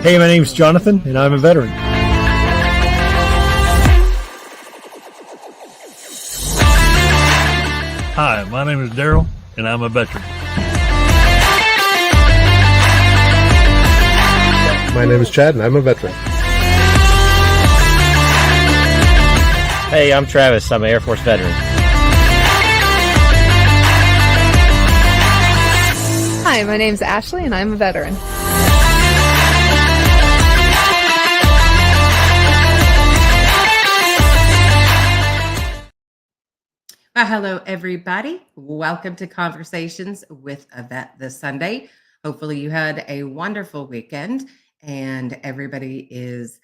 Hey, my name's Jonathan, and I'm a veteran. Hi, my name is Daryl, and I'm a veteran. My name is Chad, and I'm a veteran. Hey, I'm Travis. I'm an Air Force veteran. Hi, my name's Ashley, and I'm a veteran. Well, hello, everybody. Welcome to Conversations with a Vet this Sunday. Hopefully you had a wonderful weekend and everybody is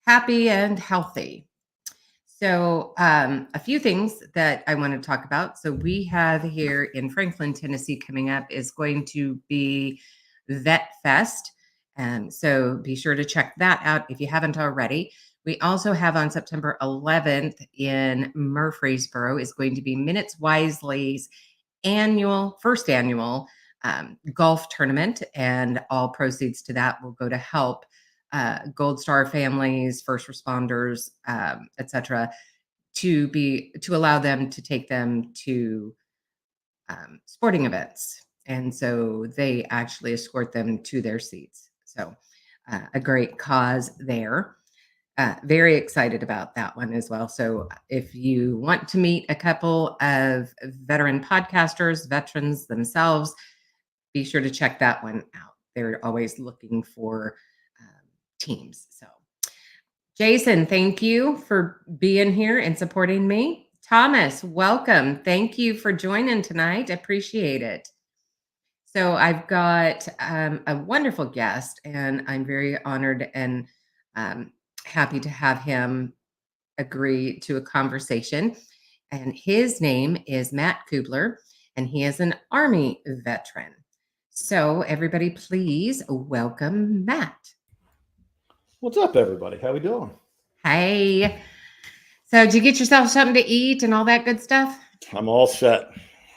happy and healthy. So a few things that I want to talk about. So we have here in Franklin, Tennessee, coming up is going to be Vet Fest. So be sure to check that out if you haven't already. We also have on September 11th in Murfreesboro is going to be Minutes Wisely's first annual golf tournament, and all proceeds to that will go to help Gold Star families, first responders, etc., to allow them to take them to sporting events, and so they actually escort them to their seats. So a great cause there. Very excited about that one as well. So if you want to meet a couple of veteran podcasters, veterans themselves, be sure to check that one out. They're always looking for teams. So Jason, thank you for being here and supporting me. Thomas, welcome. Thank you for joining tonight. Appreciate it. So I've got a wonderful guest, and I'm very honored and happy to have him agree to a conversation. And his name is Matt Cubbler, and he is an Army veteran. So everybody, please welcome Matt. What's up, everybody? How we doing? Hey. So did you get yourself something to eat and all that good stuff? I'm all set.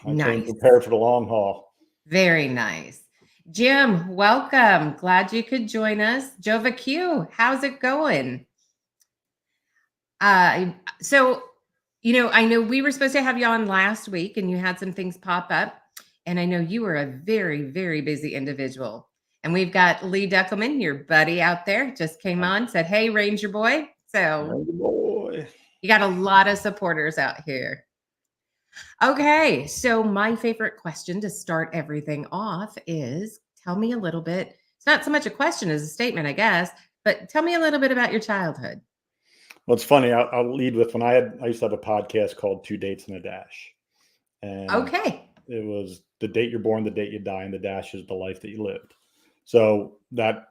I Nice. came prepared for the long haul. Very nice. Jim, welcome. Glad you could join us. Jova Q, how's it going? So, I know we were supposed to have you on last week and you had some things pop up. And I know you were a very, very busy individual. And we've got Lee Deckelman, your buddy out there, just came on, said, hey, Ranger boy. So Ranger boy. You got a lot of supporters out here. Okay, so my favorite question to start everything off is tell me a little bit. It's not so much a question as a statement, I guess, but tell me a little bit about your childhood. Well, it's funny. I'll lead with I used to have a podcast called 2 Dates and a Dash. And okay. It was the date you're born, the date you die, and the dash is the life that you lived. So that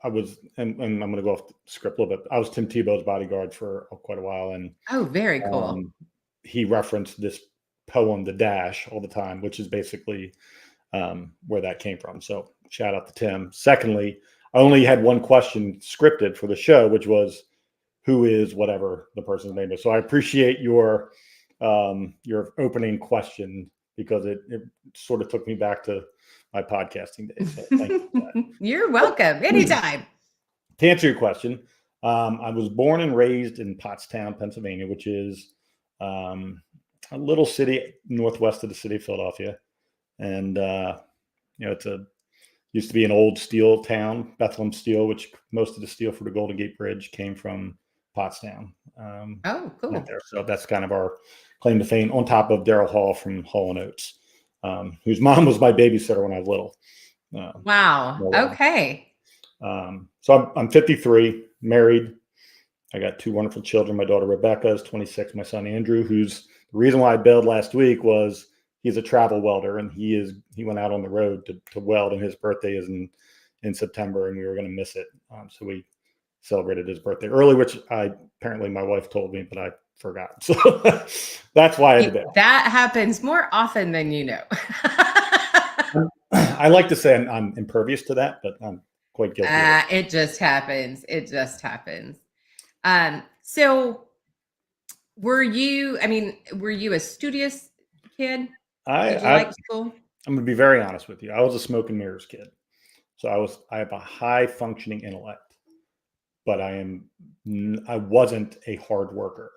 I was, and I'm going to go off the script a little bit. I was Tim Tebow's bodyguard for quite a while. And very cool. He referenced this poem, The Dash, all the time, which is basically where that came from. So shout out to Tim. Secondly, I only had one question scripted for the show, which was, who is whatever the person's name is. So I appreciate your opening question, because it sort of took me back to my podcasting days. So thank you for that. You're welcome. Anytime. To answer your question, I was born and raised in Pottstown, Pennsylvania, which is a little city northwest of the city of Philadelphia. And, it's used to be an old steel town, Bethlehem Steel, which most of the steel for the Golden Gate Bridge came from Pottstown. Cool. Right there. So that's kind of our claim to fame, on top of Daryl Hall from Hall & Oates, whose mom was my babysitter when I was little. Wow. Okay. So I'm 53, married. I got 2 wonderful children. My daughter Rebecca is 26. My son Andrew, who's the reason why I bailed last week, was he's a travel welder, and he went out on the road to weld, and his birthday is in September, and we were going to miss it. So we celebrated his birthday early, which apparently my wife told me, but I forgot. So that's why I did that. That happens more often than you know. I like to say I'm impervious to that, but I'm quite guilty. It just happens. So were you a studious kid? Did you like school? I'm going to be very honest with you. I was a smoke and mirrors kid. So I have a high functioning intellect, but I wasn't a hard worker,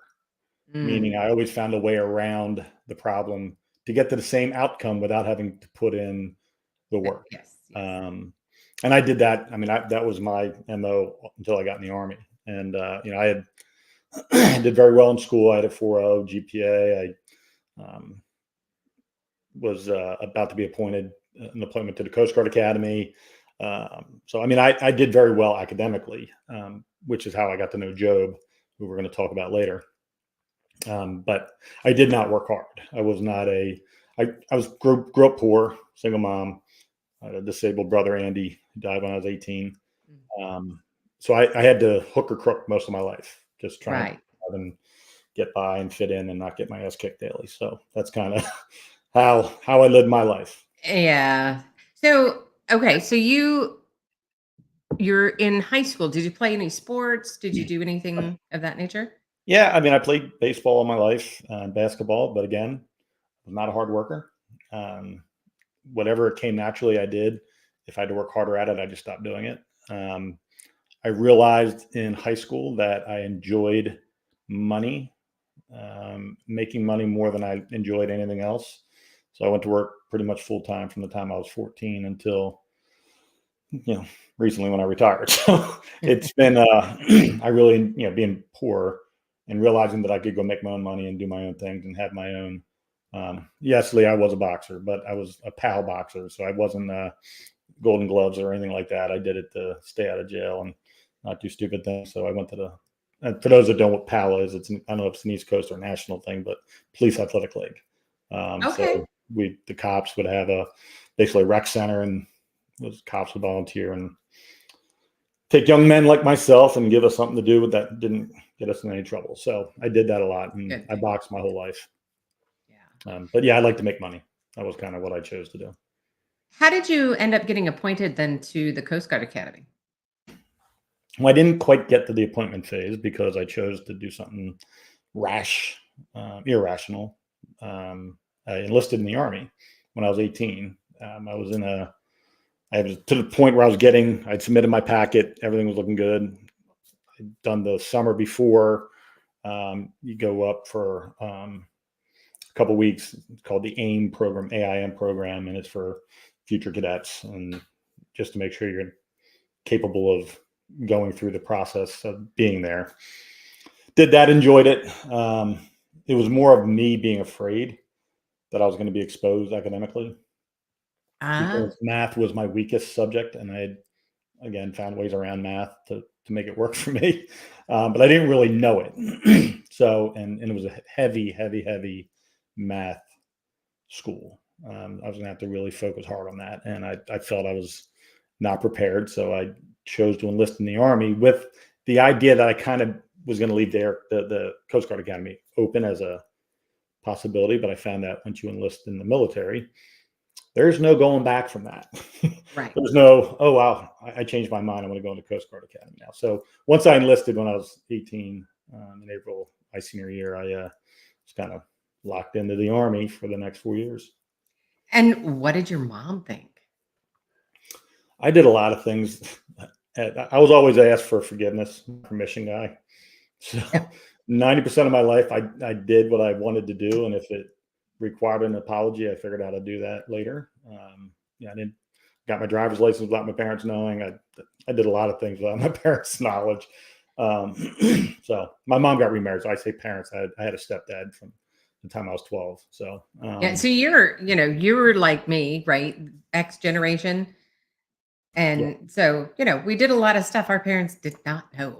meaning I always found a way around the problem to get to the same outcome without having to put in the work. Yes. And I did that. I mean, that was my MO until I got in the Army. And, I did very well in school. I had a 4.0 GPA. I was about to be appointed an appointment to the Coast Guard Academy. So, I mean, I did very well academically, which is how I got to know Job, who we're going to talk about later. But I did not work hard. I was not grew up poor, single mom. I had a disabled brother, Andy, who died when I was 18. So I had to hook or crook most of my life, just trying to get by and fit in and not get my ass kicked daily. So that's kind of how I lived my life. Yeah. So, okay. So you're in high school. Did you play any sports? Did you do anything of that nature? Yeah, I mean, I played baseball all my life, basketball, but again, I'm not a hard worker. Whatever came naturally, I did. If I had to work harder at it, I just stopped doing it. I realized in high school that I enjoyed money, making money more than I enjoyed anything else. So I went to work pretty much full time from the time I was 14 until, recently when I retired. So it's been, I really, being poor and realizing that I could go make my own money and do my own things and have my own. Yes, Lee, I was a boxer, but I was a PAL boxer. So I wasn't Golden Gloves or anything like that. I did it to stay out of jail and not do stupid things. So I went to for those that don't know what PAL is, I don't know if it's an East Coast or national thing, but Police Athletic League. So the cops would have basically a rec center, and those cops would volunteer and take young men like myself and give us something to do that didn't get us in any trouble. So I did that a lot, and I boxed my whole life. But yeah, I like to make money. That was kind of what I chose to do. How did you end up getting appointed then to the Coast Guard Academy? Well, I didn't quite get to the appointment phase because I chose to do something rash, irrational. I enlisted in the Army when I was 18. I was to the point where I'd submitted my packet. Everything was looking good. I'd done the summer before. You go up for a couple of weeks. It's called the AIM program, AIM program, and it's for future cadets, and just to make sure you're capable of going through the process of being there. Did that, enjoyed it. It was more of me being afraid that I was going to be exposed academically. Because math was my weakest subject, and I had, again, found ways around math to make it work for me. But I didn't really know it. So, and it was a heavy math school. I was going to have to really focus hard on that. And I felt I was not prepared. So I chose to enlist in the Army with the idea that I kind of was going to leave the Coast Guard Academy open as a possibility. But I found that once you enlist in the military, there's no going back from that. Right. There's no, oh, wow, I changed my mind. I want to go into Coast Guard Academy now. So once I enlisted when I was 18 in April, my senior year, I was kind of locked into the Army for the next 4 years. And what did your mom think? I did a lot of things. I was always asked for forgiveness, permission guy. So 90% of my life, I did what I wanted to do. And if it required an apology, I figured out how to do that later. I got my driver's license without my parents knowing. I did a lot of things without my parents' knowledge. So my mom got remarried. So I say parents. I had a stepdad from the time I was 12. So So you're like me, right? X generation. And so, we did a lot of stuff our parents did not know.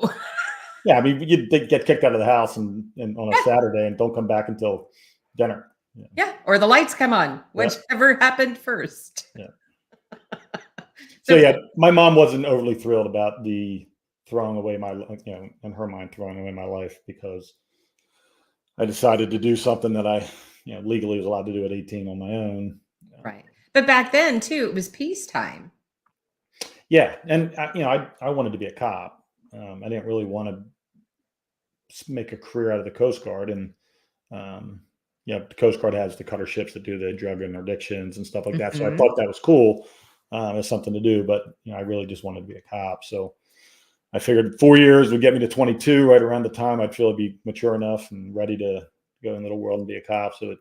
Yeah, I mean, you get kicked out of the house and on a Saturday and don't come back until dinner. Yeah, or the lights come on, whichever happened first. Yeah. So yeah, my mom wasn't overly thrilled about the throwing away in her mind, throwing away my life, because I decided to do something that I, legally was allowed to do at 18 on my own. Right. But back then too, it was peacetime. Yeah. And I wanted to be a cop. I didn't really want to make a career out of the Coast Guard. And, the Coast Guard has the cutter ships that do the drug and addictions and stuff like that. So I thought that was cool. as something to do, but I really just wanted to be a cop. So I figured 4 years would get me to 22, right around the time I'd feel I'd be mature enough and ready to go into the world and be a cop. So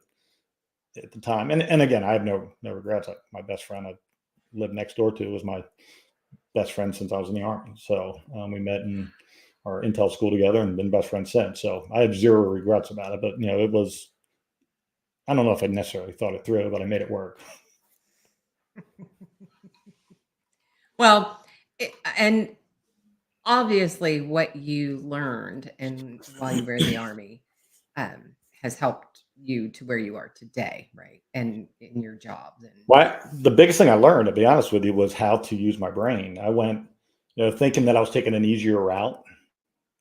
at the time, and again, I have no regrets. Like my best friend I lived next door to was my best friend since I was in the Army. So we met in our Intel school together and been best friends since. So I have zero regrets about it. But it was, I don't know if I necessarily thought it through, but I made it work. Well, and obviously what you learned and while you were in the Army has helped you to where you are today, right? And in your jobs. And The biggest thing I learned, to be honest with you, was how to use my brain. I went, thinking that I was taking an easier route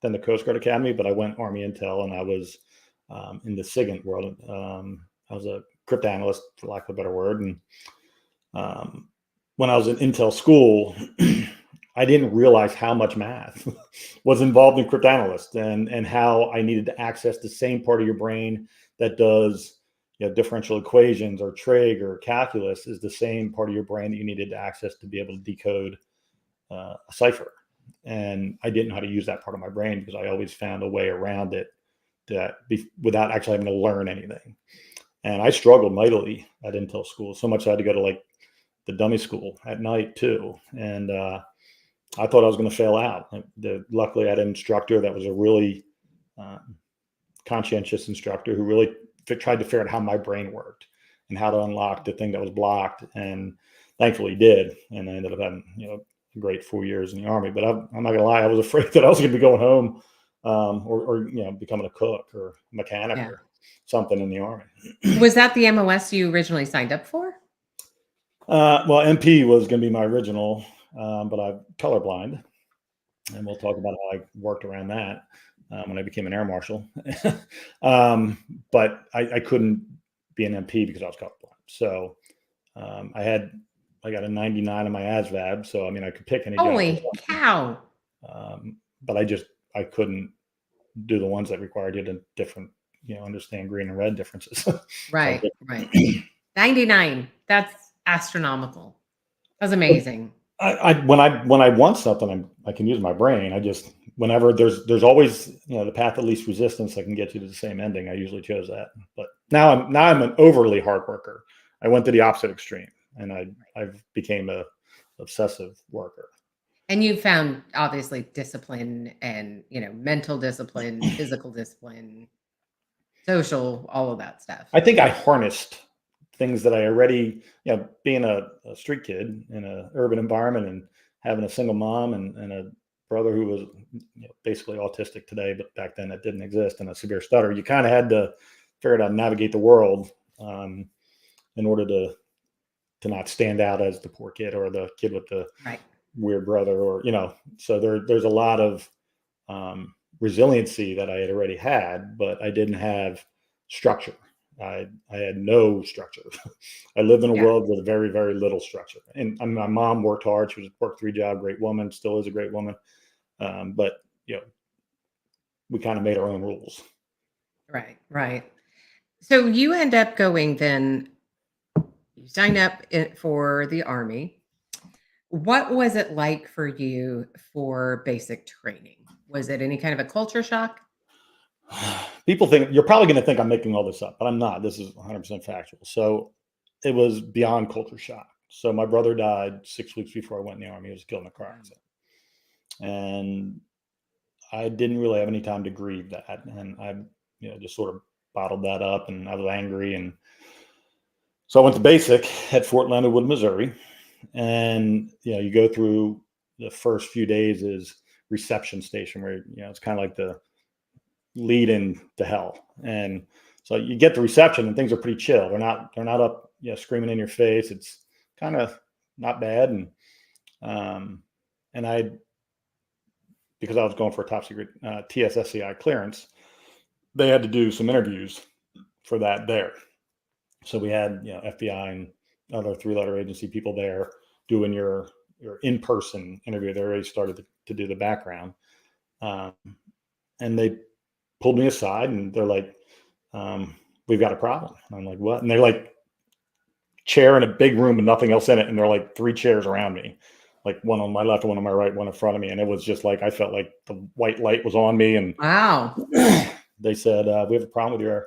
than the Coast Guard Academy, but I went Army Intel, and I was in the SIGINT world. I was a cryptanalyst, for lack of a better word. And when I was in Intel school, I didn't realize how much math was involved in cryptanalyst, and how I needed to access the same part of your brain that does differential equations or trig or calculus is the same part of your brain that you needed to access to be able to decode a cipher. And I didn't know how to use that part of my brain because I always found a way around it without actually having to learn anything. And I struggled mightily at Intel school, so much I had to go to like the dummy school at night too. And I thought I was going to fail out. Luckily, I had an instructor that was a really conscientious instructor who really tried to figure out how my brain worked and how to unlock the thing that was blocked. And thankfully, he did. And I ended up having a great 4 years in the Army. But I'm not going to lie, I was afraid that I was going to be going home or becoming a cook or mechanic or something in the Army. was that the MOS you originally signed up for? Well, MP was going to be my original, but I'm colorblind, and we'll talk about how I worked around that when I became an air marshal. But I couldn't be an MP because I was colorblind. So I got a 99 on my ASVAB. So I could pick any job. Holy cow! But I couldn't do the ones that required you to understand green and red differences. Right. 99. That's astronomical. That's amazing. When I want something, I can use my brain. Whenever there's always the path of least resistance that can get you to the same ending. I usually chose that. But now I'm an overly hard worker. I went to the opposite extreme, and I've became a obsessive worker. And you found obviously discipline and mental discipline, physical discipline, social, all of that stuff. I think I harnessed things that I already, being a street kid in an urban environment and having a single mom and a brother who was basically autistic today, but back then it didn't exist, and a severe stutter. You kind of had to figure out how to navigate the world in order to not stand out as the poor kid or the kid with the weird brother, or so there's a lot of resiliency that I had already had, but I didn't have structure. I had no structure. I lived in a world with very, very little structure. And my mom worked hard. She worked 3 jobs, great woman, still is a great woman. But we kind of made our own rules. Right. So you end up going then, you sign up for the Army. What was it like for you for basic training? Was it any kind of a culture shock? People think you're probably going to think I'm making all this up, but I'm not. This is 100% factual. So it was beyond culture shock. So my brother died 6 weeks before I went in the Army. He was killed in a car accident, and I didn't really have any time to grieve that, and I, just sort of bottled that up, and I was angry, and so I went to basic at Fort Leonard Wood, Missouri, and you go through the first few days is reception station, where it's kind of like the lead into hell. And so you get to reception and things are pretty chill. They're not up, screaming in your face. It's kind of not bad. And because I was going for a top secret TSSCI clearance, they had to do some interviews for that there. So we had, FBI and other 3-letter agency people there doing your in-person interview. They already started to do the background. And they pulled me aside and they're like, we've got a problem. And I'm like, what? And they're like chair in a big room with nothing else in it. And there are like 3 chairs around me, like one on my left, one on my right, one in front of me. And it was just like, I felt like the white light was on me. And Wow. they said, we have a problem with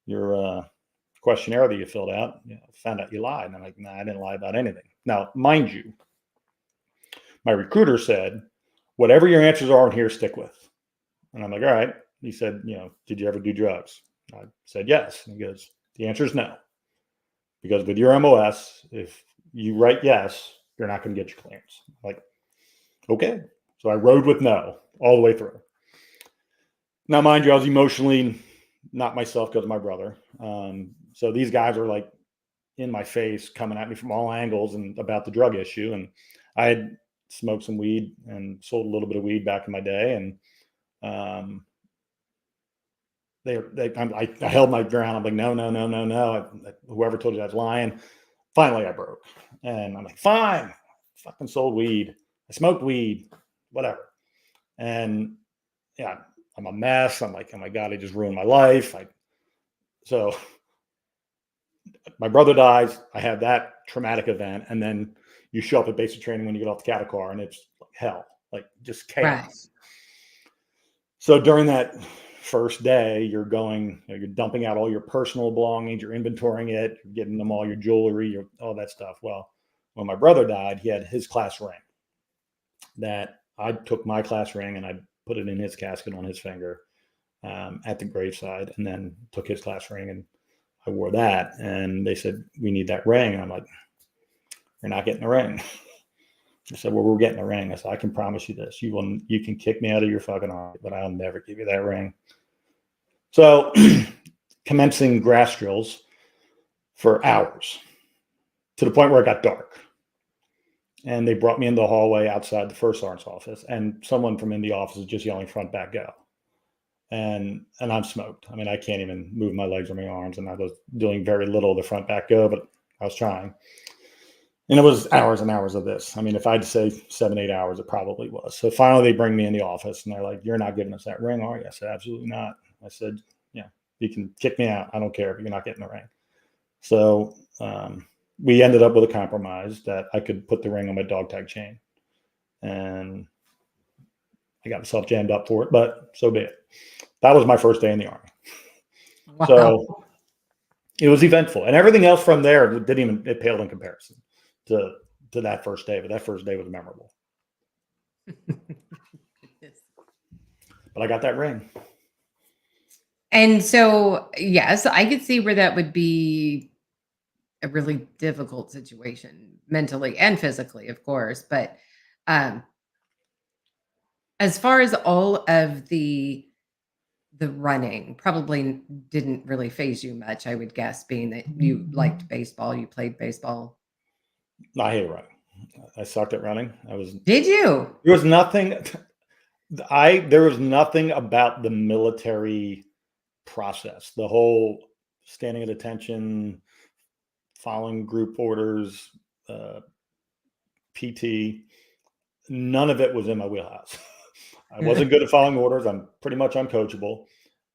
your questionnaire that you filled out. Found out you lied. And I'm like, nah, I didn't lie about anything. Now, mind you, my recruiter said, whatever your answers are in here, stick with. And I'm like, all right. He said, did you ever do drugs? I said, yes. And he goes, the answer is no. Because with your MOS, if you write yes, you're not going to get your clearance. I'm like, okay. So I rode with no all the way through. Now, mind you, I was emotionally not myself because of my brother. So these guys are like in my face, coming at me from all angles and about the drug issue. And I had smoked some weed and sold a little bit of weed back in my day. And I held my ground. I'm like, no. Whoever told you I was lying. Finally, I broke. And I'm like, fine. I fucking sold weed. I smoked weed, whatever. And yeah, I'm a mess. I'm like, oh my God, I just ruined my life. So my brother dies. I have that traumatic event. And then you show up at basic training when you get off the cattle car, and it's like hell, like just chaos. Right. So during that first day, you're dumping out all your personal belongings, you're inventorying it, you're getting them all your jewelry, all that stuff. Well, when my brother died, he had his class ring that I took my class ring and I put it in his casket on his finger at the graveside, and then took his class ring and I wore that. And they said, we need that ring. And I'm like, you're not getting the ring. I said, well, we're getting a ring. I said, I can promise you this. You can kick me out of your fucking army, but I'll never give you that ring. So commencing grass drills for hours, to the point where it got dark. And they brought me in the hallway outside the first sergeant's office, and someone from in the office is just yelling, front, back, go. And I'm smoked. I mean, I can't even move my legs or my arms, and I was doing very little of the front, back, go, but I was trying. And it was hours and hours of this. I mean, if I had to say 7-8 hours, it probably was. So finally they bring me in the office and they're like, you're not giving us that ring, are you? I said, absolutely not. I said, yeah, you can kick me out. I don't care, but you're not getting the ring. So we ended up with a compromise that I could put the ring on my dog tag chain. And I got myself jammed up for it, but so be it. That was my first day in the Army. Wow. So it was eventful. And everything else from there it paled in comparison to that first day, but that first day was memorable. But I got that ring. And so, yes, I could see where that would be a really difficult situation mentally and physically, of course. But as far as all of the running probably didn't really phase you much, I would guess, being that you liked baseball, you played baseball. I hate running. I sucked at running. Did you? There was nothing about the military process, the whole standing at attention, following group orders, PT. None of it was in my wheelhouse. I wasn't good at following orders. I'm pretty much uncoachable,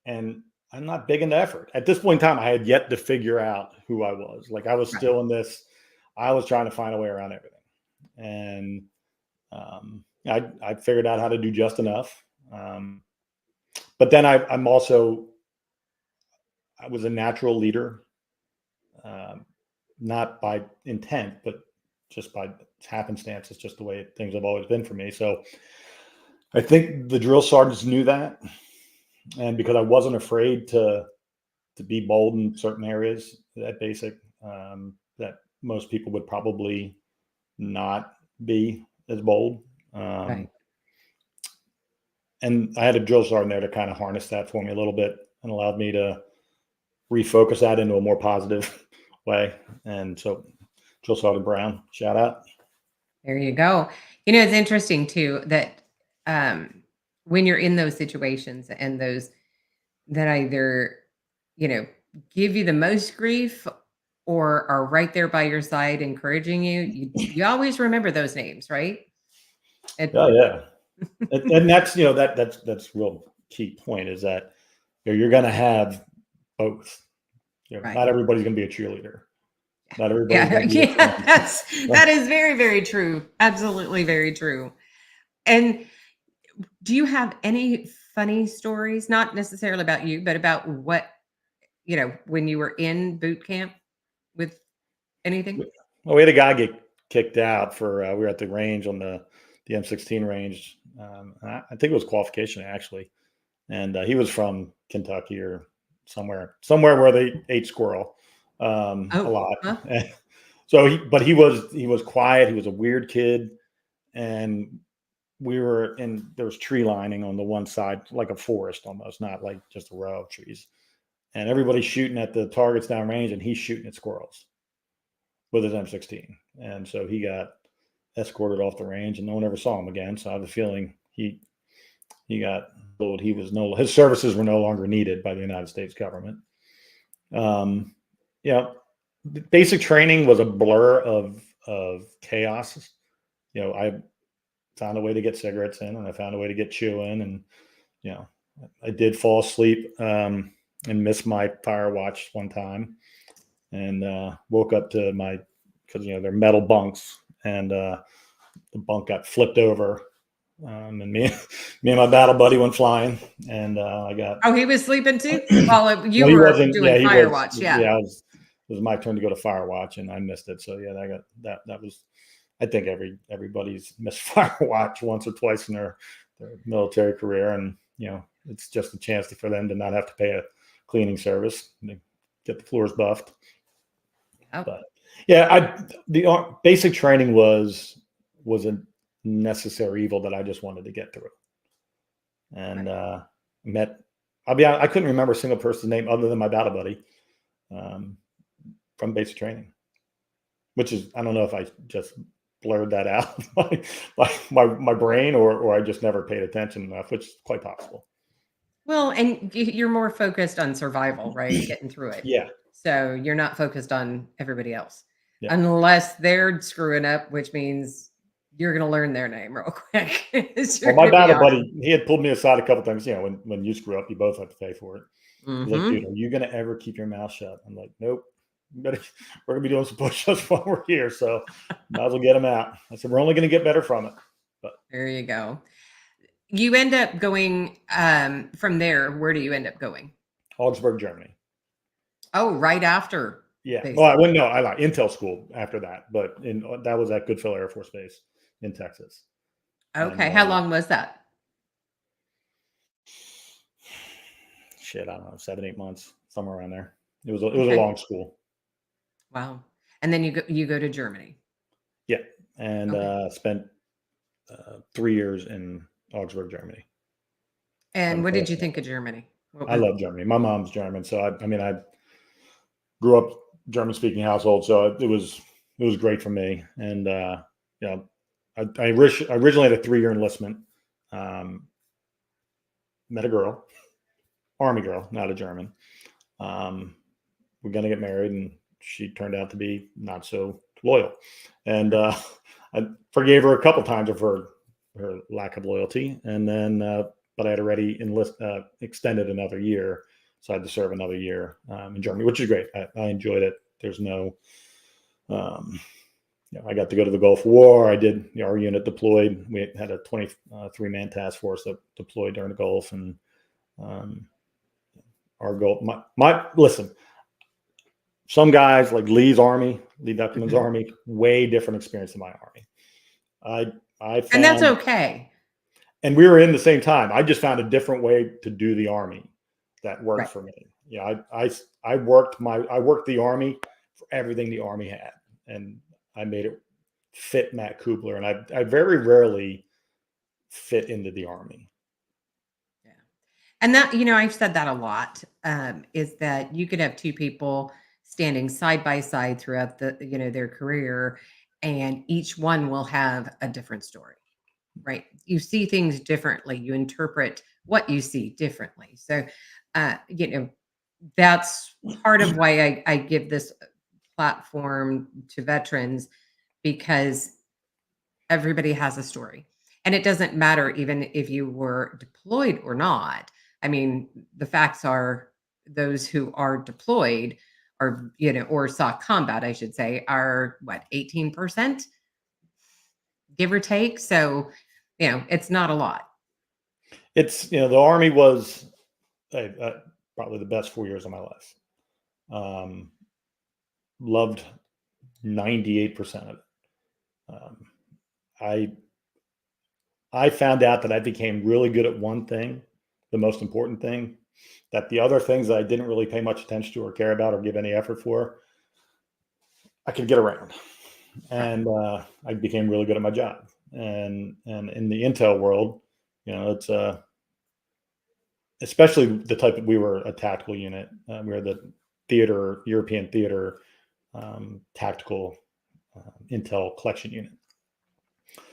and I'm not big into effort. At this point in time, I had yet to figure out who I was. Like, I was still in this. I was trying to find a way around everything. And I figured out how to do just enough. But then I was a natural leader, not by intent, but just by happenstance. It's just the way things have always been for me. So I think the drill sergeants knew that. And because I wasn't afraid to be bold in certain areas at basic, that most people would probably not be as bold. Right. And I had a drill sergeant there to kind of harness that for me a little bit and allowed me to refocus that into a more positive way. And so Drill Sergeant Brown, shout out. There you go. It's interesting too that when you're in those situations and those that either, give you the most grief or are right there by your side encouraging you always remember those names, right? Yeah. And that's, that's real key point is that you're going to have both. Right. Not everybody's going to be a cheerleader. Not everybody's Yeah, going to be yeah, a that is very, very true. Absolutely very true. And do you have any funny stories, not necessarily about you, but about what, when you were in boot camp with anything? Well, we had a guy get kicked out for we were at the range on the M16 range. I think it was qualification actually, and he was from Kentucky or somewhere where they ate squirrel a Oh, lot. huh? So he was quiet. He was a weird kid, and there was tree lining on the one side, like a forest almost, not like just a row of trees. And everybody's shooting at the targets downrange, and he's shooting at squirrels with his M16. And so he got escorted off the range, and no one ever saw him again. So I have a feeling he got told his services were no longer needed by the United States government. Yeah, basic training was a blur of chaos. I found a way to get cigarettes in, and I found a way to get chewing, and I did fall asleep and miss my fire watch one time, and woke up to because they're metal bunks, and the bunk got flipped over, and me and my battle buddy went flying, and I got. Oh, he was sleeping too? While you No, he were wasn't. doing Yeah, he fire was. watch. Yeah, Yeah. it was my turn to go to fire watch, and I missed it. So yeah, I got that. That was. I think everybody's missed fire watch once or twice in their military career, and it's just a chance for them to not have to pay a cleaning service, and get the floors buffed. Oh. But yeah, the basic training was a necessary evil that I just wanted to get through, and met. I'll be honest, I couldn't remember a single person's name other than my battle buddy from basic training, which is, I don't know if I just blurred that out my brain, or I just never paid attention enough, which is quite possible. Well, and you're more focused on survival, right? Getting through it. Yeah. So you're not focused on everybody else, Yeah. unless they're screwing up, which means you're going to learn their name real quick. Well, my battle buddy, he had pulled me aside a couple times. When you screw up, you both have to pay for it. He's like, dude, are you going to ever keep your mouth shut? I'm like, nope. We're going to be doing some push-ups while we're here, so might as well get them out. I said, we're only going to get better from it. But there you go. You end up going from there. Where do you end up going? Augsburg, Germany. Oh, right after. Yeah. Basically. Well, I like Intel school after that, but that was at Goodfellow Air Force Base in Texas. Okay. And, how long was that? Shit, I don't know, 7-8 months, somewhere around there. It was a long school. Wow. And then you go to Germany. Yeah, and spent 3 years in Augsburg, Germany. And what did you think of Germany? I love Germany. My mom's German, so I grew up German-speaking household, so it was great for me. And I originally had a 3-year enlistment. Met a girl, Army girl, not a German. We're gonna get married, and she turned out to be not so loyal, and I forgave her a couple times of her lack of loyalty, and then but I had already extended another year, so I had to serve another year in Germany, which is great. I enjoyed it. There's no, I got to go to the Gulf War. I did. Our unit deployed. We had a 23-man task force that deployed during the Gulf, and our goal. Listen. Some guys like Lee Duckman's Army, way different experience than my Army. I found, and that's okay. And we were in the same time. I just found a different way to do the Army that worked for me. I worked the Army for everything the Army had, and I made it fit Matt Cubbler. And I very rarely fit into the Army. Yeah, and that I've said that a lot. Is that you could have two people standing side by side throughout their career, and each one will have a different story, right? You see things differently, you interpret what you see differently. So that's part of why I give this platform to veterans, because everybody has a story, and it doesn't matter even if you were deployed or not. I mean, the facts are those who are deployed or, or saw combat, I should say, are what, 18%, give or take. So, it's not a lot. It's, the Army was probably the best 4 years of my life. Loved 98% of it. I found out that I became really good at one thing, the most important thing, that the other things that I didn't really pay much attention to or care about or give any effort for, I could get around. And I became really good at my job. And in the intel world, it's especially the type we were a tactical unit. We were the European theater tactical intel collection unit.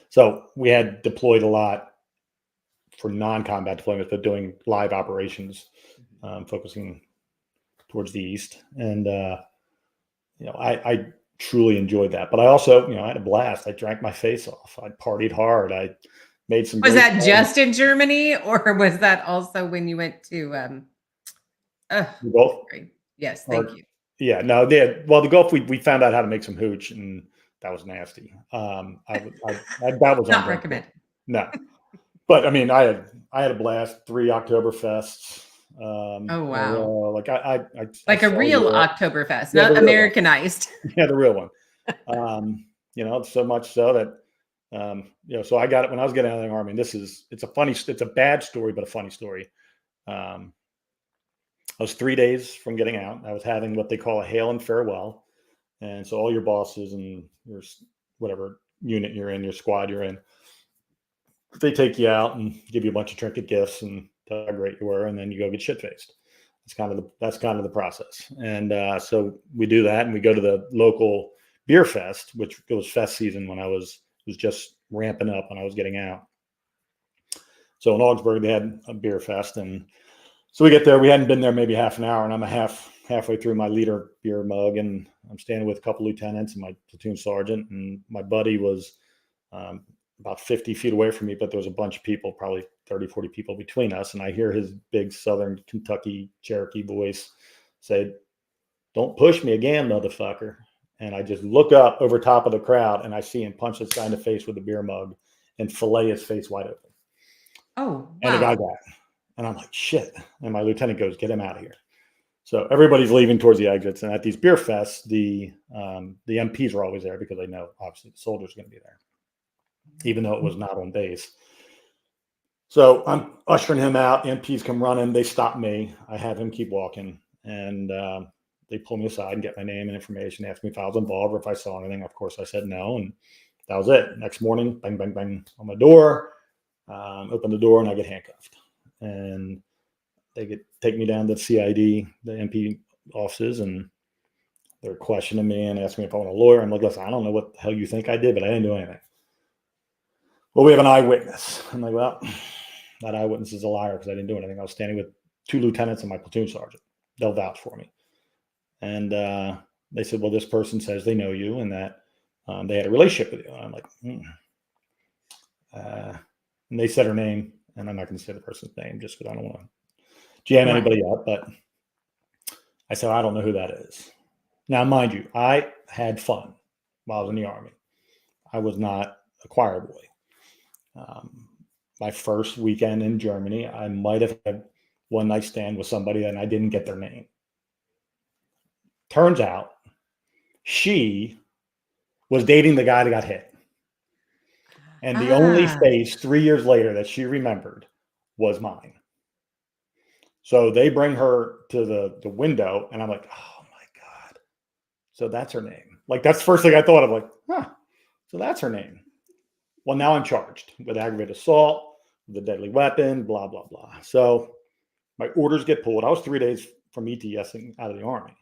So we had deployed a lot for non-combat deployments, but doing live operations, focusing towards the east. And I truly enjoyed that. But I also, I had a blast. I drank my face off. I partied hard. I made some. Was that just in Germany, or was that also when you went to? Both. Yes, thank you. Yeah, no, well, the Gulf, we found out how to make some hooch, and that was nasty. That was not recommended. No, but I mean, I had a blast. 3 Oktoberfests. Oh wow! Like a real Oktoberfest, yeah, not Americanized. Yeah, the real one. So much so that so I got it when I was getting out of the Army. And it's a bad story, but a funny story. I was 3 days from getting out. I was having what they call a hail and farewell. And so all your bosses and your whatever unit you're in, your squad you're in, they take you out and give you a bunch of trinket gifts and tell how great you were, and then you go get shit-faced. That's kind of the process. And so we do that, and we go to the local beer fest, which it was fest season when I was just ramping up when I was getting out. So in Augsburg, they had a beer fest, and so we get there. We hadn't been there maybe half an hour, and I'm halfway through my liter beer mug, and I'm standing with a couple lieutenants and my platoon sergeant, and my buddy was about 50 feet away from me, but there was a bunch of people, probably 30, 40 people between us, and I hear his big Southern Kentucky Cherokee voice say, "Don't push me again, motherfucker." And I just look up over top of the crowd, and I see him punch this guy in the face with a beer mug and fillet his face wide open. Oh, wow. And the guy got it. And I'm like, shit. And my lieutenant goes, "Get him out of here." So everybody's leaving towards the exits. And at these beer fests, the MPs are always there because they know, obviously, the soldiers are going to be there, even though it was not on base. So I'm ushering him out. The MPs come running. They stop me. I have him keep walking. And they pull me aside and get my name and information, ask me if I was involved or if I saw anything. Of course, I said no. And that was it. Next morning, bang, bang, bang on my door. Open the door, and I get handcuffed. And they take me down to the CID, the MP offices, and they're questioning me and asking me if I want a lawyer. I'm like, "Listen, I don't know what the hell you think I did, but I didn't do anything." "Well, we have an eyewitness." I'm like, "Well, that eyewitness is a liar because I didn't do anything. I was standing with 2 lieutenants and my platoon sergeant. They'll vouch for me." And they said, "Well, this person says they know you and that they had a relationship with you." And I'm like, and they said her name, and I'm not going to say the person's name just because I don't want to jam anybody up. But I said, "I don't know who that is." Now, mind you, I had fun while I was in the Army. I was not a choir boy. My first weekend in Germany, I might have had one night stand with somebody and I didn't get their name. Turns out she was dating the guy that got hit. And the only face 3 years later that she remembered was mine. So they bring her to the window, and I'm like, "Oh my God." So that's her name. Like, that's the first thing I thought of, like, so that's her name. Well, now I'm charged with aggravated assault, with a deadly weapon, blah, blah, blah. So my orders get pulled. I was 3 days from ETSing out of the Army.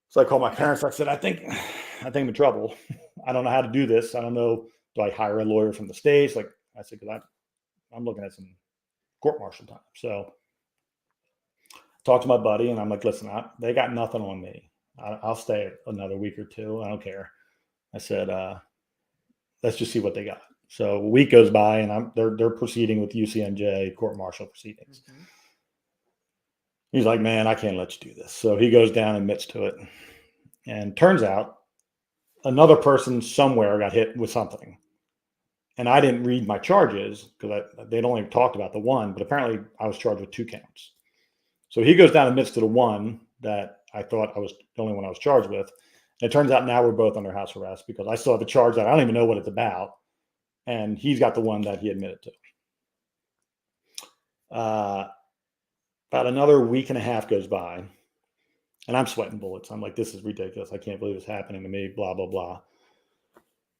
So I called my parents. I said, I think I'm in trouble. I don't know how to do this. I don't know. Do I hire a lawyer from the States? Like I said, because I'm looking at some court-martial time. So talked to my buddy, and I'm like, "Listen, they got nothing on me. I'll stay another week or two. I don't care." I said, "Let's just see what they got." So a week goes by, and they're proceeding with UCNJ court-martial proceedings. Mm-hmm. He's like, man, I can't let you do this. So he goes down and admits to it. And turns out another person somewhere got hit with something. And I didn't read my charges because they'd only talked about the one, but apparently I was charged with 2 counts. So he goes down and admits to the one that I thought I was the only one I was charged with. And it turns out now we're both under house arrest because I still have a charge that I don't even know what it's about. And he's got the one that he admitted to. About another week and a half goes by, and I'm sweating bullets. I'm like, this is ridiculous. I can't believe it's happening to me, blah, blah, blah.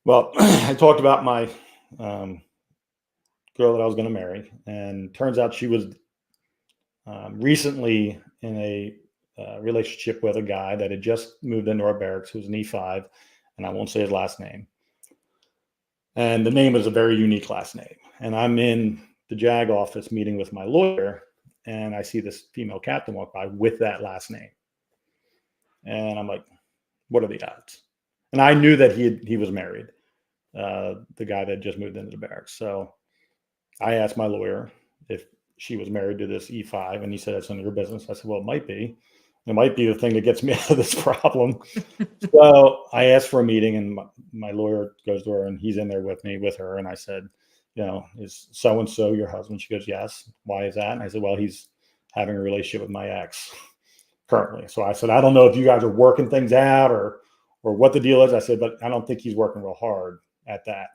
Well, I talked about my girl that I was going to marry, and turns out she was recently in a relationship with a guy that had just moved into our barracks who was an E5, and I won't say his last name. And the name was a very unique last name. And I'm in the JAG office meeting with my lawyer, and I see this female captain walk by with that last name. And I'm like, what are the odds? And I knew that he was married, the guy that just moved into the barracks. So I asked my lawyer if she was married to this E5, and he said, it's none of your business. I said, well, it might be. It might be the thing that gets me out of this problem. So I asked for a meeting, and my lawyer goes to her, and he's in there with her. And I said, is so-and-so your husband? She goes, yes. Why is that? And I said, well, he's having a relationship with my ex currently. So I said, I don't know if you guys are working things out or what the deal is. I said, but I don't think he's working real hard at that.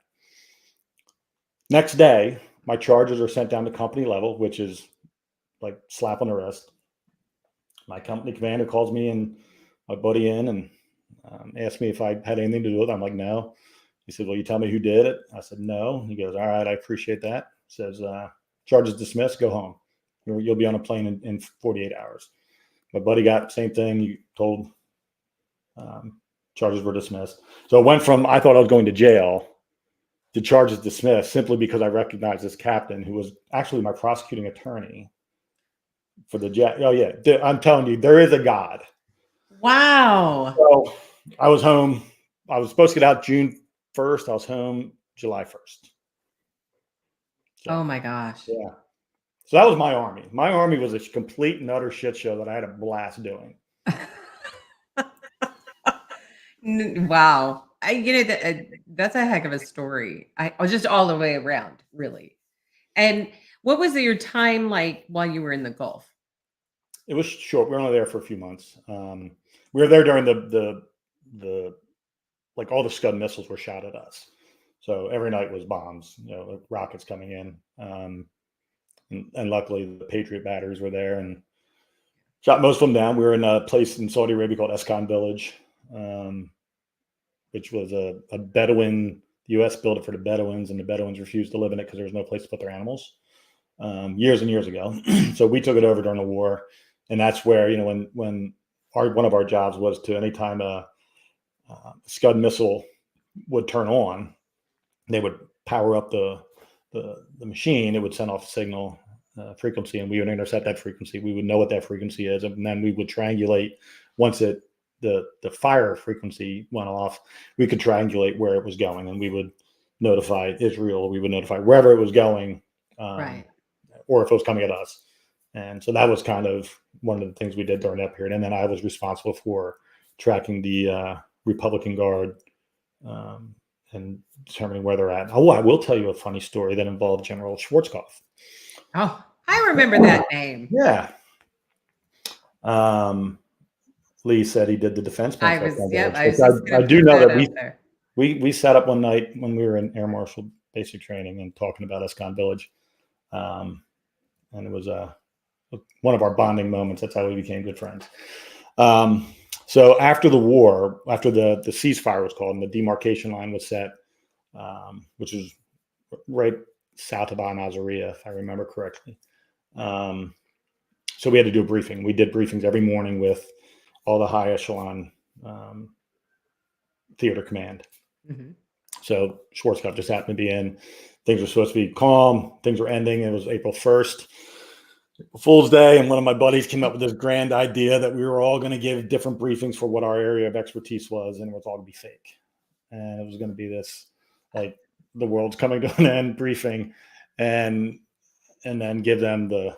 Next day, my charges are sent down to company level, which is like slap on the wrist. My company commander calls me and my buddy in and asked me if I had anything to do with it. I'm like, no. He said, well, you tell me who did it? I said, no. He goes, all right, I appreciate that. Says, charges dismissed, go home. You'll be on a plane in 48 hours. My buddy got the same thing. You told charges were dismissed. So it went from, I thought I was going to jail, to charges dismissed simply because I recognized this captain who was actually my prosecuting attorney for the JAG. Oh, yeah. I'm telling you, there is a God. Wow. So I was home. I was supposed to get out June 1st. I was home July 1st. So, Oh my gosh. yeah. So that was my army. My army was a complete and utter shit show that I had a blast doing. Wow. That's a heck of a story. I was just all the way around, really. And what was your time like while you were in the Gulf? It was short. We were only there for a few months. We were there during the like all the Scud missiles were shot at us. So every night was bombs, like rockets coming in. And luckily the Patriot batteries were there and shot most of them down. We were in a place in Saudi Arabia called Escon Village, which was a Bedouin. The U.S. built it for the Bedouins, and the Bedouins refused to live in it because there was no place to put their animals years and years ago. So we took it over during the war. And that's where, when one of our jobs was to, anytime a Scud missile would turn on, they would power up the machine. It would send off a signal frequency, and we would intercept that frequency. We would know what that frequency is, and then we would triangulate. Once the fire frequency went off, we could triangulate where it was going, and we would notify Israel. We would notify wherever it was going, Right. or if it was coming at us. And so that was kind of one of the things we did during that period. And then I was responsible for tracking the Republican Guard and determining where they're at. Oh, I will tell you a funny story that involved General Schwarzkopf. Oh, I remember that name. Yeah. Lee said he did the defense. I do know that we sat up one night when we were in Air Marshal basic training and talking about Escon Village. And it was one of our bonding moments. That's how we became good friends. So after the war, after the ceasefire was called and the demarcation line was set, which was right south of Al-Nazariya, if I remember correctly. So we had to do a briefing. We did briefings every morning with all the high echelon theater command. Mm-hmm. So Schwarzkopf just happened to be in. Things were supposed to be calm. Things were ending. It was April 1st. Fool's Day, and one of my buddies came up with this grand idea that we were all going to give different briefings for what our area of expertise was, and it was all going to be fake. And it was going to be this, like, the world's coming to an end briefing, and then give them the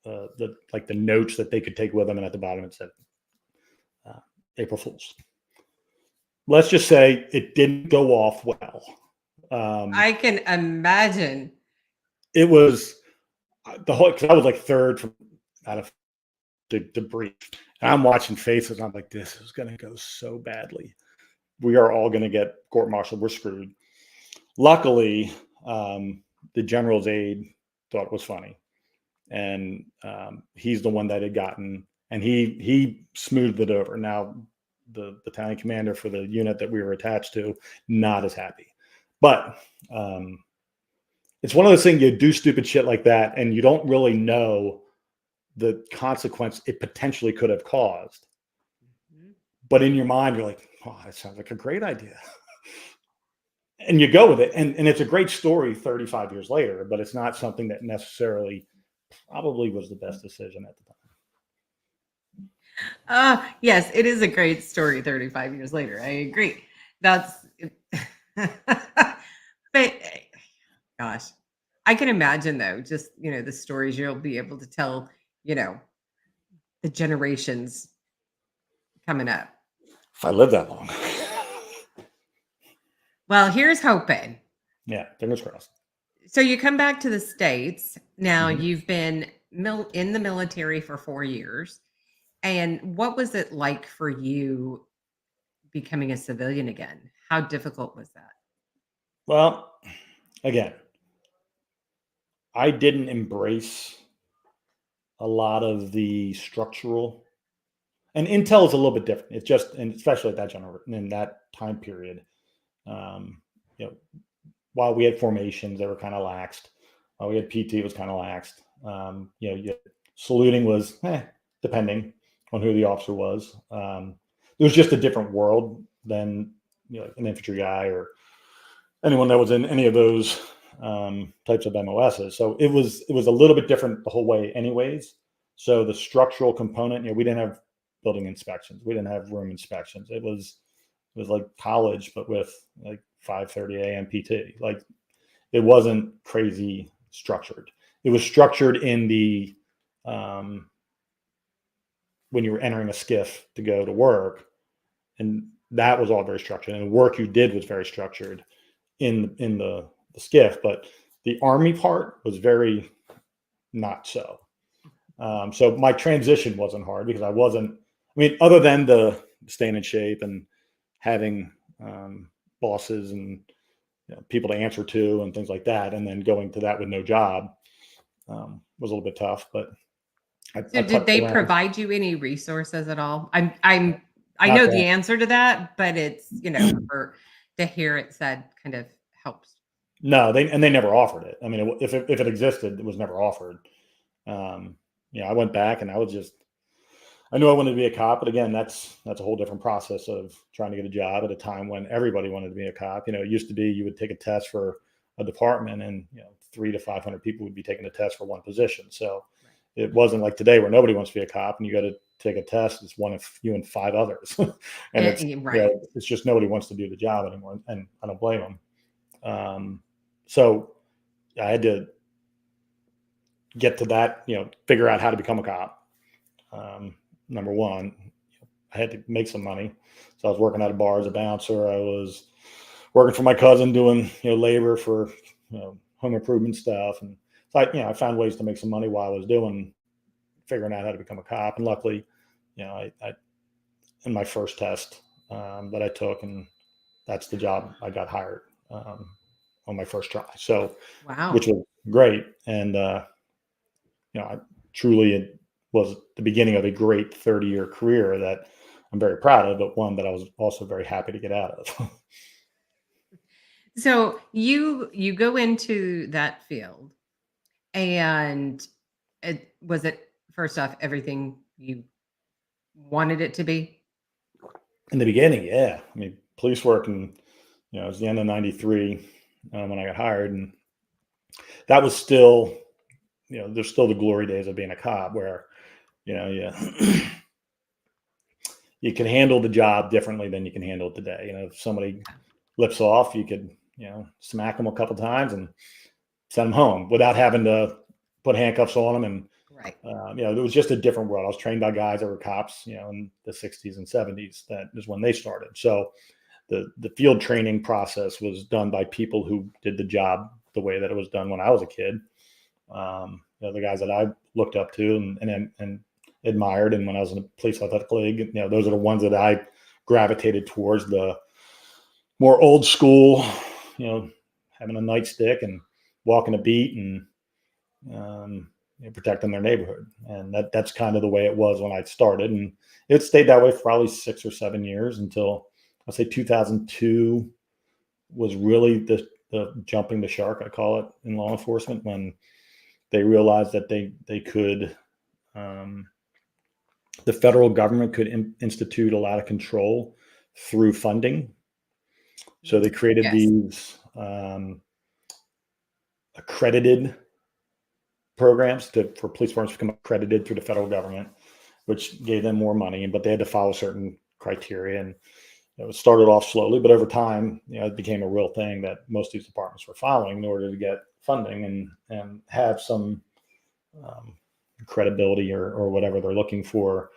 the notes that they could take with them, and at the bottom it said April Fools. Let's just say it didn't go off well. I can imagine. It was the whole, because I was like third from out of the debrief. And I'm watching faces, and I'm like, this is going to go so badly. We are all going to get court-martialed. We're screwed. Luckily, the general's aide thought it was funny. And he's the one that had gotten, and he smoothed it over. Now, the battalion commander for the unit that we were attached to, not as happy. But it's one of those things, you do stupid shit like that, and you don't really know the consequence it potentially could have caused. But in your mind, you're like, oh, that sounds like a great idea. And you go with it. And it's a great story 35 years later, but it's not something that necessarily probably was the best decision at the time. Yes, it is a great story 35 years later. I agree. That's, but gosh, I can imagine though, just, the stories you'll be able to tell, the generations coming up. If I live that long. Well, here's hoping. Yeah, fingers crossed. So you come back to the States. Now you've been in the military for 4 years. And what was it like for you becoming a civilian again? How difficult was that? Well, again, I didn't embrace a lot of the structural, and Intel is a little bit different. It's just, and especially at that in that time period, while we had formations, they were kind of laxed. While we had PT, it was kind of laxed. Saluting was depending on who the officer was. It was just a different world than an infantry guy or anyone that was in any of those types of MOSs. So it was a little bit different the whole way anyways. So the structural component, we didn't have building inspections. We didn't have room inspections. It was like college, but with like 5:30 a.m. PT. Like, it wasn't crazy structured. It was structured in the when you were entering a skiff to go to work, and that was all very structured. And the work you did was very structured in the skiff, but the Army part was very not so. So my transition wasn't hard because other than the staying in shape and having bosses and people to answer to and things like that, and then going to that with no job was a little bit tough. But did they provide you any resources at all? I know the answer to that, but it's to hear it said kind of helps. No, they never offered it. I mean, if it existed, it was never offered. I went back and I knew I wanted to be a cop, but again, that's a whole different process of trying to get a job at a time when everybody wanted to be a cop. It used to be you would take a test for a department, and 300 to 500 people would be taking a test for one position. So it wasn't like today where nobody wants to be a cop and you got to take a test. It's one of you and 5 others, and it's just nobody wants to do the job anymore, and I don't blame them. So I had to get to that, figure out how to become a cop. Number one, I had to make some money. So I was working at a bar as a bouncer. I was working for my cousin doing, labor for, home improvement stuff. And so I found ways to make some money while I was figuring out how to become a cop. And luckily, I in my first test that I took, and that's the job I got hired on my first try. So, wow, which was great. And, it was the beginning of a great 30-year career that I'm very proud of, but one that I was also very happy to get out of. So you go into that field, and was it first off everything you wanted it to be? In the beginning, yeah. I mean, police work, and it was the end of '93 when I got hired, and that was still, there's still the glory days of being a cop where, you can handle the job differently than you can handle it today. If somebody lips off, you could, smack them a couple times and send them home without having to put handcuffs on them and Right. It was just a different world. I was trained by guys that were cops, in the 60s and 70s. That is when they started. So the field training process was done by people who did the job the way that it was done when I was a kid. The guys that I looked up to and admired, and when I was in the police athletic league, those are the ones that I gravitated towards, the more old school, having a nightstick and walking a beat and protecting their neighborhood. And that's kind of the way it was when I started, and it stayed that way for probably 6 or 7 years until I'll say 2002 was really the jumping the shark, I call it, in law enforcement, when they realized that they could, the federal government could institute a lot of control through funding. So they created these accredited programs for police departments to become accredited through the federal government, which gave them more money, but they had to follow certain criteria. And it started off slowly, but over time, it became a real thing that most of these departments were following in order to get funding and have some credibility or whatever they're looking for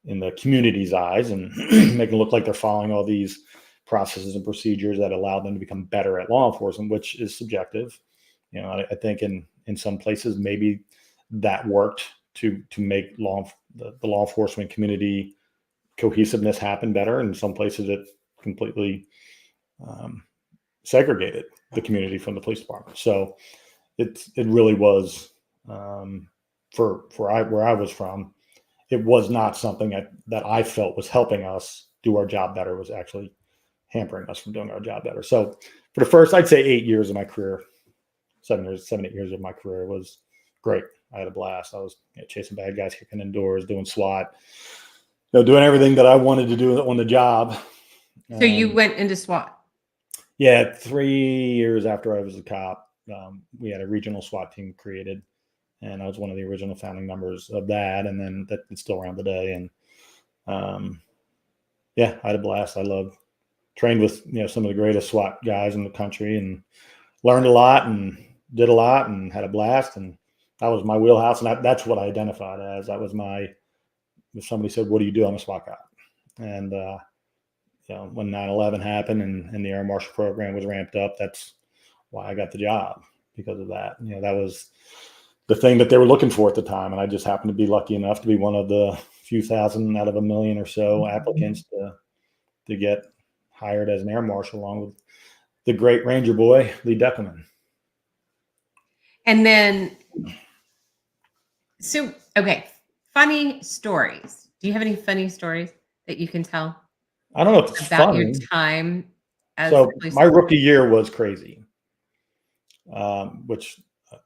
in the community's eyes, and make it look like they're following all these processes and procedures that allow them to become better at law enforcement, which is subjective. I think in some places maybe that worked to make the law enforcement community cohesiveness happen better. In some places it completely segregated the community from the police department. So it really was, where I was from, it was not something that I felt was helping us do our job better. It was actually hampering us from doing our job better. So for the first, I'd say 8 years of my career, 7, 8 years of my career was great. I had a blast. I was chasing bad guys, kicking in doors, doing SWAT, doing everything that I wanted to do on the job. So you went into SWAT? Yeah, 3 years after I was a cop, we had a regional SWAT team created, and I was one of the original founding members of that. And then it's still around today. And I had a blast. I trained with some of the greatest SWAT guys in the country, and learned a lot and did a lot and had a blast. And that was my wheelhouse, and that's what I identified as. That was if somebody said, "What do you do?" I'm a SWAT cop. And when 9/11 happened and the Air Marshal program was ramped up, that's why I got the job, because of that. That was the thing that they were looking for at the time, and I just happened to be lucky enough to be one of the few thousand out of a million or so applicants to get hired as an Air Marshal, along with the great Ranger boy, Lee Deckelman. And then, funny stories. Do you have any funny stories that you can tell? I don't know if it's about funny. your time as So a police my rookie year was crazy, which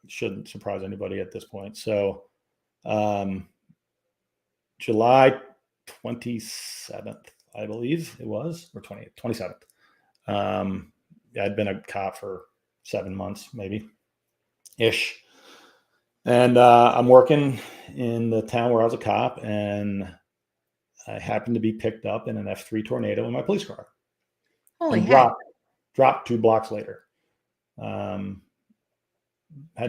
shouldn't surprise anybody at this point. So July 27th, I believe it was, or 27th. I'd been a cop for 7 months, maybe ish. And I'm working in the town where I was a cop, and I happened to be picked up in an F3 tornado in my police car. Holy and heck. dropped 2 blocks later. Had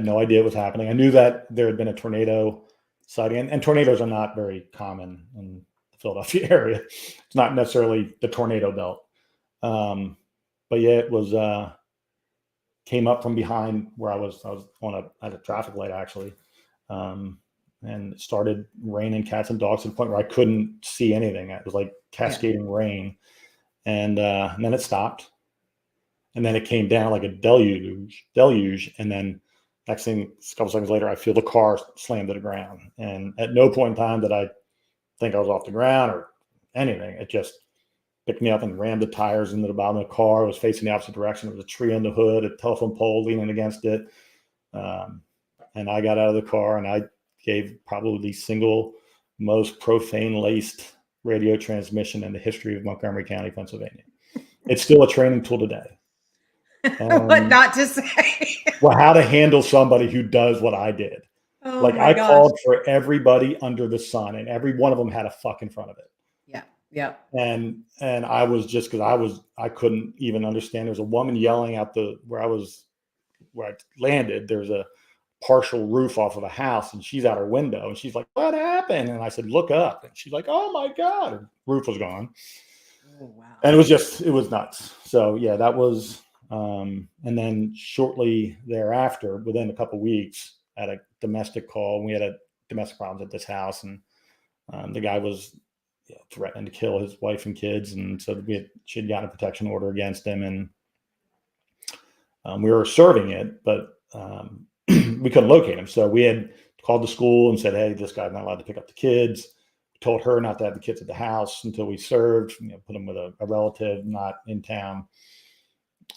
no idea what was happening. I knew that there had been a tornado sighting, and tornadoes are not very common in the Philadelphia area. It's not necessarily the tornado belt. But yeah, it was, came up from behind where I was at a traffic light, actually. And it started raining cats and dogs to the point where I couldn't see anything. It was like cascading rain. And then it stopped. And then it came down like a deluge. And then a couple seconds later, I feel the car slam to the ground. And at no point in time did I think I was off the ground or anything. It just picked me up and rammed the tires into the bottom of the car. It was facing the opposite direction. There was a tree on the hood, a telephone pole leaning against it. And I got out of the car, and I gave probably the single most profane-laced radio transmission in the history of Montgomery County, Pennsylvania. It's still a training tool today. What not to say. Well, how to handle somebody who does what I did. Oh, like, my I gosh. called for everybody under the sun, and every one of them had a fuck in front of it. Yeah. And I was just, because I couldn't even understand. There was a woman yelling out where I landed. There's a partial roof off of a house, and she's out her window, and she's like, "What happened?" And I said, "Look up." And she's like, "Oh my God." And roof was gone. Oh, wow. And it was nuts. So yeah, that was, and then shortly thereafter, within a couple of weeks, I had a domestic call. We had a domestic problems at this house, and the guy was threatening to kill his wife and kids. And so she had gotten a protection order against him, and we were serving it, but we couldn't locate him. So we had called the school and said, "Hey, this guy's not allowed to pick up the kids." We told her not to have the kids at the house until we served, put them with a relative not in town.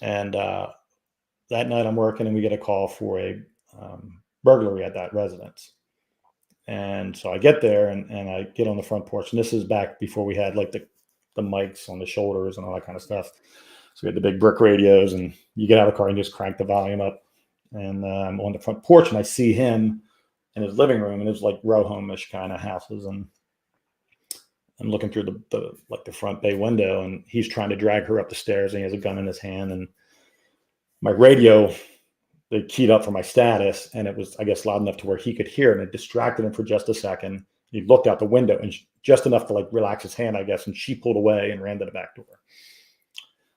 And that night I'm working, and we get a call for a burglary at that residence. And so I get there, and I get on the front porch, and this is back before we had like the mics on the shoulders and all that kind of stuff. So we had the big brick radios, and you get out of the car and just crank the volume up. And I'm on the front porch, and I see him in his living room, and it's like row home-ish kind of houses. And I'm looking through the front bay window, and he's trying to drag her up the stairs, and he has a gun in his hand. And my radio, they keyed up for my status, and it was, I guess, loud enough to where he could hear it, and it distracted him for just a second. He looked out the window, and just enough to like relax his hand, I guess, and she pulled away and ran to the back door.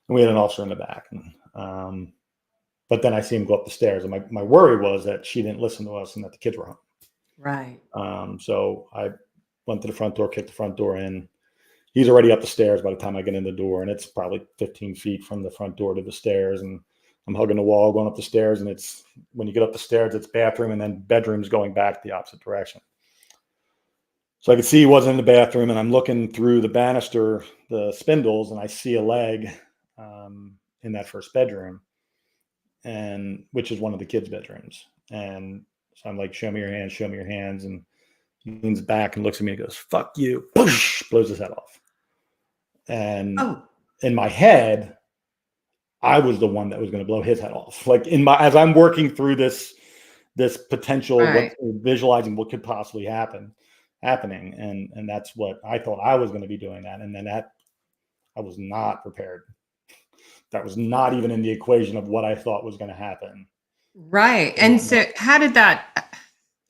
And we had an officer in the back. And, but then I see him go up the stairs, and my worry was that she didn't listen to us and that the kids were home. Right. So I went to the front door, kicked the front door in. He's already up the stairs by the time I get in the door, and it's probably 15 feet from the front door to the stairs. And I'm hugging the wall, going up the stairs, and it's, when you get up the stairs, it's bathroom and then bedrooms going back the opposite direction. So I could see he wasn't in the bathroom, and I'm looking through the banister, the spindles, and I see a leg in that first bedroom, and which is one of the kids' bedrooms. And so I'm like, "Show me your hands, show me your hands." And he leans back and looks at me and goes, "Fuck you." Boosh, blows his head off. And in my head, I was the one that was going to blow his head off. Like as I'm working through this potential, Right. visualizing what could possibly happening. And that's what I thought I was going to be doing that. And then I was not prepared. That was not even in the equation of what I thought was going to happen. Right. And so how did that,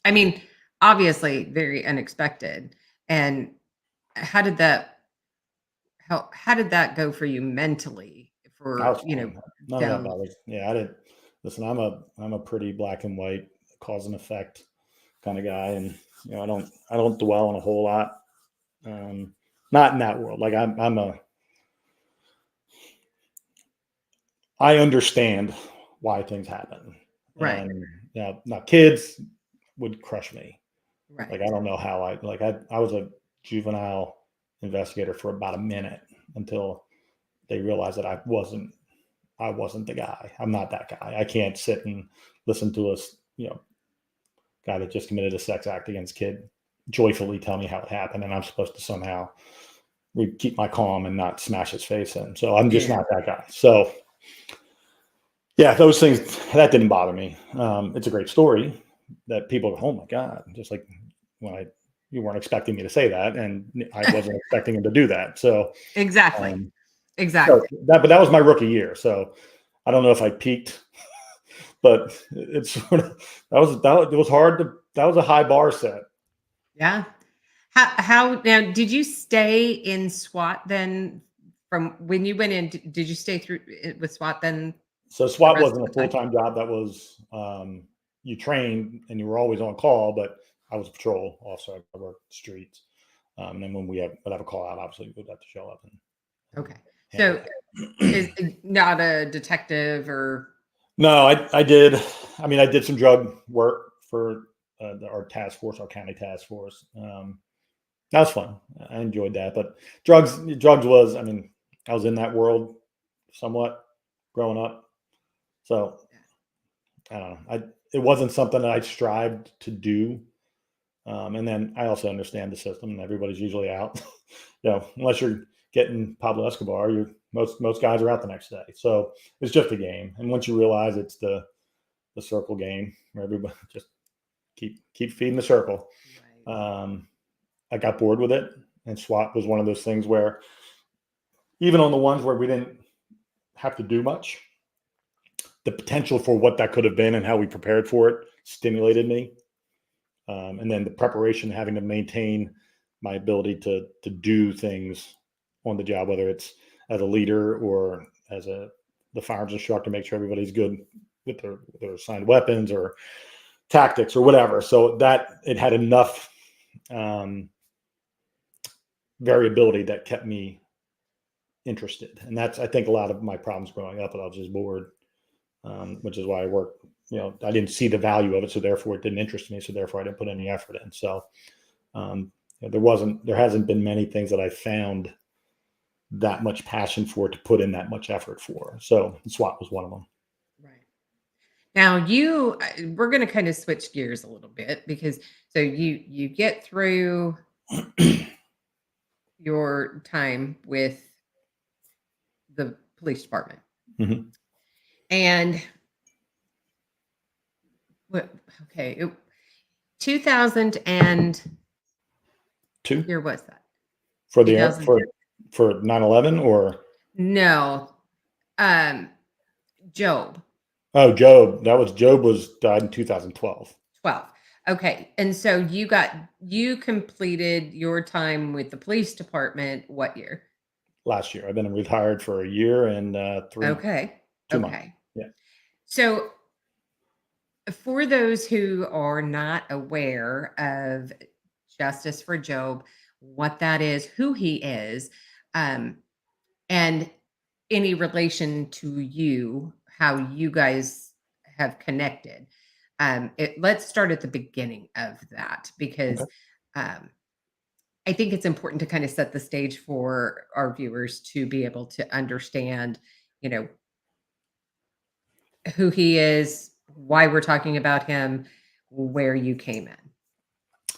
I mean, obviously very unexpected. And how did that go for you mentally for, None of that down? bothers. Yeah, I didn't listen. I'm a pretty black and white cause and effect kind of guy. And, I don't dwell on a whole lot. Not in that world. Like I understand why things happen. Right. And now kids would crush me. Right. Like, I don't know how I was a juvenile investigator for about a minute until they realized that I wasn't the guy. I'm not that guy. I can't sit and listen to a guy that just committed a sex act against kid joyfully tell me how it happened, and I'm supposed to somehow keep my calm and not smash his face in. So I'm just not that guy. So yeah, those things that didn't bother me. It's a great story that people go, "Oh my God," just like when you weren't expecting me to say that, and I wasn't expecting him to do that. So Exactly. So but that was my rookie year. So I don't know if I peaked, but it's sort of it was hard that was a high bar set. Yeah. How now did you stay in SWAT then from when you went in? Did you stay through with SWAT then? So SWAT wasn't a full-time job. That was you trained and you were always on call, but I was a patrol officer. I worked the streets. And then when would have a call out, obviously we'd have to show up. Okay. So is not a detective or? No, I did. I mean, I did some drug work for our task force, our county task force. That was fun. I enjoyed that. But drugs was, I mean, I was in that world somewhat growing up. So I don't know. It wasn't something that I strived to do. And then I also understand the system, and everybody's usually out. Unless you're getting Pablo Escobar, most guys are out the next day. So it's just a game. And once you realize it's the circle game where everybody just keep feeding the circle. Right. I got bored with it, and SWAT was one of those things where even on the ones where we didn't have to do much, the potential for what that could have been and how we prepared for it stimulated me. And then the preparation, having to maintain my ability to do things on the job, whether it's as a leader or as the firearms instructor, make sure everybody's good with their assigned weapons or tactics or whatever. So that it had enough variability that kept me interested. And that's, I think, a lot of my problems growing up. I was just bored, which is why I worked. I didn't see the value of it, so therefore it didn't interest me. So therefore I didn't put any effort in. So there hasn't been many things that I found that much passion for to put in that much effort for. So SWAT was one of them. Right. Now we're going to kind of switch gears a little bit because so you get through your time with the police department. Mm-hmm. And what? Okay, 2002. Year was that? For the for 9/11 or no? Job. Oh, Job. Job died in 2012. 12. Okay, and so you completed your time with the police department what year? Last year. I've been retired for a year and 2 months. Yeah. So for those who are not aware of Justice for Job, what that is, who he is, and any relation to you, how you guys have connected. Let's start at the beginning of that because I think it's important to kind of set the stage for our viewers to be able to understand, who he is, why we're talking about him, where you came in.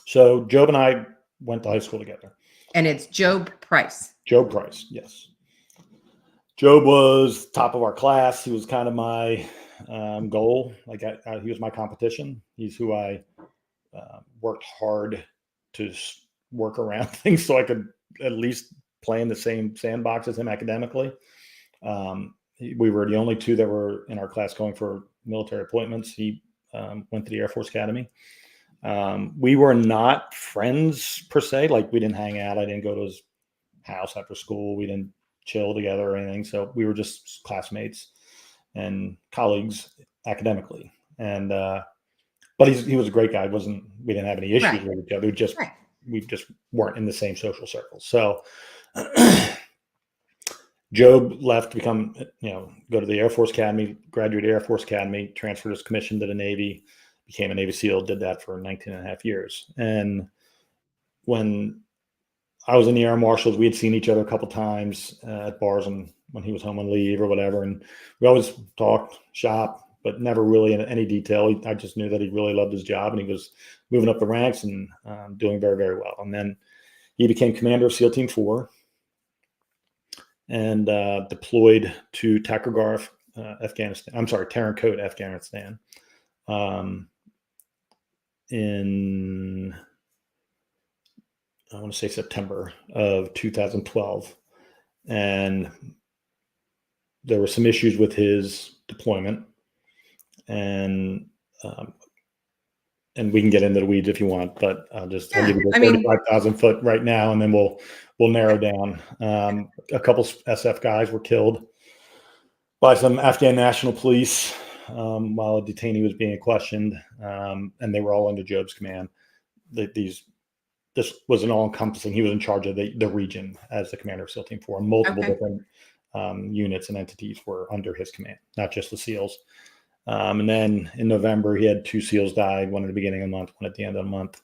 So Job and I went to high school together. And it's Job Price. Job Price, yes. Job was top of our class. He was kind of my goal. He was my competition. He's who I worked hard to work around things so I could at least play in the same sandbox as him academically. We were the only two that were in our class going for military appointments. He went to the Air Force Academy. We were not friends per se. Like, we didn't hang out. I didn't go to his house after school. We didn't chill together or anything. So we were just classmates and colleagues academically. And but he was a great guy. We didn't have any issues with each other. We just weren't in the same social circles. So Job left to go to the Air Force Academy, graduated Air Force Academy, transferred his commission to the Navy, became a Navy SEAL, did that for 19 and a half years. And when I was in the Air Marshals, we had seen each other a couple times at bars and when he was home on leave or whatever. And we always talked shop, but never really in any detail. I just knew that he really loved his job and he was moving up the ranks and doing very, very well. And then he became commander of SEAL Team 4 and deployed to Takragar, Afghanistan. I'm sorry, Tarankot, Afghanistan, in, I want to say, September of 2012. And there were some issues with his deployment, and we can get into the weeds if you want, but I'll give you the 35,000 foot right now, and then we'll narrow down. A couple SF guys were killed by some Afghan National Police while a detainee was being questioned, and they were all under Job's command. This was an all-encompassing. He was in charge of the region as the commander of SEAL Team 4. Multiple different units and entities were under his command, not just the SEALs. And then in November, he had 2 SEALs died, one at the beginning of the month, one at the end of the month.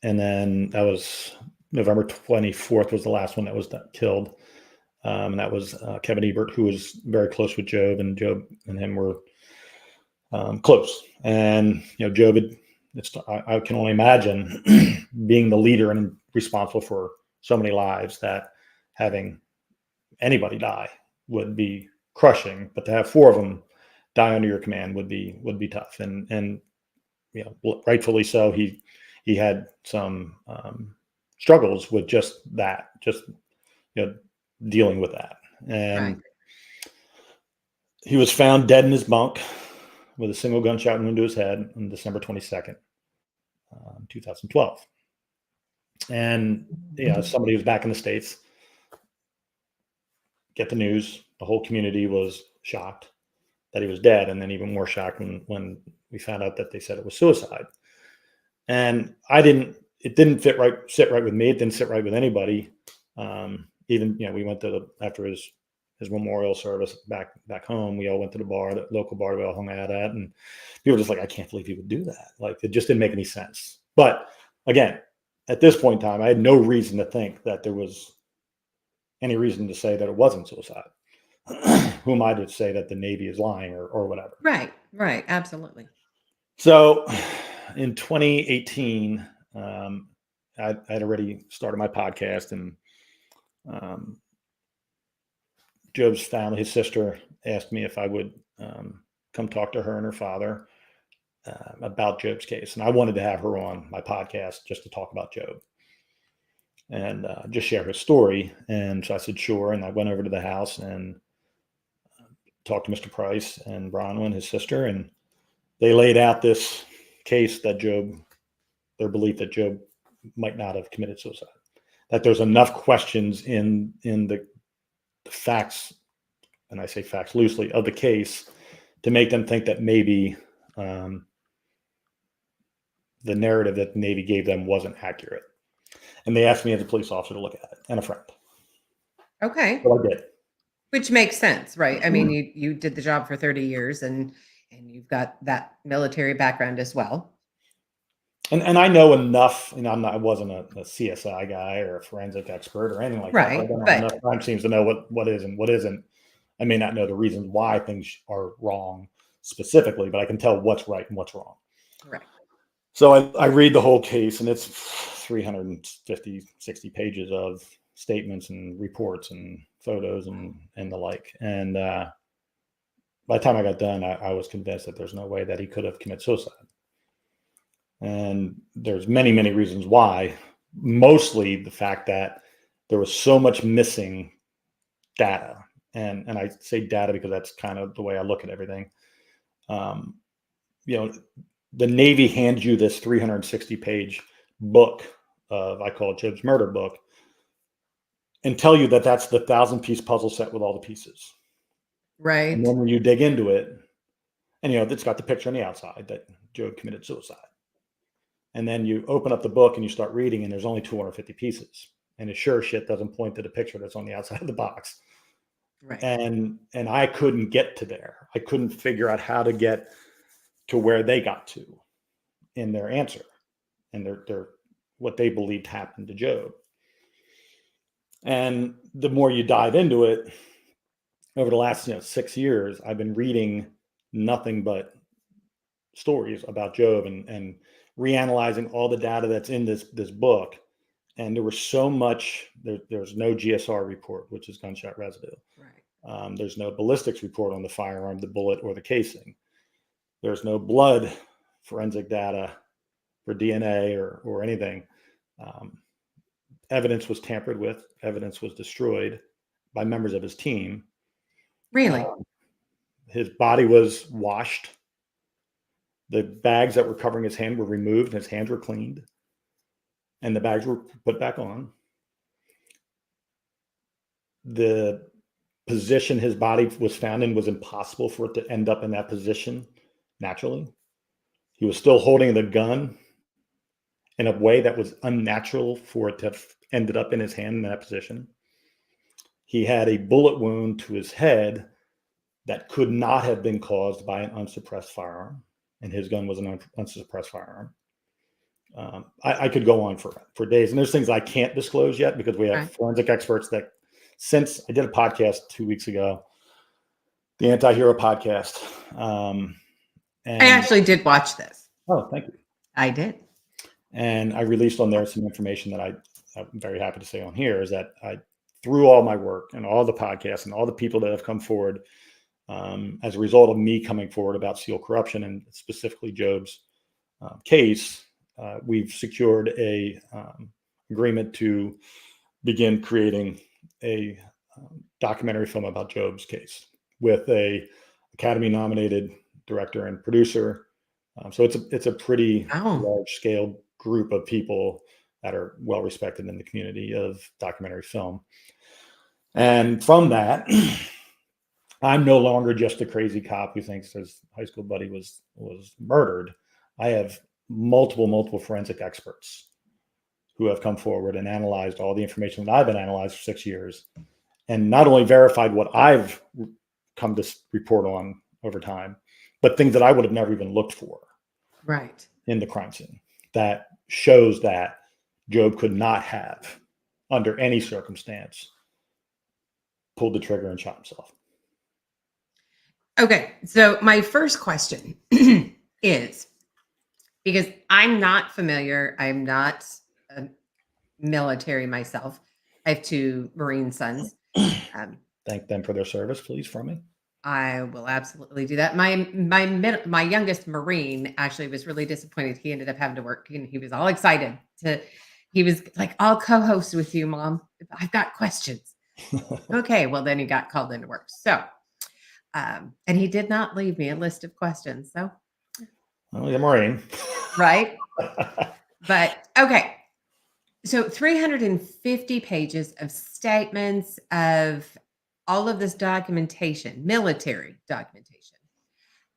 And then that was November 24th was the last one that was killed. And that was Kevin Ebert, who was very close with Job, and Job and him were close. And, Job I can only imagine being the leader and responsible for so many lives that having anybody die would be crushing, but to have 4 of them die under your command would be tough. And rightfully so. He had some struggles with just that, dealing with that. And He was found dead in his bunk with a single gunshot wound to his head on December 22nd, 2012. And somebody who's back in the States, get the news. The whole community was shocked that he was dead, and then even more shocked when we found out that they said it was suicide. And it didn't sit right with me. It didn't sit right with anybody. Even, we went after his memorial service back home, we all went to the local bar we all hung out at, and people were just like, I can't believe he would do that. Like, it just didn't make any sense. But again, at this point in time, I had no reason to think that there was any reason to say that it wasn't suicide. Who am I to say that the Navy is lying or whatever? Right. Absolutely. So in 2018, I'd already started my podcast, and Job's family, his sister, asked me if I would come talk to her and her father about Job's case. And I wanted to have her on my podcast just to talk about Job and just share his story. And so I said, sure. And I went over to the house and talked to Mr. Price and Bronwyn, his sister, and they laid out this case that their belief that Job might not have committed suicide, that there's enough questions in the facts, and I say facts loosely, of the case to make them think that maybe the narrative that the Navy gave them wasn't accurate. And they asked me as a police officer to look at it, and a friend. Okay. So I did. Which makes sense, right? I mean, you did the job for 30 years and you've got that military background as well. And I know enough, I wasn't a CSI guy or a forensic expert or anything like that. Right, I don't but- have enough crime scenes to know what is and what isn't. I may not know the reasons why things are wrong specifically, but I can tell what's right and what's wrong. Correct. So I read the whole case, and it's 350, 60 pages of statements and reports and photos and the like. And by the time I got done, I was convinced that there's no way that he could have committed suicide. And there's many, many reasons why. Mostly the fact that there was so much missing data. And I say data because that's kind of the way I look at everything. The Navy hands you this 360-page book of, I call it Job's murder book, and tell you that that's the 1,000-piece puzzle set with all the pieces. Right. And then when you dig into it, and it's got the picture on the outside that Job committed suicide. And then you open up the book and you start reading, and there's only 250 pieces. And it sure shit doesn't point to the picture that's on the outside of the box. Right. And I couldn't get to there. I couldn't figure out how to get to where they got to in their answer and their what they believed happened to Job. And the more you dive into it, over the last 6 years, I've been reading nothing but stories about Job and reanalyzing all the data that's in this book. And there was so much. There's no GSR report, which is gunshot residue. Right. There's no ballistics report on the firearm, the bullet, or the casing. There's no blood forensic data for DNA or anything. Evidence was tampered with. Evidence was destroyed by members of his team. Really? His body was washed. The bags that were covering his hand were removed. His hands were cleaned. And the bags were put back on. The position his body was found in was impossible for it to end up in that position naturally. He was still holding the gun in a way that was unnatural for it to have ended up in his hand in that position. He had a bullet wound to his head that could not have been caused by an unsuppressed firearm, and his gun was an unsuppressed firearm. I could go on for days, and there's things I can't disclose yet because we have forensic experts that, since I did a podcast 2 weeks ago, the Anti-Hero podcast. And I actually did watch this. Oh, thank you. I did. And I released on there some information that I'm very happy to say on here is that through all my work and all the podcasts and all the people that have come forward as a result of me coming forward about SEAL corruption and specifically Job's case, we've secured a agreement to begin creating a documentary film about Job's case with a Academy nominated director and producer. So it's a pretty Wow. large scale group of people that are well respected in the community of documentary film. And from that, I'm no longer just a crazy cop who thinks his high school buddy was murdered. I have multiple forensic experts who have come forward and analyzed all the information that I've been analyzed for 6 years, and not only verified what I've come to report on over time, but things that I would have never even looked for Right. in the crime scene that shows that Job could not have, under any circumstance, pulled the trigger and shot himself. Okay. So my first question is, because I'm not familiar, I'm not a military myself. I have 2 Marine sons. Thank them for their service, please, from me. I will absolutely do that. My youngest Marine actually was really disappointed. He ended up having to work, and he was all excited to. He was like, "I'll co-host with you, Mom. I've got questions." Okay, well then he got called into work. So, and he did not leave me a list of questions. So, Well, he's a Marine. right, but okay. So 350 pages of statements of all of this documentation, military documentation.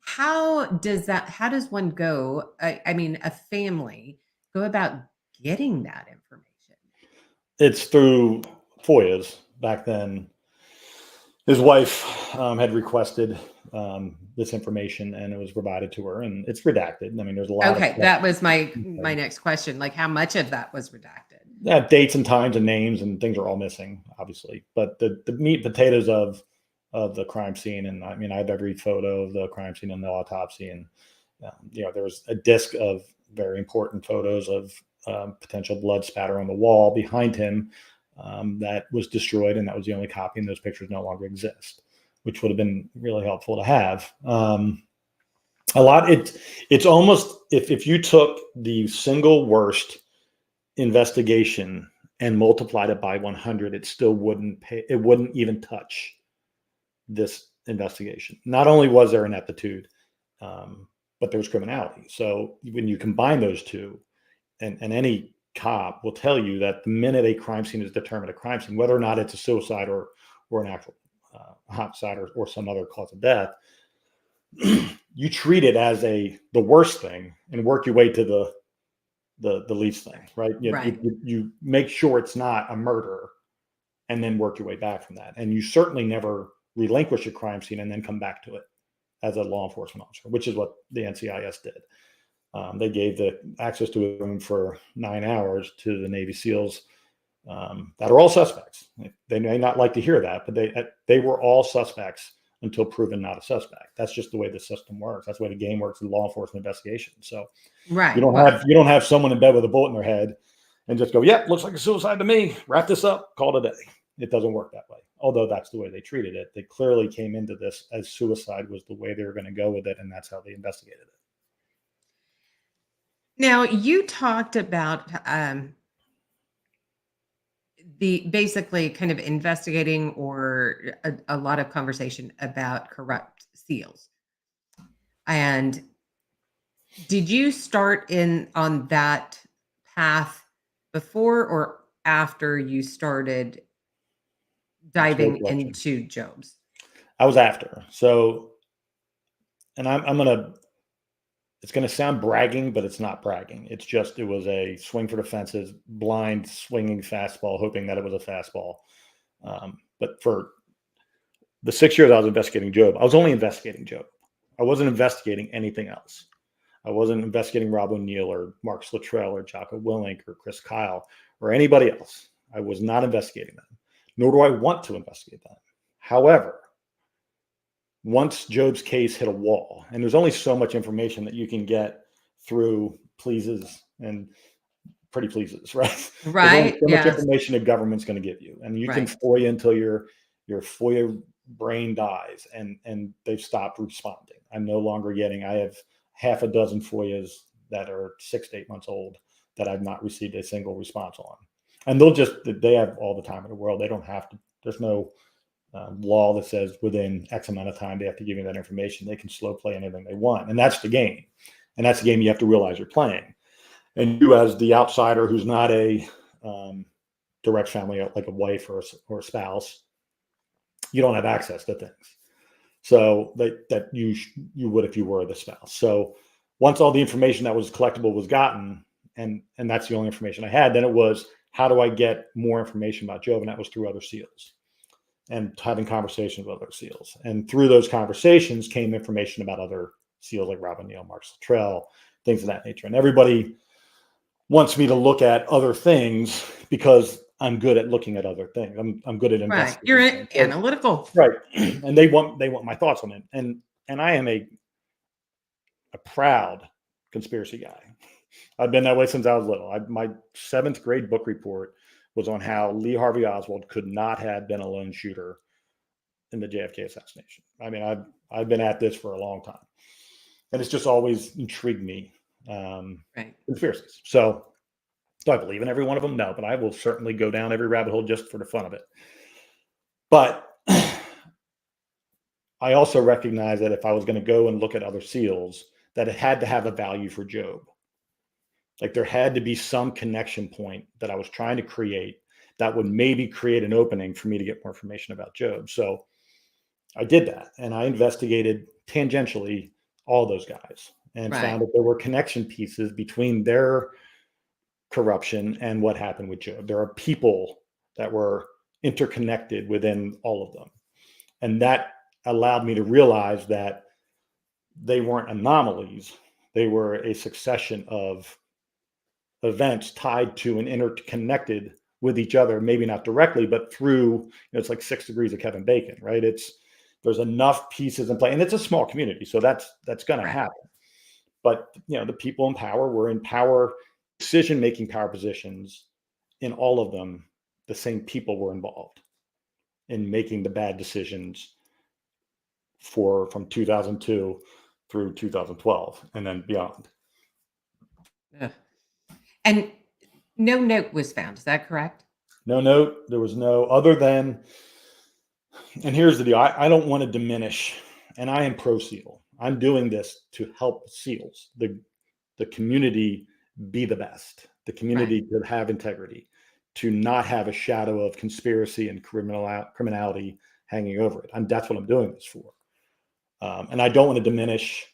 How does one go? I mean, a family go about getting that information? It's through FOIAs. Back then, his wife had requested this information, and it was provided to her, and it's redacted. I mean, there's a lot. Okay, of that was my next question. Like, how much of that was redacted? dates and times and names and things are all missing, obviously. But the meat and potatoes of the crime scene, and I mean, I have every photo of the crime scene and the autopsy, and there was a disc of very important photos of potential blood spatter on the wall behind him that was destroyed, and that was the only copy, and those pictures no longer exist, which would have been really helpful to have. It's almost, if you took the single worst investigation and multiplied it by 100, it still wouldn't even touch this investigation. Not only was there ineptitude, but there was criminality. So when you combine those two, and any cop will tell you that the minute a crime scene is determined a crime scene, whether or not it's a suicide or an actual homicide or some other cause of death, you treat it as the worst thing and work your way to the least thing, right? You make sure it's not a murder, and then work your way back from that. And you certainly never relinquish a crime scene and then come back to it as a law enforcement officer, which is what the NCIS did. They gave the access to a room for 9 hours to the Navy SEALs that are all suspects. They may not like to hear that, but they were all suspects until proven not a suspect. That's just the way the system works. That's the way the game works in law enforcement investigation. So Right. you don't have someone in bed with a bullet in their head and just go, "Yep, looks like a suicide to me. Wrap this up, call it a day." It doesn't work that way. Although that's the way they treated it. They clearly came into this as suicide was the way they were going to go with it, and that's how they investigated it. Now, you talked about the basically kind of investigating or a lot of conversation about corrupt SEALs. And did you start on that path before or after you started diving into Job's? I was after. So, and it's going to sound bragging, but it's not bragging. It's just, it was a swing for the fences, blind swinging fastball, hoping that it was a fastball. But for the 6 years I was investigating Job, I was only investigating Job. I wasn't investigating anything else. I wasn't investigating Rob O'Neill or Mark Luttrell or Jocko Willink or Chris Kyle or anybody else. I was not investigating them, nor do I want to investigate them. However, once Job's case hit a wall, and there's only so much information that you can get through pleases and pretty pleases, right? Right. There's only so much information the government's going to give you, and you can FOIA until your FOIA brain dies, and they've stopped responding. I'm no longer getting. I have half a dozen FOIAs that are 6 to 8 months old that I've not received a single response on, and they have all the time in the world. They don't have to. There's no law that says within X amount of time they have to give you that information. They can slow play anything they want, and that's the game. And that's the game you have to realize you're playing. And you, as the outsider who's not a direct family, like a wife or a spouse, you don't have access to things. So that you would if you were the spouse. So once all the information that was collectible was gotten, and that's the only information I had, then it was, how do I get more information about Job? And that was through other SEALs and having conversations with other SEALs. And through those conversations came information about other SEALs like Robin Neal, Mark Luttrell, things of that nature. And everybody wants me to look at other things because I'm good at looking at other things. I'm good at investigating. Right. You're analytical. Right. And they want my thoughts on it. And I am a proud conspiracy guy. I've been that way since I was little. My 7th grade book report was on how Lee Harvey Oswald could not have been a lone shooter in the JFK assassination. I mean, I've been at this for a long time, and it's just always intrigued me. Right. Conspiracies. So do I believe in every one of them? No, but I will certainly go down every rabbit hole just for the fun of it. But I also recognize that if I was going to go and look at other SEALs, that it had to have a value for Job. Like there had to be some connection point that I was trying to create that would maybe create an opening for me to get more information about Job. So I did that, and I investigated tangentially all those guys and found that there were connection pieces between their corruption and what happened with Job. There are people that were interconnected within all of them. And that allowed me to realize that they weren't anomalies. They were a succession of events tied to and interconnected with each other, maybe not directly, but through, it's like 6 degrees of Kevin Bacon, right? There's enough pieces in play, and it's a small community. So that's going to happen. But, the people in power were in power, decision-making power positions. In all of them, the same people were involved in making the bad decisions from 2002 through 2012 and then beyond. Yeah. And no note was found. Is that correct? No note. There was no other than, and here's the deal. I don't want to diminish, and I am pro-SEAL. I'm doing this to help SEALs, the community, be the best, the community to have integrity, to not have a shadow of conspiracy and criminality hanging over it. That's what I'm doing this for. And I don't want to diminish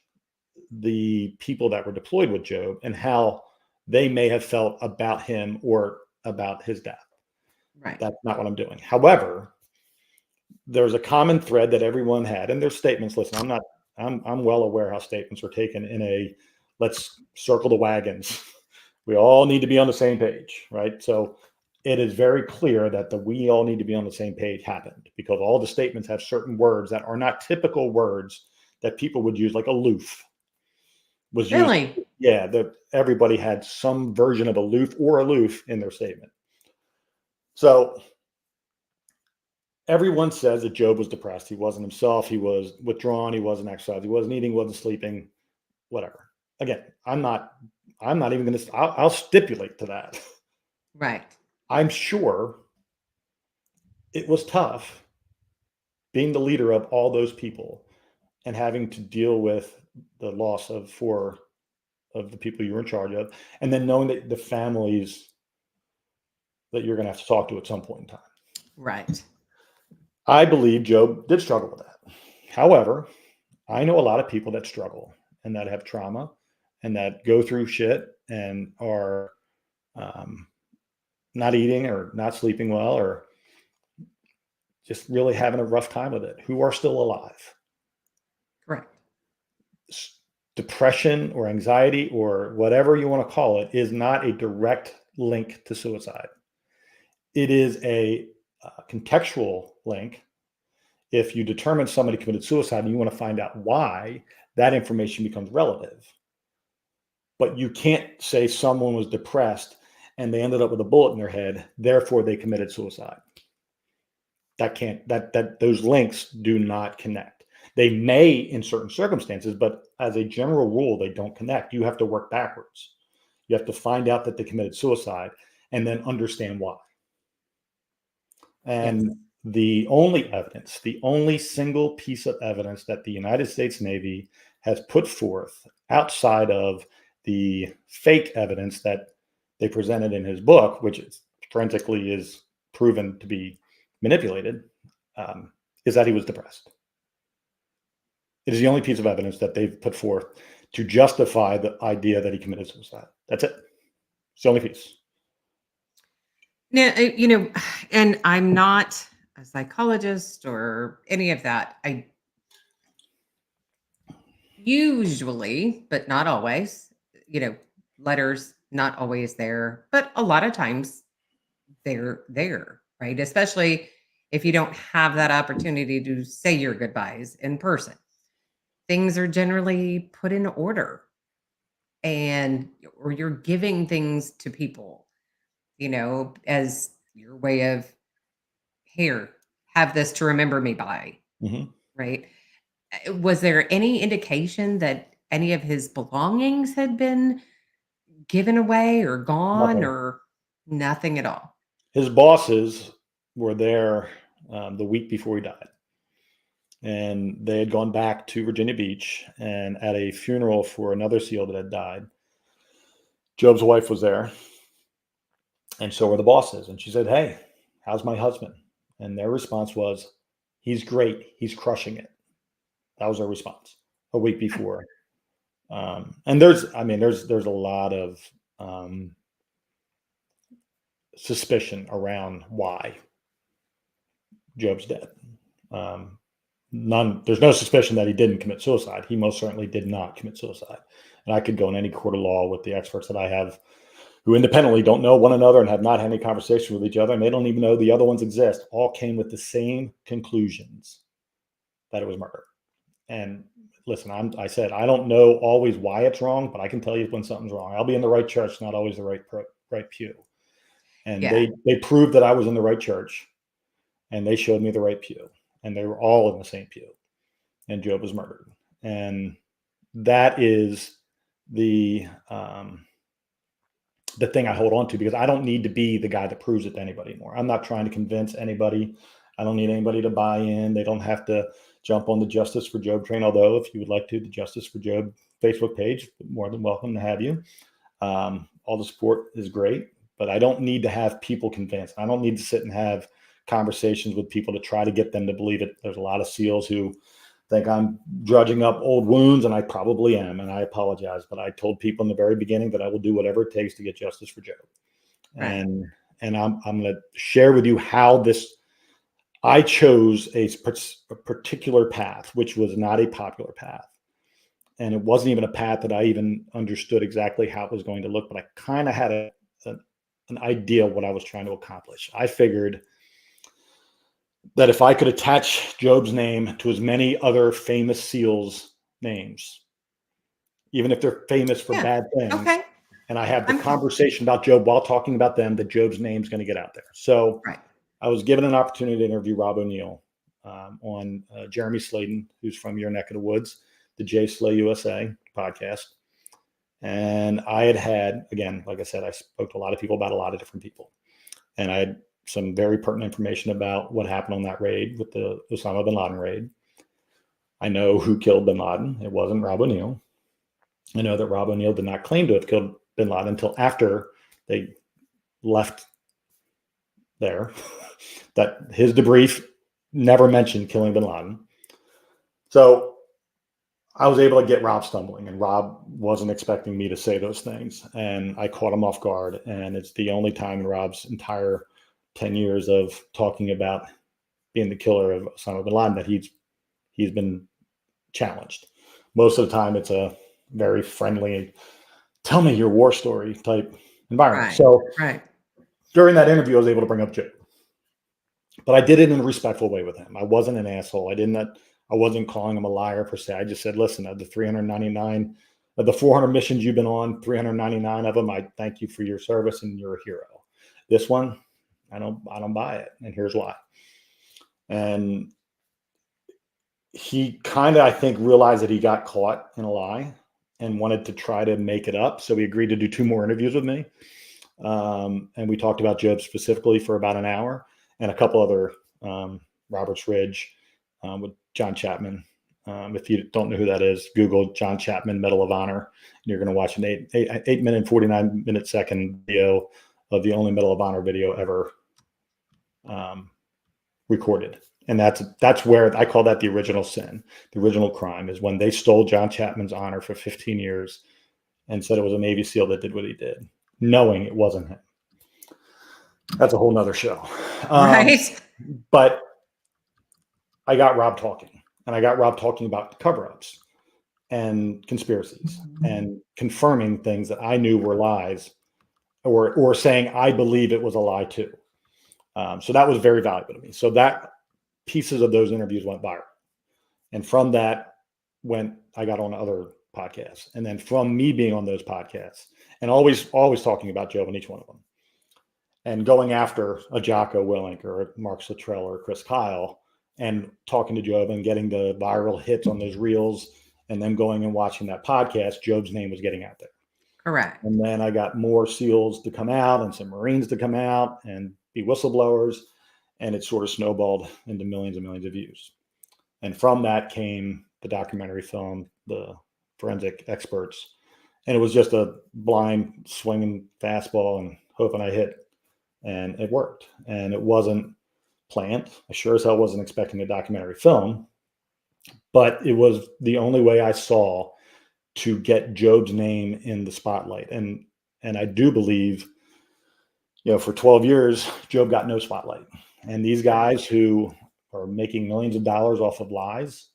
the people that were deployed with Job and how they may have felt about him or about his death. Right. That's not what I'm doing. However, there's a common thread that everyone had in their statements. Listen, I'm well aware how statements are taken in a, let's circle the wagons. We all need to be on the same page, right? So it is very clear that we all need to be on the same page happened, because all the statements have certain words that are not typical words that people would use, like aloof was used. Really? Yeah, everybody had some version of aloof in their statement. So everyone says that Job was depressed. He wasn't himself. He was withdrawn. He wasn't exercising. He wasn't eating, wasn't sleeping, whatever. Again, I'm not even going to, I'll stipulate to that. Right. I'm sure it was tough being the leader of all those people and having to deal with the loss of 4 of the people you were in charge of, and then knowing that the families that you're going to have to talk to at some point in time. Right. I believe Job did struggle with that. However, I know a lot of people that struggle and that have trauma and that go through shit and are not eating or not sleeping well or just really having a rough time with it, who are still alive. Correct. Depression or anxiety or whatever you want to call it is not a direct link to suicide. It is a contextual link. If you determine somebody committed suicide and you want to find out why, that information becomes relative. But you can't say someone was depressed and they ended up with a bullet in their head, therefore they committed suicide. Those links do not connect. They may in certain circumstances, but as a general rule, they don't connect. You have to work backwards. You have to find out that they committed suicide and then understand why. And the only single piece of evidence that the United States Navy has put forth outside of the fake evidence that they presented in his book, which is forensically is proven to be manipulated, is that he was depressed. It is the only piece of evidence that they've put forth to justify the idea that he committed suicide. That's it. It's the only piece. Now, and I'm not a psychologist or any of that. I usually, but not always, letters not always there, but a lot of times they're there, right? Especially if you don't have that opportunity to say your goodbyes in person. Things are generally put in order or you're giving things to people, as your way of, here, have this to remember me by, Mm-hmm. right? Was there any indication that any of his belongings had been given away or gone Nothing. or nothing at all? His bosses were there the week before he died. And they had gone back to Virginia Beach, and at a funeral for another SEAL that had died, Job's wife was there, and so were the bosses. And she said, "Hey, how's my husband?" And their response was, "He's great. He's crushing it." That was their response a week before. And there's a lot of suspicion around why Job's dead. There's no suspicion that he didn't commit suicide. He most certainly did not commit suicide. And I could go in any court of law with the experts that I have who independently don't know one another and have not had any conversation with each other, and they don't even know the other ones exist, all came with the same conclusions, that it was murder. And listen, I said, I don't know always why it's wrong, but I can tell you when something's wrong. I'll be in the right church, not always the right pew. And they proved that I was in the right church, and they showed me the right pew. And they were all in the same pew, and Job was murdered. And that is the thing I hold on to, because I don't need to be the guy that proves it to anybody anymore. I'm not trying to convince anybody. I don't need anybody to buy in. They don't have to jump on the Justice for Job train. Although if you would like to, the Justice for Job Facebook page, more than welcome to have you. All the support is great, but I don't need to have people convinced. I don't need to sit and have conversations with people to try to get them to believe it. There's a lot of SEALs who think I'm drudging up old wounds, and I probably am, and I apologize. But I told people in the very beginning that I will do whatever it takes to get justice for Job. Right. And I'm going to share with you how I chose a particular path, which was not a popular path. And it wasn't even a path that I even understood exactly how it was going to look, but I kind of had an idea of what I was trying to accomplish. I figured that if I could attach Job's name to as many other famous SEALs' names, even if they're famous for bad things, and I have the conversation about Job while talking about them, that Job's name's going to get out there. So I was given an opportunity to interview Rob O'Neill on Jeremy Sladen, who's from your neck of the woods, the J Slay USA podcast. And I had, again, like I said, I spoke to a lot of people about a lot of different people. And I had some very pertinent information about what happened on that raid, with the Osama bin Laden raid. I know who killed bin Laden. It wasn't Rob O'Neill. I know that Rob O'Neill did not claim to have killed bin Laden until after they left there, that his debrief never mentioned killing bin Laden. So I was able to get Rob stumbling, and Rob wasn't expecting me to say those things. And I caught him off guard. And it's the only time in Rob's entire 10 years of talking about being the killer of Osama bin Laden that he's been challenged. Most of the time, it's a very friendly, tell me your war story type environment. So during that interview, I was able to bring up Job, but I did it in a respectful way with him. I wasn't an asshole. I wasn't calling him a liar per se. I just said, listen, of the 399, of the 400 missions you've been on, 399 of them, I thank you for your service and you're a hero. This one, I don't buy it. And here's why. And he kind of, I think, realized that he got caught in a lie and wanted to try to make it up. So he agreed to do 2 more interviews with me. And we talked about Job specifically for about an hour, and a couple other Roberts Ridge, with John Chapman. If you don't know who that is, Google John Chapman Medal of Honor, and you're going to watch an 8 minute and 49 second video of the only Medal of Honor video ever recorded. And that's where I call that the original sin. The original crime is when they stole John Chapman's honor for 15 years and said it was a Navy SEAL that did what he did, knowing it wasn't him. That's a whole nother show. Right. But I got Rob talking, and I got Rob talking about cover-ups and conspiracies and confirming things that I knew were lies, or saying I believe it was a lie too. So that was very valuable to me. So that pieces of those interviews went viral. And from that I got on other podcasts. And then from me being on those podcasts and always talking about Job in each one of them and going after a Jocko Willink or a Mark Luttrell or a Chris Kyle and talking to Job and getting the viral hits on those reels and then going and watching that podcast, Job's name was getting out there. Correct. And then I got more SEALs to come out and some Marines to come out and be whistleblowers. And it sort of snowballed into millions and millions of views. And from that came the documentary film, the forensic experts. And it was just a blind swinging fastball and hoping I hit. And it worked. And it wasn't planned. I sure as hell wasn't expecting a documentary film. But it was the only way I saw to get Job's name in the spotlight. And I do believe, for 12 years, Job got no spotlight. And these guys who are making millions of dollars off of lies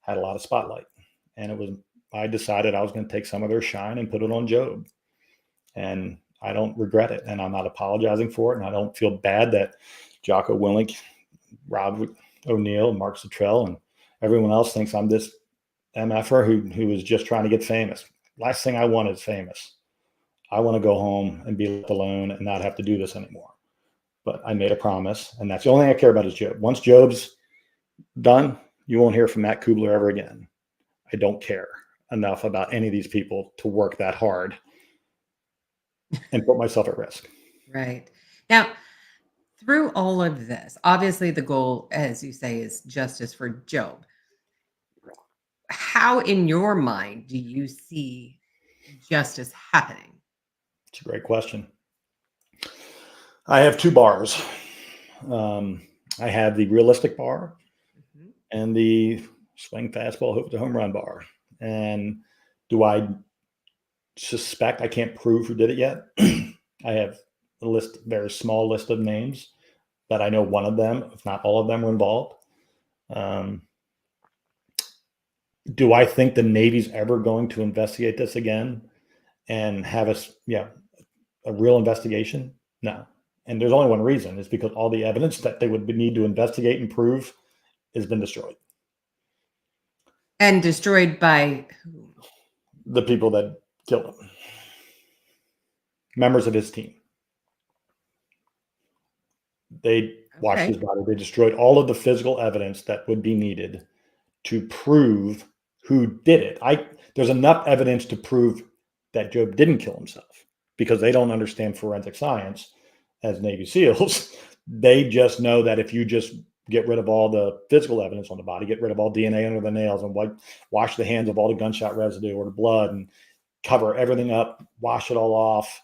had a lot of spotlight. And I decided I was going to take some of their shine and put it on Job. And I don't regret it. And I'm not apologizing for it. And I don't feel bad that Jocko Willink, Rob O'Neill, Mark Luttrell, and everyone else thinks I'm this MFer who is just trying to get famous. Last thing I want is famous. I want to go home and be left alone and not have to do this anymore. But I made a promise, and that's the only thing I care about is Job. Once Job's done, you won't hear from Matt Cubbler ever again. I don't care enough about any of these people to work that hard and put myself at risk. Right. Now, through all of this, obviously the goal, as you say, is justice for Job. How, in your mind, do you see justice happening? It's a great question. I have two bars. I have the realistic bar and the swing fastball, hope to home run bar. And do I suspect, I can't prove who did it yet. I have a very small list of names, but I know one of them, if not all of them, were involved. Do I think the Navy's ever going to investigate this again and have a real investigation? No. And there's only one reason, is because all the evidence that they would need to investigate and prove has been destroyed. And destroyed by who? The people that killed him. Members of his team. They washed his body. They destroyed all of the physical evidence that would be needed to prove who did it. There's enough evidence to prove that Job didn't kill himself, because they don't understand forensic science as Navy SEALs. They just know that if you just get rid of all the physical evidence on the body, get rid of all DNA under the nails, and wash the hands of all the gunshot residue or the blood, and cover everything up, wash it all off,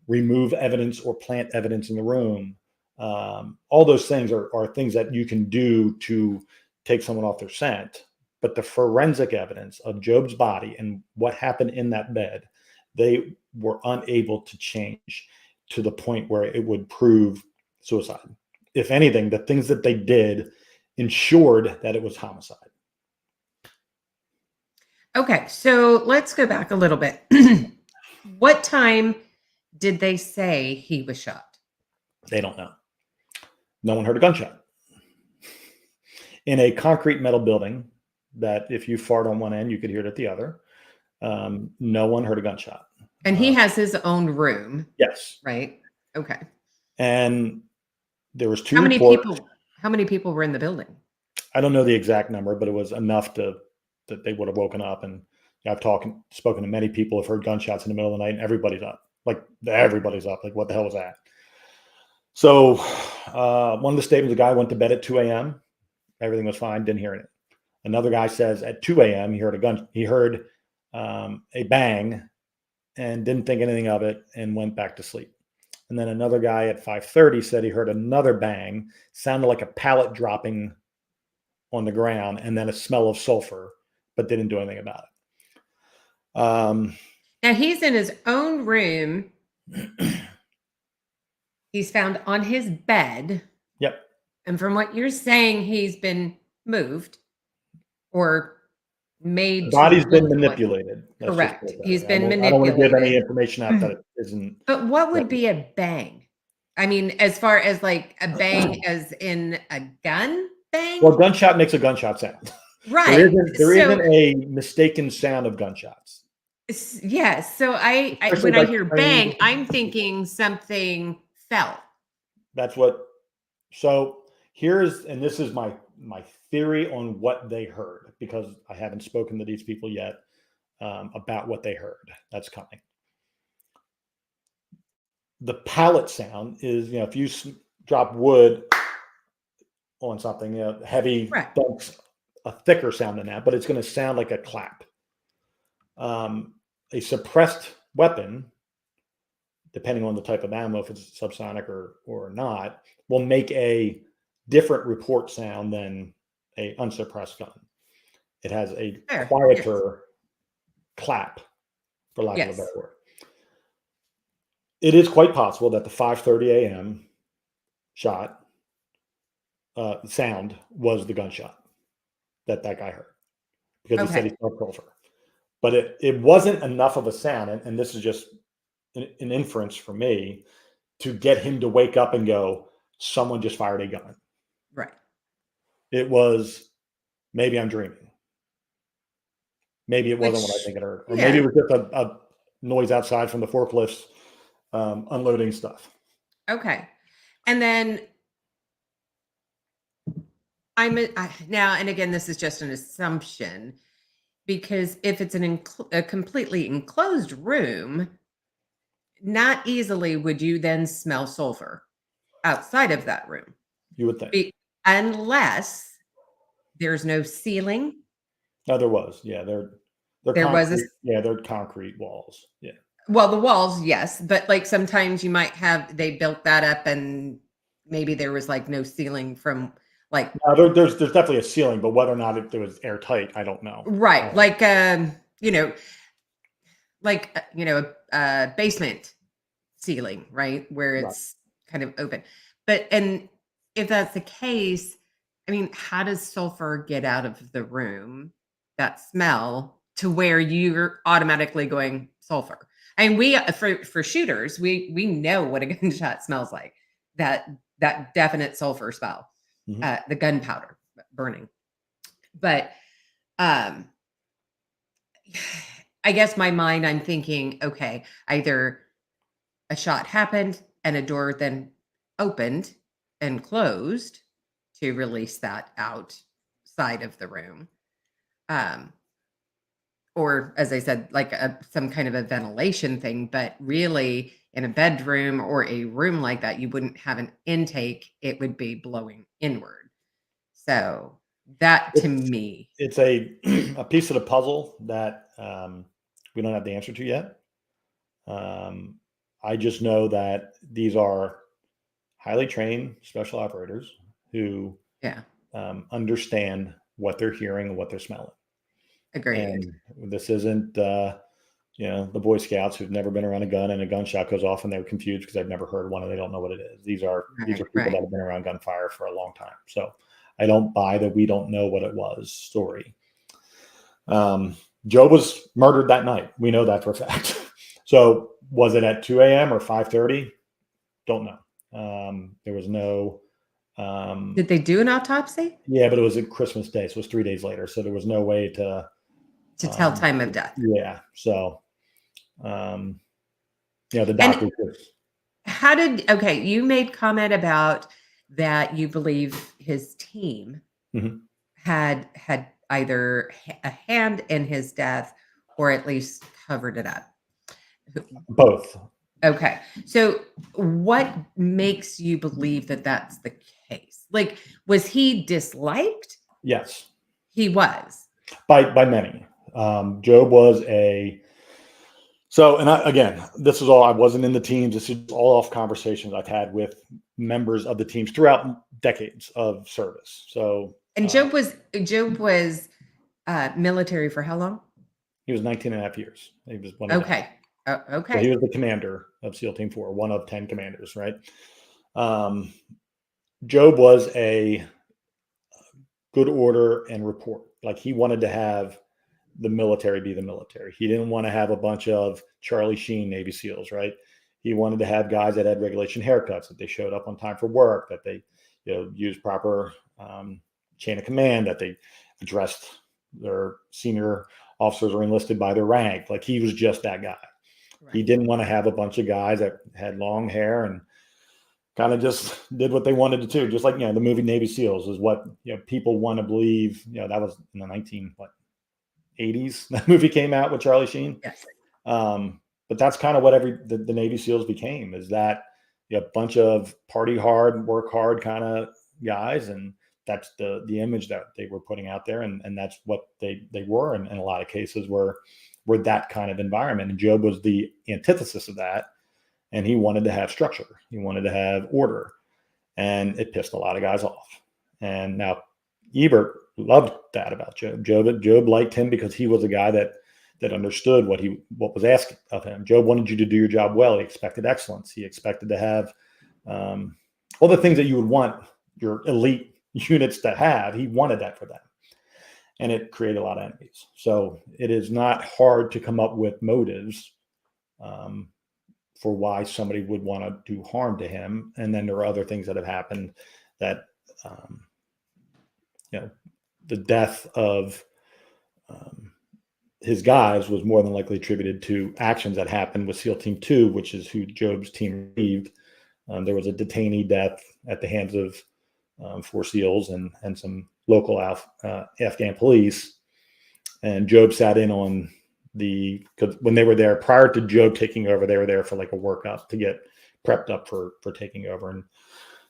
remove evidence or plant evidence in the room. All those things are things that you can do to take someone off their scent. But the forensic evidence of Job's body and what happened in that bed, they were unable to change to the point where it would prove suicide. If anything, the things that they did ensured that it was homicide. Okay, so let's go back a little bit. What time did they say he was shot? They don't know. No one heard a gunshot. In a concrete metal building that if you fart on one end, you could hear it at the other. No one heard a gunshot. And he has his own room. Yes. Right? Okay. And there was two How many reports. How many people were in the building? I don't know the exact number, but it was enough that they would have woken up. And I've spoken to many people who've heard gunshots in the middle of the night, and everybody's up. Like, everybody's up. Like, what the hell was that? So one of the statements, the guy went to bed at 2 a.m. Everything was fine. Didn't hear it. Another guy says at 2 a.m. he heard a bang and didn't think anything of it and went back to sleep. And then another guy at 5:30 said he heard another bang, sounded like a pallet dropping on the ground, and then a smell of sulfur, but didn't do anything about it. Now he's in his own room. He's found on his bed. Yep. And from what you're saying, he's been moved or made. The body's been look manipulated. Correct. He's been I don't want to give any manipulated. information out that it isn't. But what would be a bang? I mean, as far as like a bang as in a gun bang? Well, gunshot makes a gunshot sound. Right. There isn't a mistaken sound of gunshots. Yes. So Especially when I like hear train- bang, I'm thinking something fell. That's what. So and this is my theory on what they heard, because I haven't spoken to these people yet about what they heard. That's coming. The pallet sound is, if you drop wood on something, heavy, Right. thumps, a thicker sound than that, but it's going to sound like a clap. A suppressed weapon, depending on the type of ammo, if it's subsonic or not, will make a different report sound than a unsuppressed gun. It has a quieter clap, for lack of a better word. It is quite possible that the 5:30 a.m. shot sound was the gunshot that guy heard, because he said he smelled sulfur. But it wasn't enough of a sound, and this is just an inference for me, to get him to wake up and go, someone just fired a gun. Right. It was, maybe I'm dreaming. Maybe it wasn't what I think it heard. Or maybe it was just a noise outside from the forklifts unloading stuff. Okay. And then now, and again, this is just an assumption, because if it's a completely enclosed room, not easily would you then smell sulfur outside of that room. You would think. Unless there's no ceiling. No, there was. Yeah, they're they're concrete walls. Yeah. Well, the walls, yes, but like sometimes you might they built that up and maybe there was like no ceiling from like. No, there's definitely a ceiling, but whether or not it was airtight, I don't know. Right, a basement ceiling, right, where it's kind of open. And if that's the case, I mean, how does sulfur get out of the room, that smell, to where you're automatically going sulfur? I mean, we for shooters, we know what a gunshot smells like. That definite sulfur smell, the gunpowder burning. But I guess my mind, I'm thinking, okay, either a shot happened and a door then opened and closed to release that outside of the room. Or, as I said, like some kind of a ventilation thing, but really in a bedroom or a room like that, you wouldn't have an intake. It would be blowing inward. So that, to me, it's a piece of the puzzle that we don't have the answer to yet. I just know that these are highly trained special operators who understand what they're hearing and what they're smelling. Agreed. And this isn't, the Boy Scouts who've never been around a gun and a gunshot goes off and they're confused because they've never heard one and they don't know what it is. These are people that have been around gunfire for a long time. So I don't buy the "we don't know what it was" story. Joe was murdered that night. We know that for a fact. So was it at 2 a.m. or 5:30? Don't know. There was no. Did they do an autopsy? Yeah, but it was a Christmas Day, so it was 3 days later. So there was no way to tell time of death. Yeah. So, the doctor. You made comment about that you believe his team had either a hand in his death or at least covered it up. Both. Okay. So what makes you believe that that's the case? Like, was he disliked? Yes, He was. by many. Job was a so, and again, this is all. I wasn't in the teams. This is all off conversations I've had with members of the teams throughout decades of service. So, And Job was military for how long? he was 19 and a half years. He was one of them. Okay. Oh, So okay. he was the commander of SEAL Team 4, one of 10 commanders, right? Job was a good order and report. Like, he wanted to have the military be the military. He didn't want to have a bunch of Charlie Sheen Navy SEALs, right? He wanted to have guys that had regulation haircuts, that they showed up on time for work, that they used proper chain of command, that they addressed their senior officers or enlisted by their rank. Like, he was just that guy. He didn't want to have a bunch of guys that had long hair and kind of just did what they wanted to do. Just like, the movie Navy SEALs is what, people want to believe. That was in the 80s. That movie came out with Charlie Sheen. Yes. But that's kind of what the Navy SEALs became, is that a bunch of party hard, work hard kind of guys. And that's the image that they were putting out there. And that's what they were in a lot of cases were that kind of environment. And Job was the antithesis of that. And he wanted to have structure. He wanted to have order. And it pissed a lot of guys off. And now Ebert loved that about Job. Job liked him because he was a guy that understood what was asked of him. Job wanted you to do your job well. He expected excellence. He expected to have all the things that you would want your elite units to have. He wanted that for them. And it created a lot of enemies. So it is not hard to come up with motives for why somebody would want to do harm to him. And then there are other things that have happened that, the death of his guys was more than likely attributed to actions that happened with SEAL Team 2, which is who Job's team relieved. There was a detainee death at the hands of 4 SEALs and some local Afghan police. And Job sat in on because when they were there prior to Job taking over, they were there for like a workup to get prepped up for taking over. And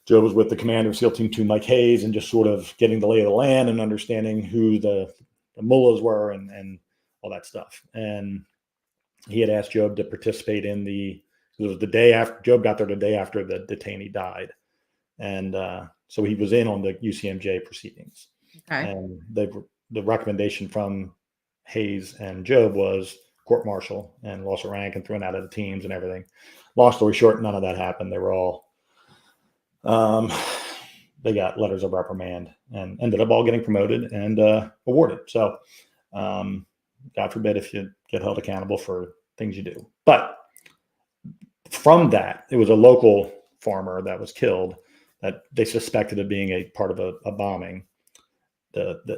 Job was with the commander of SEAL Team 2, Mike Hayes, and just sort of getting the lay of the land and understanding who the mullahs were and all that stuff. And he had asked Job to participate it was the day after Job got there, the day after the detainee died. And so he was in on the UCMJ proceedings. Okay. And the recommendation from Hayes and Job was court-martial and loss of rank and thrown out of the teams and everything. Long story short, none of that happened. They were all they got letters of reprimand and ended up all getting promoted and awarded. So God forbid if you get held accountable for things you do. But from that, it was a local farmer that was killed that they suspected of being a part of a bombing. The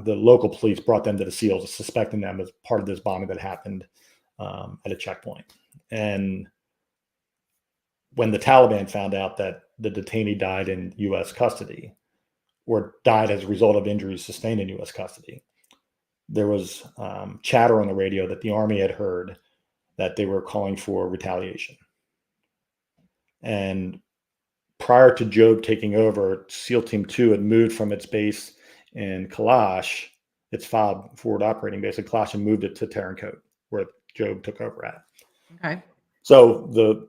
local police brought them to the SEALs, suspecting them as part of this bombing that happened at a checkpoint. And when the Taliban found out that the detainee died in U.S. custody or died as a result of injuries sustained in U.S. custody, there was chatter on the radio that the Army had heard that they were calling for retaliation. And prior to Job taking over, SEAL Team 2 had moved from its base in Kalash, its FOB forward operating base in Kalash, and moved it to Tarankot, where Job took over at. Okay. So the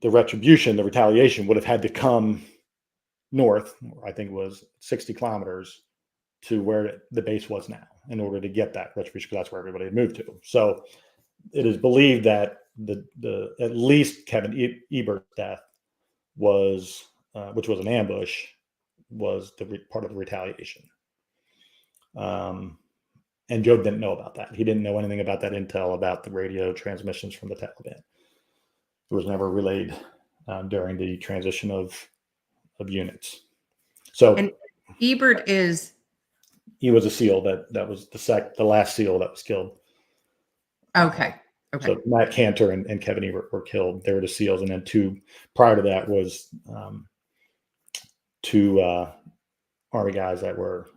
retribution, the retaliation would have had to come north, I think it was 60 kilometers to where the base was now in order to get that retribution, because that's where everybody had moved to. So it is believed that the at least Kevin Ebert's death was, which was an ambush, was part of the retaliation. And Job didn't know about that. He didn't know anything about that intel about the radio transmissions from the Taliban. It was never relayed during the transition of units. So, and Ebert he was a SEAL that was the last SEAL that was killed. Okay. So Matt Cantor and Kevin Ebert were killed. They were the SEALs, and then prior to that was two Army guys that were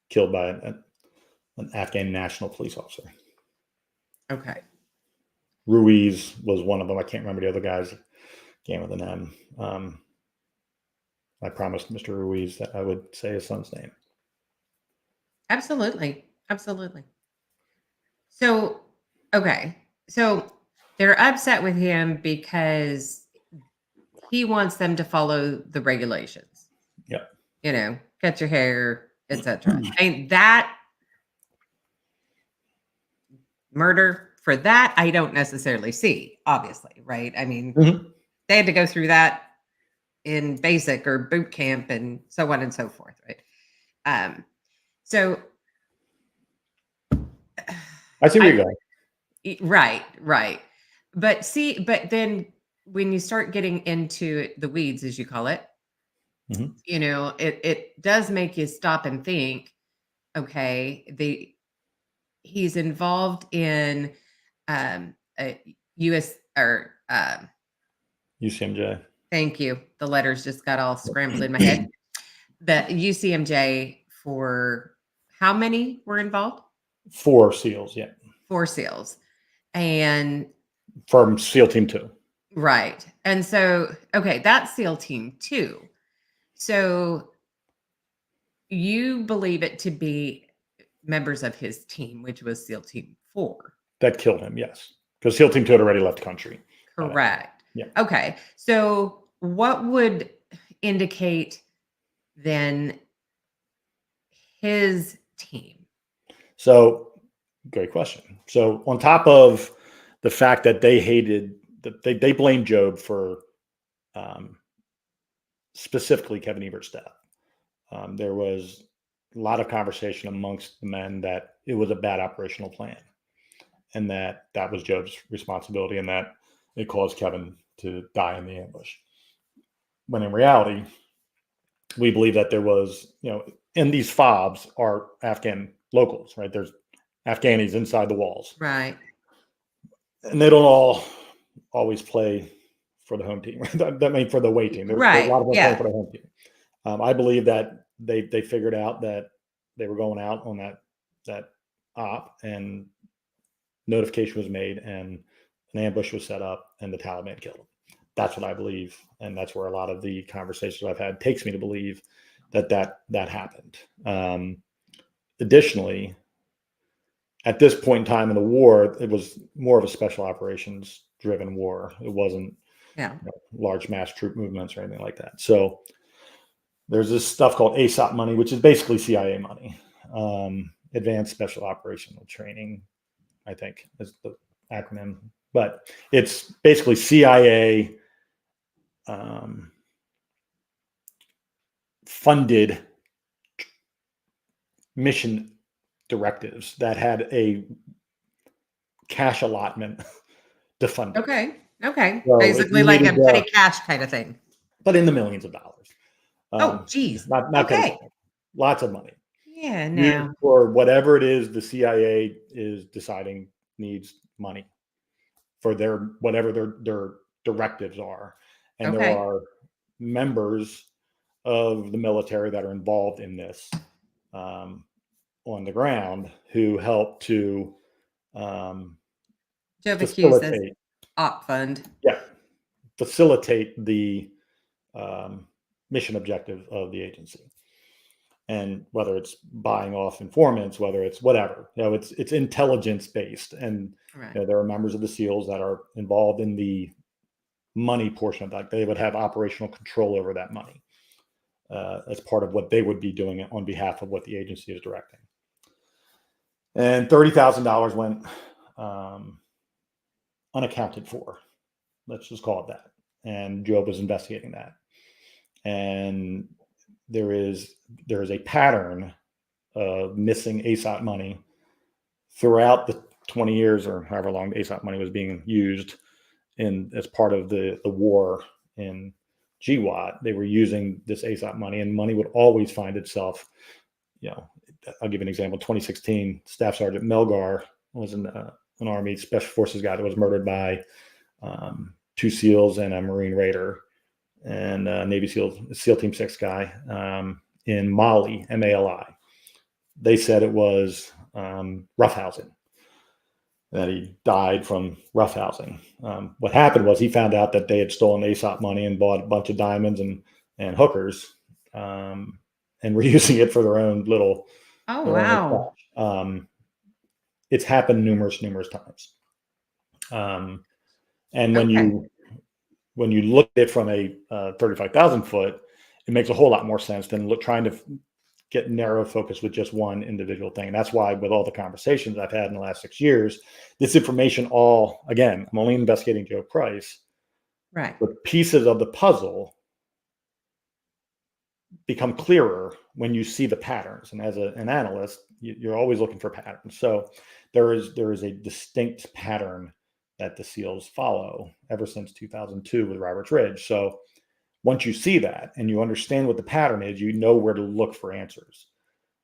killed by an Afghan national police officer. Okay. Ruiz was one of them. I can't remember the other guys. Game with an M. I promised Mr. Ruiz that I would say his son's name. Absolutely. Absolutely. So, okay. So they're upset with him because he wants them to follow the regulations. Yep. You know, cut your hair, etc. And that murder for that, I don't necessarily see, obviously, right? I mean, they had to go through that in basic or boot camp and so on and so forth, right? So I see where you're going. Right. But then when you start getting into the weeds, as you call it, you know, it does make you stop and think, okay, he's involved in a US or UCMJ. thank you. The letters just got all scrambled in my head. The UCMJ for how many were involved? 4 SEALs, yeah. 4 SEALs. And from SEAL Team 2. right. And so, okay, that's SEAL Team 2. So you believe it to be members of his team, which was SEAL Team 4. That killed him, yes. Because SEAL Team 2 had already left the country. Correct. Yeah. Okay. So what would indicate then his team? So, great question. So, on top of the fact that they hated, they blamed Job for specifically Kevin Evert's death. There was a lot of conversation amongst the men that it was a bad operational plan, and that was Job's responsibility, and that it caused Kevin to die in the ambush. When in reality, we believe that there was, and these FOBs are Afghan locals, right? There's Afghanis inside the walls. Right. And they don't all always play for the home team, right? That means for the away team. There's a lot of them playing for the home team. I believe that they figured out that they were going out on that op, and notification was made, and an ambush was set up, and the Taliban killed them. That's what I believe, and that's where a lot of the conversations I've had takes me to believe that happened. Additionally, at this point in time in the war, it was more of a special operations driven war. It wasn't large mass troop movements or anything like that. So there's this stuff called ASOP money, which is basically CIA money, Advanced Special Operational Training, I think is the acronym. But it's basically CIA funded mission directives that had a cash allotment to fund it. Okay. So basically like a petty cash kind of thing. But in the millions of dollars. Geez. Not okay. Lots of money. Yeah, no. For whatever it is the CIA is deciding needs money for whatever their directives are. And there are members of the military that are involved in this on the ground who help to facilitate op fund. Yeah. Facilitate the mission objective of the agency. And whether it's buying off informants, whether it's whatever, it's intelligence based. And there are members of the SEALs that are involved in the money portion of that. They would have operational control over that money as part of what they would be doing on behalf of what the agency is directing. And $30,000 went unaccounted for. Let's just call it that. And Job was investigating that. And there is a pattern of missing ASOP money throughout the 20 years or however long the ASOP money was being used as part of the war in GWAT. They were using this ASOP money, and money would always find itself, I'll give you an example. 2016, Staff Sergeant Melgar was an Army Special Forces guy that was murdered by 2 SEALs and a Marine Raider, and Navy SEAL Team 6 guy in Mali, MALI. They said it was roughhousing. that he died from roughhousing. What happened was he found out that they had stolen ASOP money and bought a bunch of diamonds and hookers, and were using it for their own little. Oh, their own wow. cash. It's happened numerous times. And when Okay. you look at it from a 35,000 foot, it makes a whole lot more sense than trying to get narrow focus with just one individual thing. And that's why with all the conversations I've had in the last 6 years, this information all, again, I'm only investigating Joe Price, Right. but pieces of the puzzle become clearer when you see the patterns. And as an analyst, you're always looking for patterns. So there is a distinct pattern that the SEALs follow ever since 2002 with Roberts Ridge. So once you see that and you understand what the pattern is, you know where to look for answers.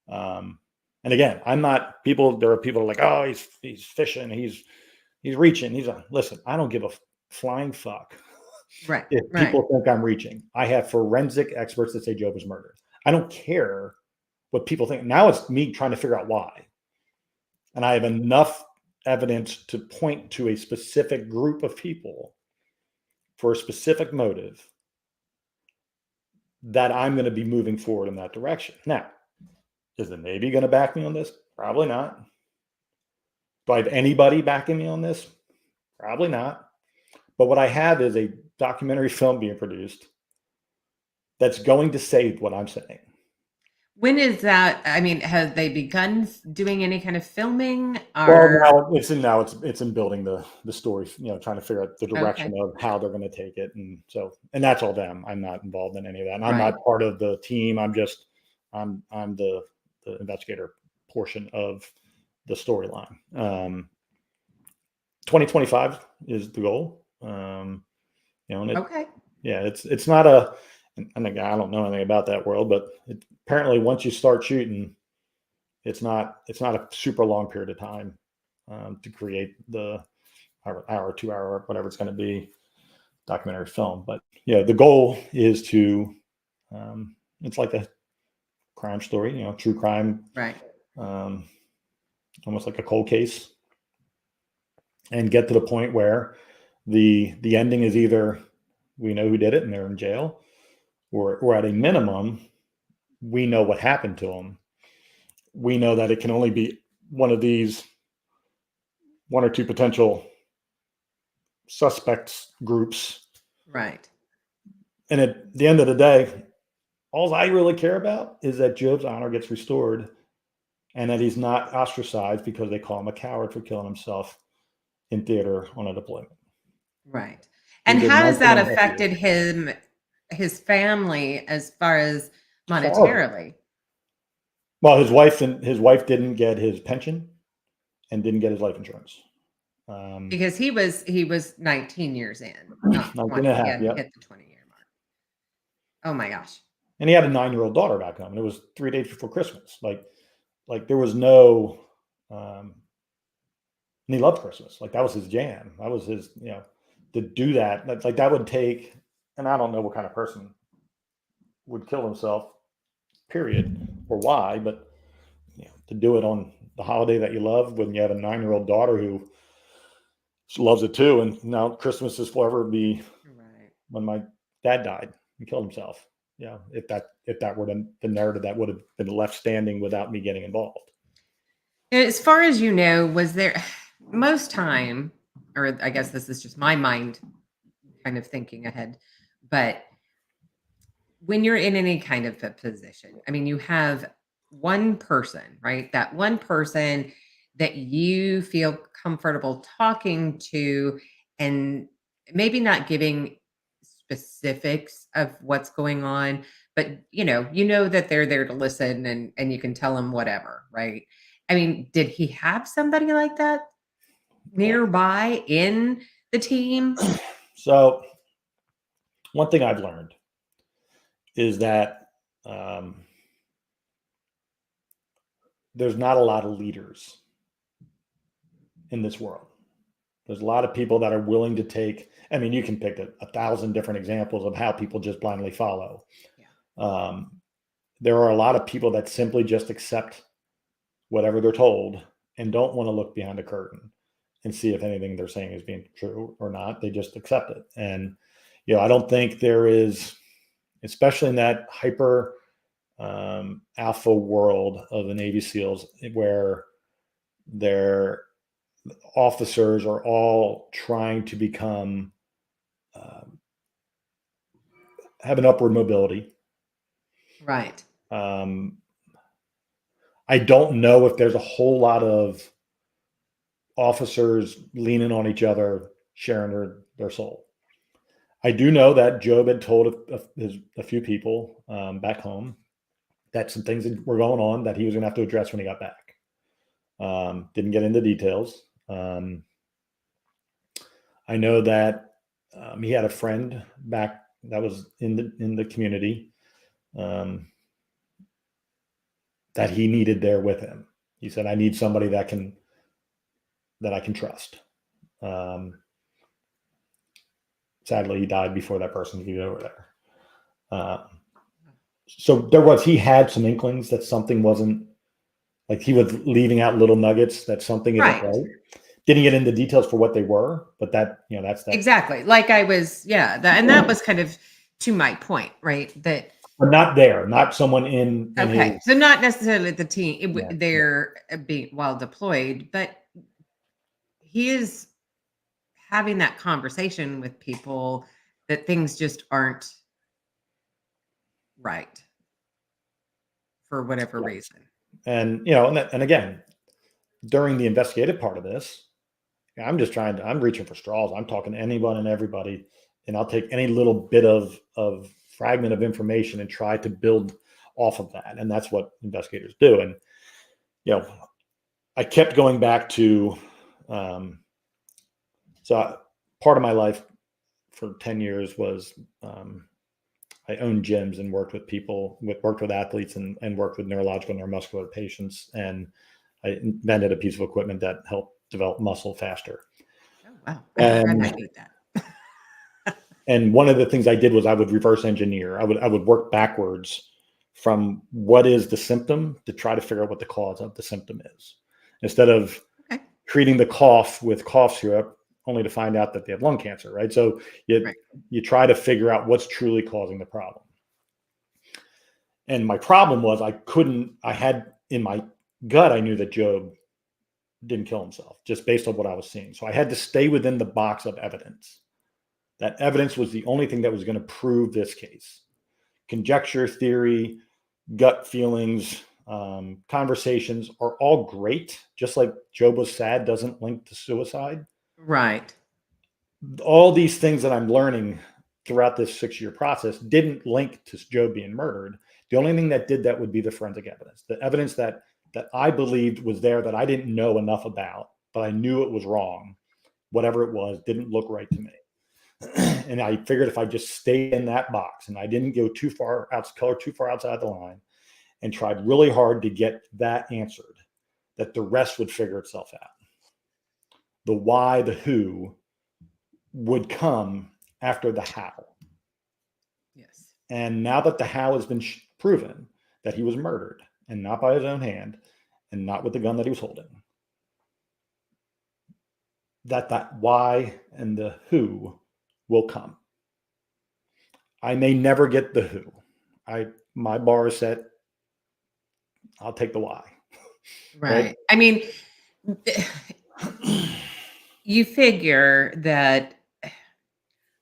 And again, I'm not people. There are people like, oh, he's fishing, he's reaching. Listen. I don't give a flying fuck Right. if Right. people think I'm reaching. I have forensic experts that say Joe was murdered. I don't care what people think. Now it's me trying to figure out why, and I have enough evidence to point to a specific group of people for a specific motive that I'm going to be moving forward in that direction. Now, is the Navy going to back me on this? Probably not. Do I have anybody backing me on this? Probably not. But what I have is a documentary film being produced that's going to say what I'm saying. When is that? I mean, have they begun doing any kind of filming? Well, Or now it's in building the story, trying to figure out the direction okay. of how they're going to take it. And that's all them. I'm not involved in any of that. And I'm Right. not part of the team. I'm the investigator portion of the storyline. 2025 is the goal. And Okay. yeah, it's not a, and again, I don't know anything about that world, but apparently once you start shooting, it's not a super long period of time to create the hour, 2 hour, whatever it's going to be, documentary film. But yeah, the goal is to, it's like a crime story, true crime, Right. almost like a cold case, and get to the point where the ending is either we know who did it and they're in jail, or at a minimum, we know what happened to them. We know that it can only be one of these one or two potential suspects groups. Right. And at the end of the day, all I really care about is that Job's honor gets restored and that he's not ostracized because they call him a coward for killing himself in theater on a deployment. Right. And He did how has that 19.5 affected years. his family as far as Horrible. monetarily? Well, his wife didn't get his pension and didn't get his life insurance. Because he was 19 years in, not 19 20. and a half, He hadn't yep. hit the 20-year mark. Oh my gosh. And he had a 9-year-old daughter back home. And it was 3 days before Christmas. Like there was no, and he loved Christmas. Like that was his jam. That was his, to do that. Like that would take, and I don't know what kind of person would kill himself, period, or why, but to do it on the holiday that you love when you have a 9-year-old daughter who loves it too. And now Christmas is forever be Right. when my dad died and killed himself. If that were the narrative that would have been left standing without me getting involved. As far as you know, was there most time, or I guess this is just my mind kind of thinking ahead, but when you're in any kind of a position, I mean, you have one person, right? That one person that you feel comfortable talking to and maybe not giving specifics of what's going on, but you know that they're there to listen and you can tell them whatever, right? I mean, did he have somebody like that nearby in the team? So one thing I've learned is that there's not a lot of leaders in this world. There's a lot of people that are willing to take, I mean, you can pick 1,000 different examples of how people just blindly follow. Yeah. There are a lot of people that simply just accept whatever they're told and don't want to look behind the curtain. and see if anything they're saying is being true or not. They just accept it. And, I don't think there is, especially in that hyper alpha world of the Navy SEALs, where their officers are all trying to become, have an upward mobility. Right. I don't know if there's a whole lot of officers leaning on each other, sharing their soul. I do know that Job had told a few people back home that some things were going on that he was going to have to address when he got back. Didn't get into details. I know that he had a friend back that was in the community that he needed there with him. He said, "I need somebody that I can trust." Sadly, he died before that person could get over there. So he had some inklings that something wasn't, like he was leaving out little nuggets that something isn't right. Didn't get into details for what they were, but that's that. Exactly. Like I was, and that was kind of to my point, right? That. But not there, not someone in okay. So not necessarily the team, they're being while deployed, but he is having that conversation with people that things just aren't right for whatever reason. And, and again, during the investigative part of this, I'm reaching for straws. I'm talking to anyone and everybody, and I'll take any little bit of fragment of information and try to build off of that. And that's what investigators do. And, I kept going back to, so part of my life for 10 years was I owned gyms and worked with people, worked with athletes and worked with neurological neuromuscular patients. And I invented a piece of equipment that helped develop muscle faster. Oh, wow. I need that. And one of the things I did was I would reverse engineer. I would work backwards from what is the symptom to try to figure out what the cause of the symptom is. Instead of treating the cough with cough syrup, only to find out that they have lung cancer, right? So you try to figure out what's truly causing the problem. And my problem was I had in my gut, I knew that Job didn't kill himself just based on what I was seeing. So I had to stay within the box of evidence. That evidence was the only thing that was going to prove this case. Conjecture, theory, gut feelings, conversations are all great. Just like Job was sad doesn't link to suicide. Right. All these things that I'm learning throughout this 6-year process didn't link to Job being murdered. The only thing that did that would be the forensic evidence. The evidence that I believed was there that I didn't know enough about, but I knew it was wrong. Whatever it was, didn't look right to me. And I figured if I just stayed in that box and I didn't go too far outside the line and tried really hard to get that answered, that the rest would figure itself out. The why, the who would come after the how. Yes. And now that the how has been proven that he was murdered and not by his own hand and not with the gun that he was holding, that why and the who will come. I may never get the who. My bar is set. I'll take the why. Right. I mean, you figure that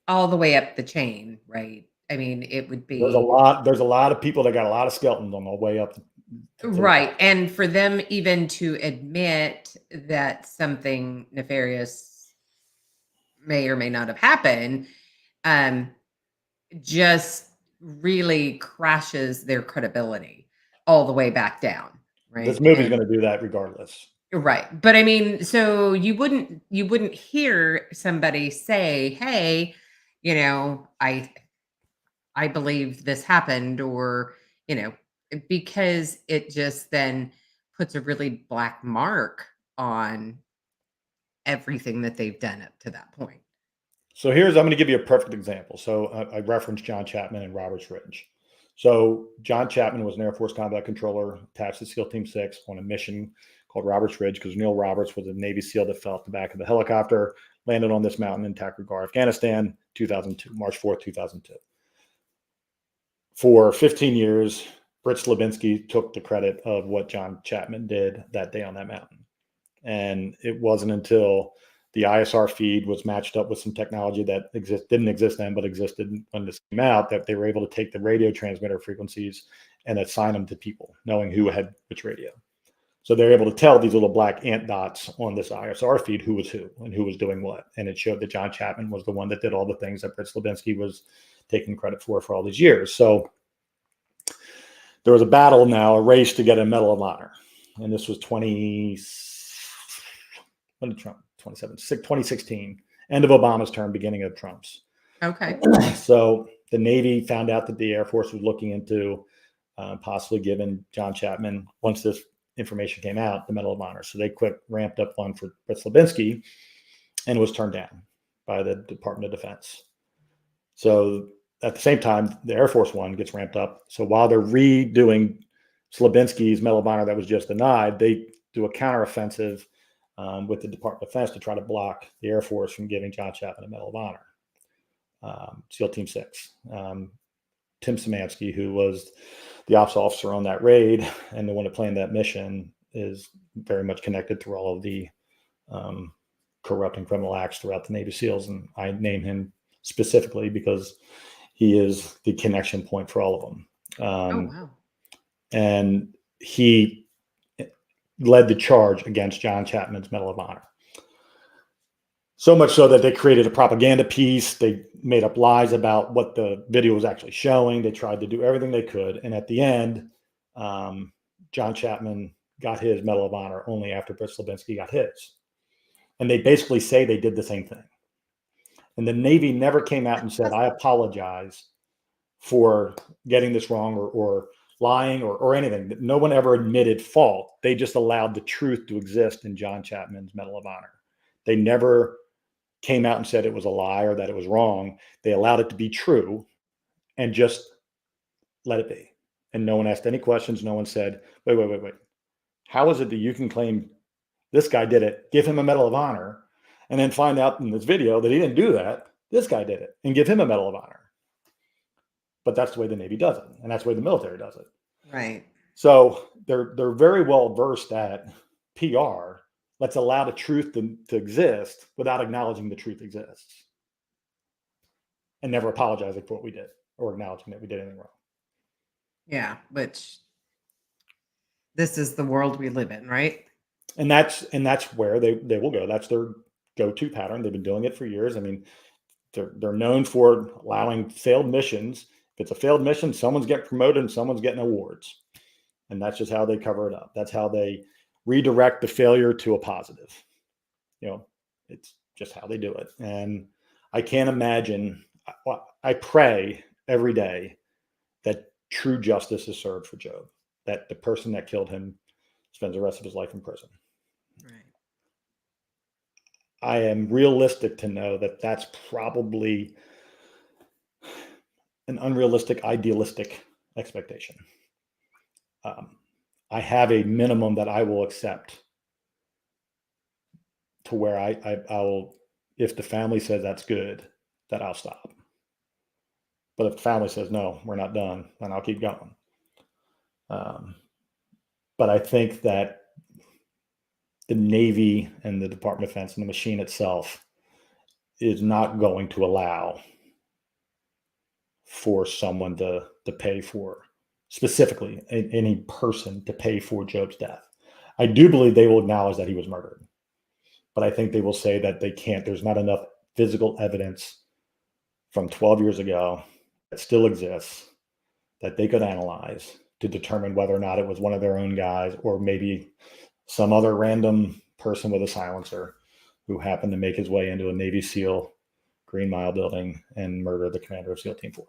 all the way up the chain, right? I mean, it would be there's a lot of people that got a lot of skeletons on the way up. Right. And for them even to admit that something nefarious may or may not have happened, just really crashes their credibility all the way back down. Right. This movie's going to do that regardless. Right. But I mean, so you wouldn't hear somebody say, "Hey, I believe this happened," or, because it just then puts a really black mark on everything that they've done up to that point. So I'm going to give you a perfect example. So I referenced John Chapman and Roberts Ridge. So John Chapman was an Air Force combat controller attached to SEAL Team 6 on a mission called Roberts Ridge because Neil Roberts was a Navy SEAL that fell off the back of the helicopter, landed on this mountain in Takragar, Afghanistan, 2002, March 4th, 2002. For 15 years, Britt Slabinski took the credit of what John Chapman did that day on that mountain. And it wasn't until the ISR feed was matched up with some technology that didn't exist then, but existed when this came out, that they were able to take the radio transmitter frequencies and assign them to people, knowing who had which radio. So they're able to tell these little black ant dots on this ISR feed who was who and who was doing what. And it showed that John Chapman was the one that did all the things that Britt Slabinski was taking credit for all these years. So there was a battle now, a race to get a Medal of Honor. And this was 2016, end of Obama's term, beginning of Trump's. Okay. So the Navy found out that the Air Force was looking into possibly giving John Chapman, once this information came out, the Medal of Honor. So they ramped up one for Britt Slabinski, and it was turned down by the Department of Defense. So at the same time, the Air Force one gets ramped up. So while they're redoing Slabinski's Medal of Honor that was just denied, they do a counteroffensive with the Department of Defense to try to block the Air Force from giving John Chapman a Medal of Honor. SEAL Team 6. Tim Szymanski, who was the ops officer on that raid and the one that planned that mission, is very much connected through all of the corrupt and criminal acts throughout the Navy SEALs. And I name him specifically because he is the connection point for all of them. Wow. And he led the charge against John Chapman's Medal of Honor. So much so that they created a propaganda piece. They made up lies about what the video was actually showing. They tried to do everything they could. And at the end, John Chapman got his Medal of Honor only after Britt Slabinski got his. And they basically say they did the same thing. And the Navy never came out and said, I apologize for getting this wrong or lying or anything. No one ever admitted fault. They just allowed the truth to exist in John Chapman's Medal of Honor. They never came out and said it was a lie or that it was wrong. They allowed it to be true and just let it be. And no one asked any questions. No one said, wait. How is it that you can claim this guy did it, give him a Medal of Honor, and then find out in this video that he didn't do that, this guy did it, and give him a Medal of Honor? But that's the way the Navy does it, and that's the way the military does it. Right. So they're very well versed at PR. Let's allow the truth to exist without acknowledging the truth exists, and never apologizing for what we did or acknowledging that we did anything wrong. Yeah, which this is the world we live in, right? And that's where they will go. That's their go-to pattern. They've been doing it for years. I mean, they're known for allowing failed missions. If it's a failed mission, someone's getting promoted and someone's getting awards. And that's just how they cover it up. That's how they redirect the failure to a positive. It's just how they do it. And I can't imagine, I pray every day that true justice is served for Job, that the person that killed him spends the rest of his life in prison. Right. I am realistic to know that that's probably an unrealistic, idealistic expectation. I have a minimum that I will accept to where I will, if the family says that's good, that I'll stop. But if the family says, no, we're not done, then I'll keep going. But I think that the Navy and the Department of Defense and the machine itself is not going to allow for someone to pay for, specifically any person to pay for Job's death. I do believe they will acknowledge that he was murdered, but I think they will say that they can't. There's not enough physical evidence from 12 years ago that still exists that they could analyze to determine whether or not it was one of their own guys or maybe some other random person with a silencer who happened to make his way into a Navy SEAL Green Mile building and murder the commander of SEAL Team 4.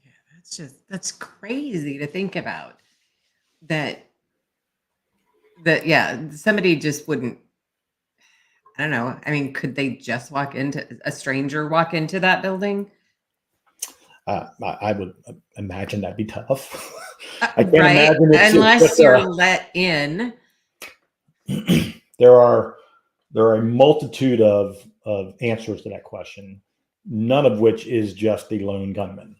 Yeah, that's crazy to think about. That yeah, somebody just wouldn't, I don't know. I mean, could they just walk into that building? I would imagine that'd be tough. I can't right? imagine Unless you're let in there are a multitude of answers to that question, none of which is just the lone gunman,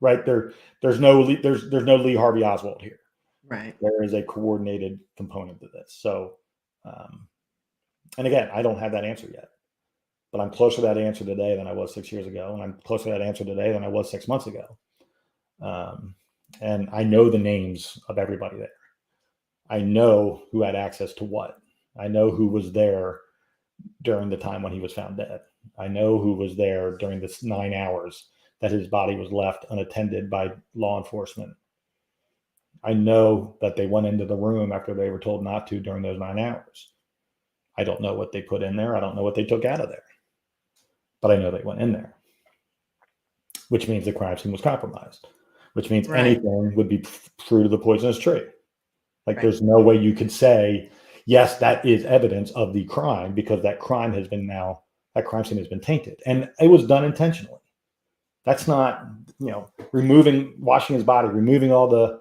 right? There's no Lee Harvey Oswald here. Right. There is a coordinated component to this. So, and again, I don't have that answer yet, but I'm closer to that answer today than I was 6 years ago, and I'm closer to that answer today than I was 6 months ago. And I know the names of everybody there. I know who had access to what. I know who was there during the time when he was found dead. I know who was there during this 9 hours that his body was left unattended by law enforcement. I know that they went into the room after they were told not to during those 9 hours. I don't know what they put in there. I don't know what they took out of there. But I know they went in there, which means the crime scene was compromised, which means anything would be fruit of the poisonous tree. Like there's no way you could say, yes, that is evidence of the crime, because that crime scene has been tainted. And it was done intentionally. That's not, washing his body, removing all the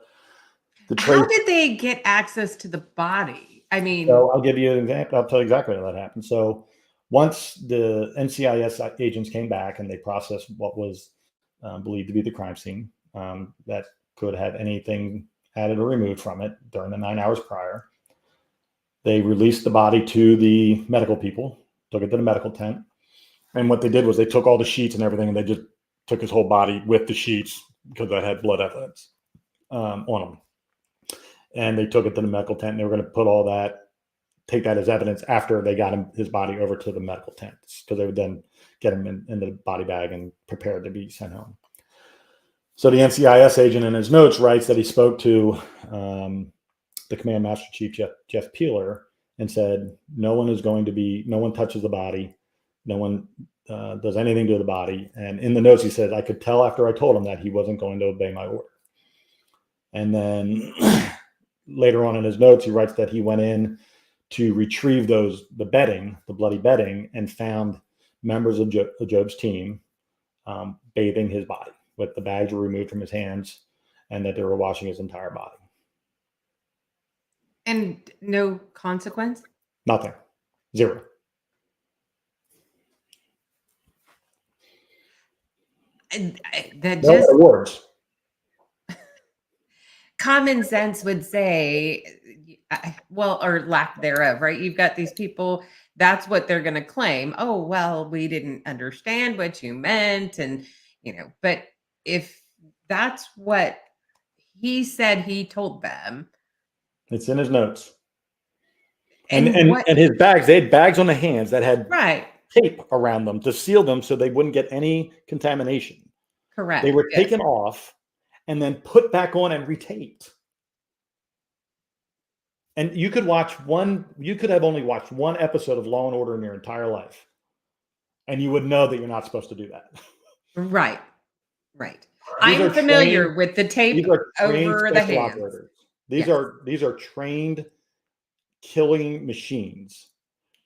trace. How did they get access to the body? I mean, so I'll give you an example. I'll tell you exactly how that happened. So once the NCIS agents came back and they processed what was believed to be the crime scene, that could have anything added or removed from it during the 9 hours prior, they released the body to the medical people, took it to the medical tent. And what they did was they took all the sheets and everything, and they just took his whole body with the sheets because that had blood evidence on them. And they took it to the medical tent, and they were going to take that as evidence after they got his body over to the medical tent, because they would then get him in the body bag and prepared to be sent home. So the NCIS agent in his notes writes that he spoke to the Command Master Chief, Jeff Peeler, and said, no one touches the body. No one does anything to the body. And in the notes, he said, I could tell after I told him that he wasn't going to obey my order. And then later on in his notes, he writes that he went in to retrieve the bloody bedding, and found members of Job's team bathing his body, with the bags were removed from his hands, and that they were washing his entire body. and no consequence? Nothing. Zero. That No just awards. common sense would say, or lack thereof, right? You've got these people, that's what they're going to claim. Oh, well, we didn't understand what you meant. And, but if that's what he said he told them. It's in his notes. And his bags, they had bags on the hands that had right. tape around them to seal them so they wouldn't get any contamination. Correct. They were taken off and then put back on and retaped. And you could have only watched one episode of Law and Order in your entire life, and you would know that you're not supposed to do that. Right. I'm familiar with the tape over the hands. Operators. These are trained killing machines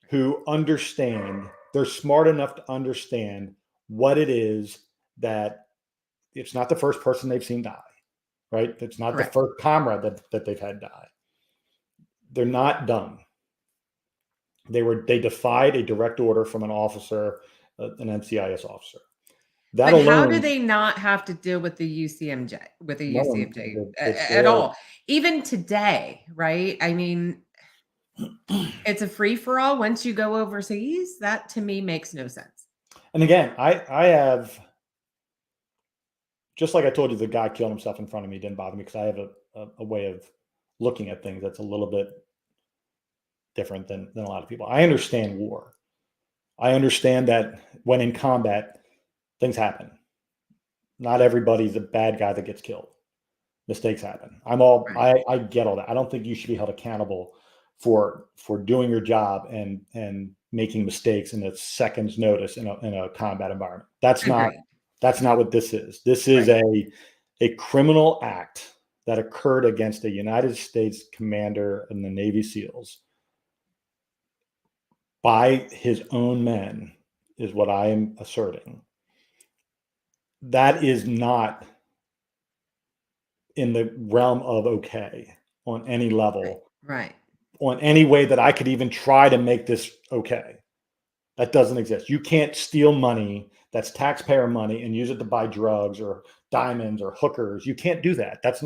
who understand. They're smart enough to understand what it is that it's not the first person they've seen die, right? It's not the first comrade that they've had die. They're not dumb. They defied a direct order from an officer, an NCIS officer. But how do they not have to deal with the UCMJ, at all? Even today, right? I mean, it's a free for all once you go overseas. That to me makes no sense. And again, I have, just like I told you, the guy killed himself in front of me didn't bother me, because I have a way of looking at things that's a little bit different than a lot of people. I understand war. I understand that when in combat, things happen. Not everybody's a bad guy that gets killed. Mistakes happen. I get all that. I don't think you should be held accountable for doing your job and making mistakes in a second's notice in a combat environment. That's not what this is. This is a criminal act that occurred against a United States commander in the Navy SEALs by his own men, is what I am asserting. That is not in the realm of okay on any level. Right. on any way that I could even try to make this okay. That doesn't exist. You can't steal money that's taxpayer money and use it to buy drugs or diamonds or hookers. You can't do that. That's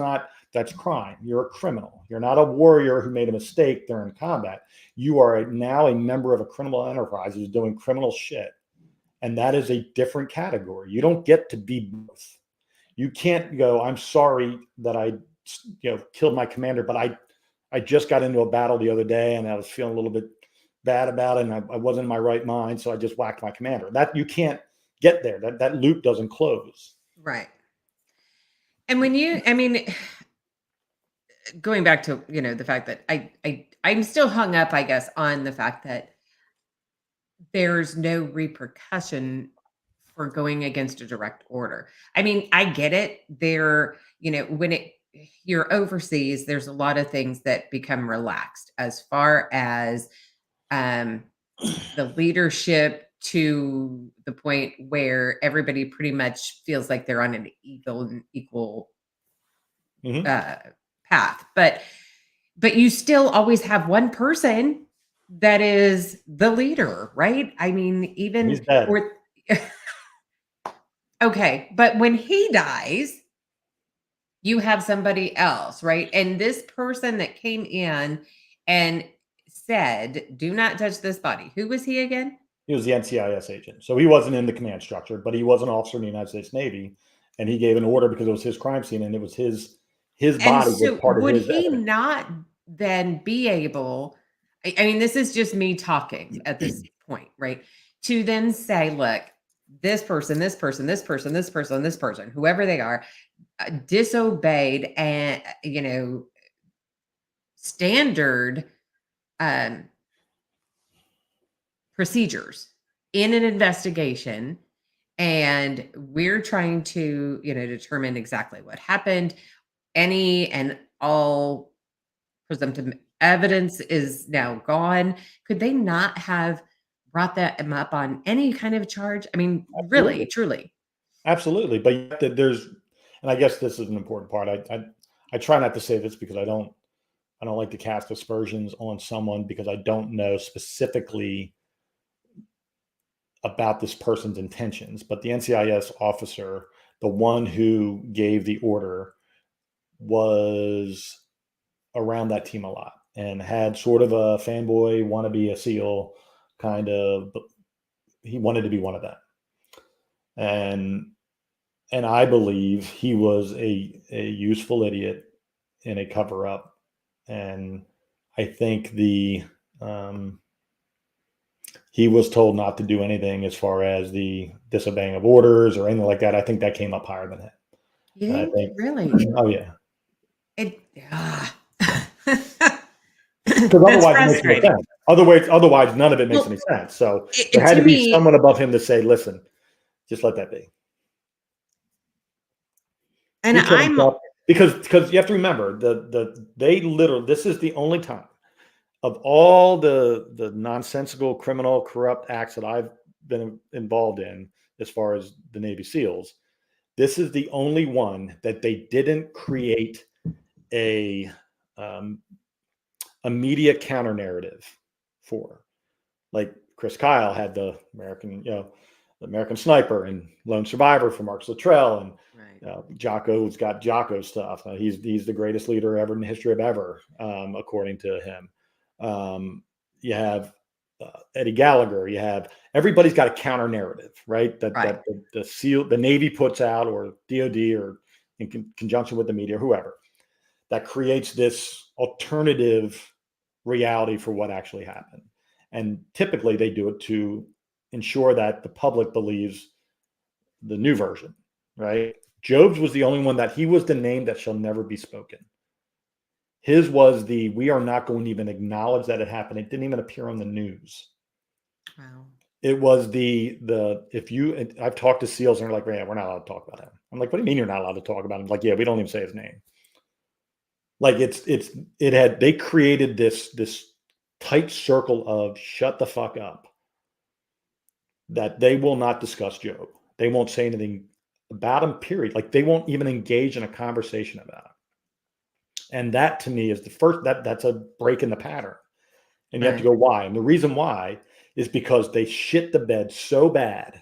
crime. You're a criminal. You're not a warrior who made a mistake during combat. You are now a member of a criminal enterprise who's doing criminal shit. And that is a different category. You don't get to be both. You can't go, I'm sorry that I killed my commander, but I just got into a battle the other day and I was feeling a little bit bad about it and I wasn't in my right mind, so I just whacked my commander. That you can't get there. That loop doesn't close. Right. And going back to, the fact that I'm still hung up, I guess, on the fact that there's no repercussion for going against a direct order. I mean, I get it. When you're overseas, there's a lot of things that become relaxed as far as the leadership, to the point where everybody pretty much feels like they're on an equal path. But you still always have one person that is the leader, right? I mean, even He's dead. Okay, but when he dies, you have somebody else, right? And this person that came in and said, "Do not touch this body." Who was he again? He was the NCIS agent. So he wasn't in the command structure, but he was an officer in the United States Navy. And he gave an order because it was his crime scene and it was his body was part of his would he evidence. not then be able, I mean, this is just me talking at this point, right? To then say, look, this person, this person, this person, this person, this person, whoever they are, disobeyed and, standard procedures in an investigation, and we're trying to determine exactly what happened. Any and all presumptive evidence is now gone. Could they not have brought that up on any kind of charge? I mean, Absolutely. really, truly. Absolutely. But and I guess this is an important part. I try not to say this because I don't like to cast aspersions on someone because I don't know specifically about this person's intentions. But the NCIS officer, the one who gave the order, was around that team a lot and had sort of a fanboy, want to be a SEAL kind of, but he wanted to be one of them. And I believe he was a useful idiot in a cover up. And I think he was told not to do anything as far as the disobeying of orders or anything like that. I think that came up higher than him. You I think? think, Really? oh yeah. Because otherwise, it makes no sense. Otherwise, none of it makes any sense. So there had to be someone above him to say, "Listen, just let that be." And because you have to remember they literally, this is the only time of all the nonsensical, criminal, corrupt acts that I've been involved in as far as the Navy SEALs. This is the only one that they didn't create a media counter narrative for. Like Chris Kyle had the American Sniper and Lone Survivor for Mark Luttrell, and Jocko's got Jocko stuff. He's the greatest leader ever in the history of ever, according to him. You have Eddie Gallagher. You have everybody's got a counter narrative, right? That the Navy puts out, or DoD, or in conjunction with the media, or whoever, that creates this alternative reality for what actually happened. And typically they do it to ensure that the public believes the new version, right? Job's was the only one that he was the name that shall never be spoken. His was we are not going to even acknowledge that it happened. It didn't even appear on the news. Wow. It was I've talked to SEALs and they're like, yeah, we're not allowed to talk about him. I'm like, what do you mean you're not allowed to talk about him? Like, yeah, we don't even say his name. Like they created this tight circle of shut the fuck up, that they will not discuss Job. They won't say anything about him, period. Like they won't even engage in a conversation about him. And that to me is the first, that's a break in the pattern. And you have to go, why? And the reason why is because they shit the bed so bad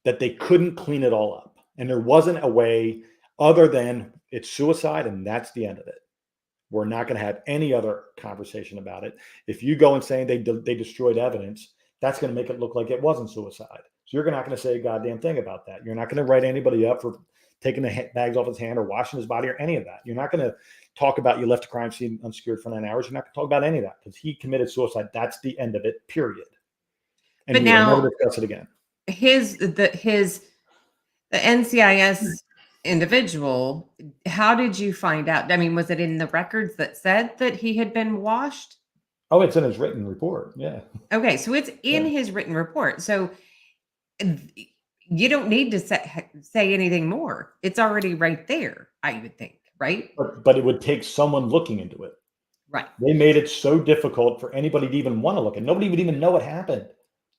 that they couldn't clean it all up. And there wasn't a way other than it's suicide and that's the end of it. We're not going to have any other conversation about it. If you go and say they destroyed evidence, that's going to make it look like it wasn't suicide. So you're not going to say a goddamn thing about that. You're not going to write anybody up for taking the bags off his hand or washing his body or any of that. You're not going to talk about you left a crime scene unsecured for 9 hours. You're not going to talk about any of that because he committed suicide. That's the end of it, period. And But we will now never discuss it again. The NCIS individual, how did you find out? I mean, was it in the records that said that he had been washed? Oh, it's in his written report. Yeah. Okay, so it's in his written report. So you don't need to say anything more. It's already right there, I would think, right? But it would take someone looking into it. Right. They made it so difficult for anybody to even want to look. And nobody would even know what happened.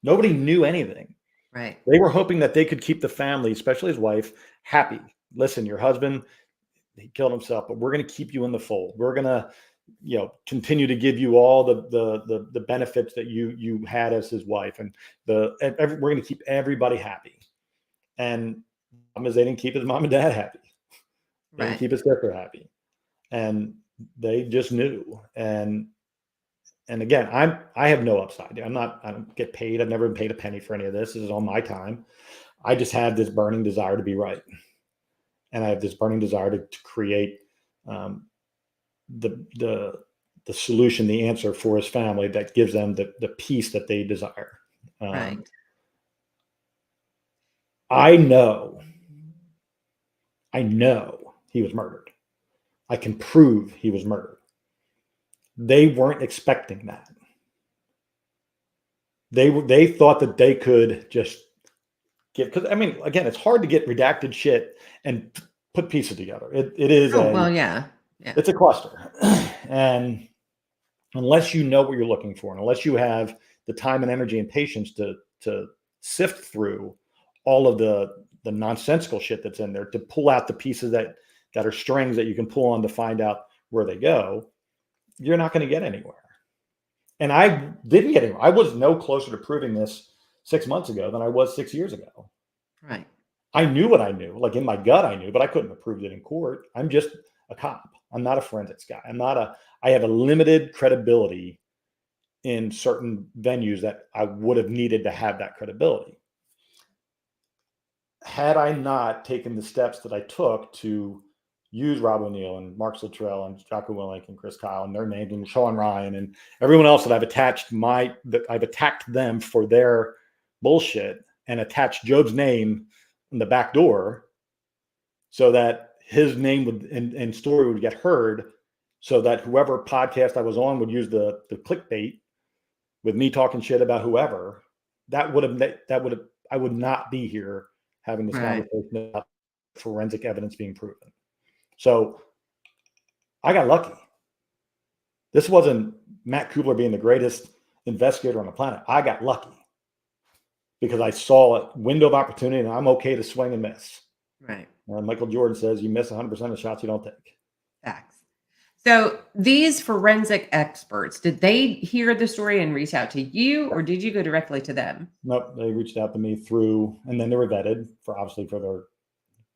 Nobody knew anything. Right. They were hoping that they could keep the family, especially his wife, happy. Listen, your husband, he killed himself, but we're going to keep you in the fold. We're going to, continue to give you all the benefits that you had as his wife, and we're going to keep everybody happy. And they didn't keep his mom and dad happy. They didn't keep his sister happy, and they just knew. And again, I have no upside. I don't get paid. I've never been paid a penny for any of this. This is all my time. I just have this burning desire to be right. And I have this burning desire to create the solution, the answer for his family that gives them the peace that they desire. Right. I know he was murdered. I can prove he was murdered. They weren't expecting that. They thought that they could just because again, it's hard to get redacted shit and put pieces together. It is. Yeah. It's a cluster, and unless you know what you're looking for, and unless you have the time and energy and patience to sift through all of the nonsensical shit that's in there, to pull out the pieces that are strings that you can pull on to find out where they go, you're not going to get anywhere. And I didn't get anywhere. I was no closer to proving this 6 months ago than I was 6 years ago. Right. I knew what I knew, like in my gut I knew, but I couldn't have proved it in court. I'm just a cop. I'm not a forensics guy. I have a limited credibility in certain venues that I would have needed to have that credibility. Had I not taken the steps that I took to use Rob O'Neill and Mark Luttrell and Jocko Willink and Chris Kyle and their names and Sean Ryan and everyone else that I've attacked them for their bullshit and attached Job's name in the back door so that his name would and story would get heard, so that whoever podcast I was on would use the clickbait with me talking shit about whoever. I would not be here having this conversation about forensic evidence being proven. So I got lucky. This wasn't Matt Cubbler being the greatest investigator on the planet. I got lucky because I saw a window of opportunity and I'm okay to swing and miss. Right. Michael Jordan says you miss 100% of the shots you don't take. Facts. So these forensic experts, did they hear the story and reach out to you, or did you go directly to them? Nope. They reached out to me and then they were vetted for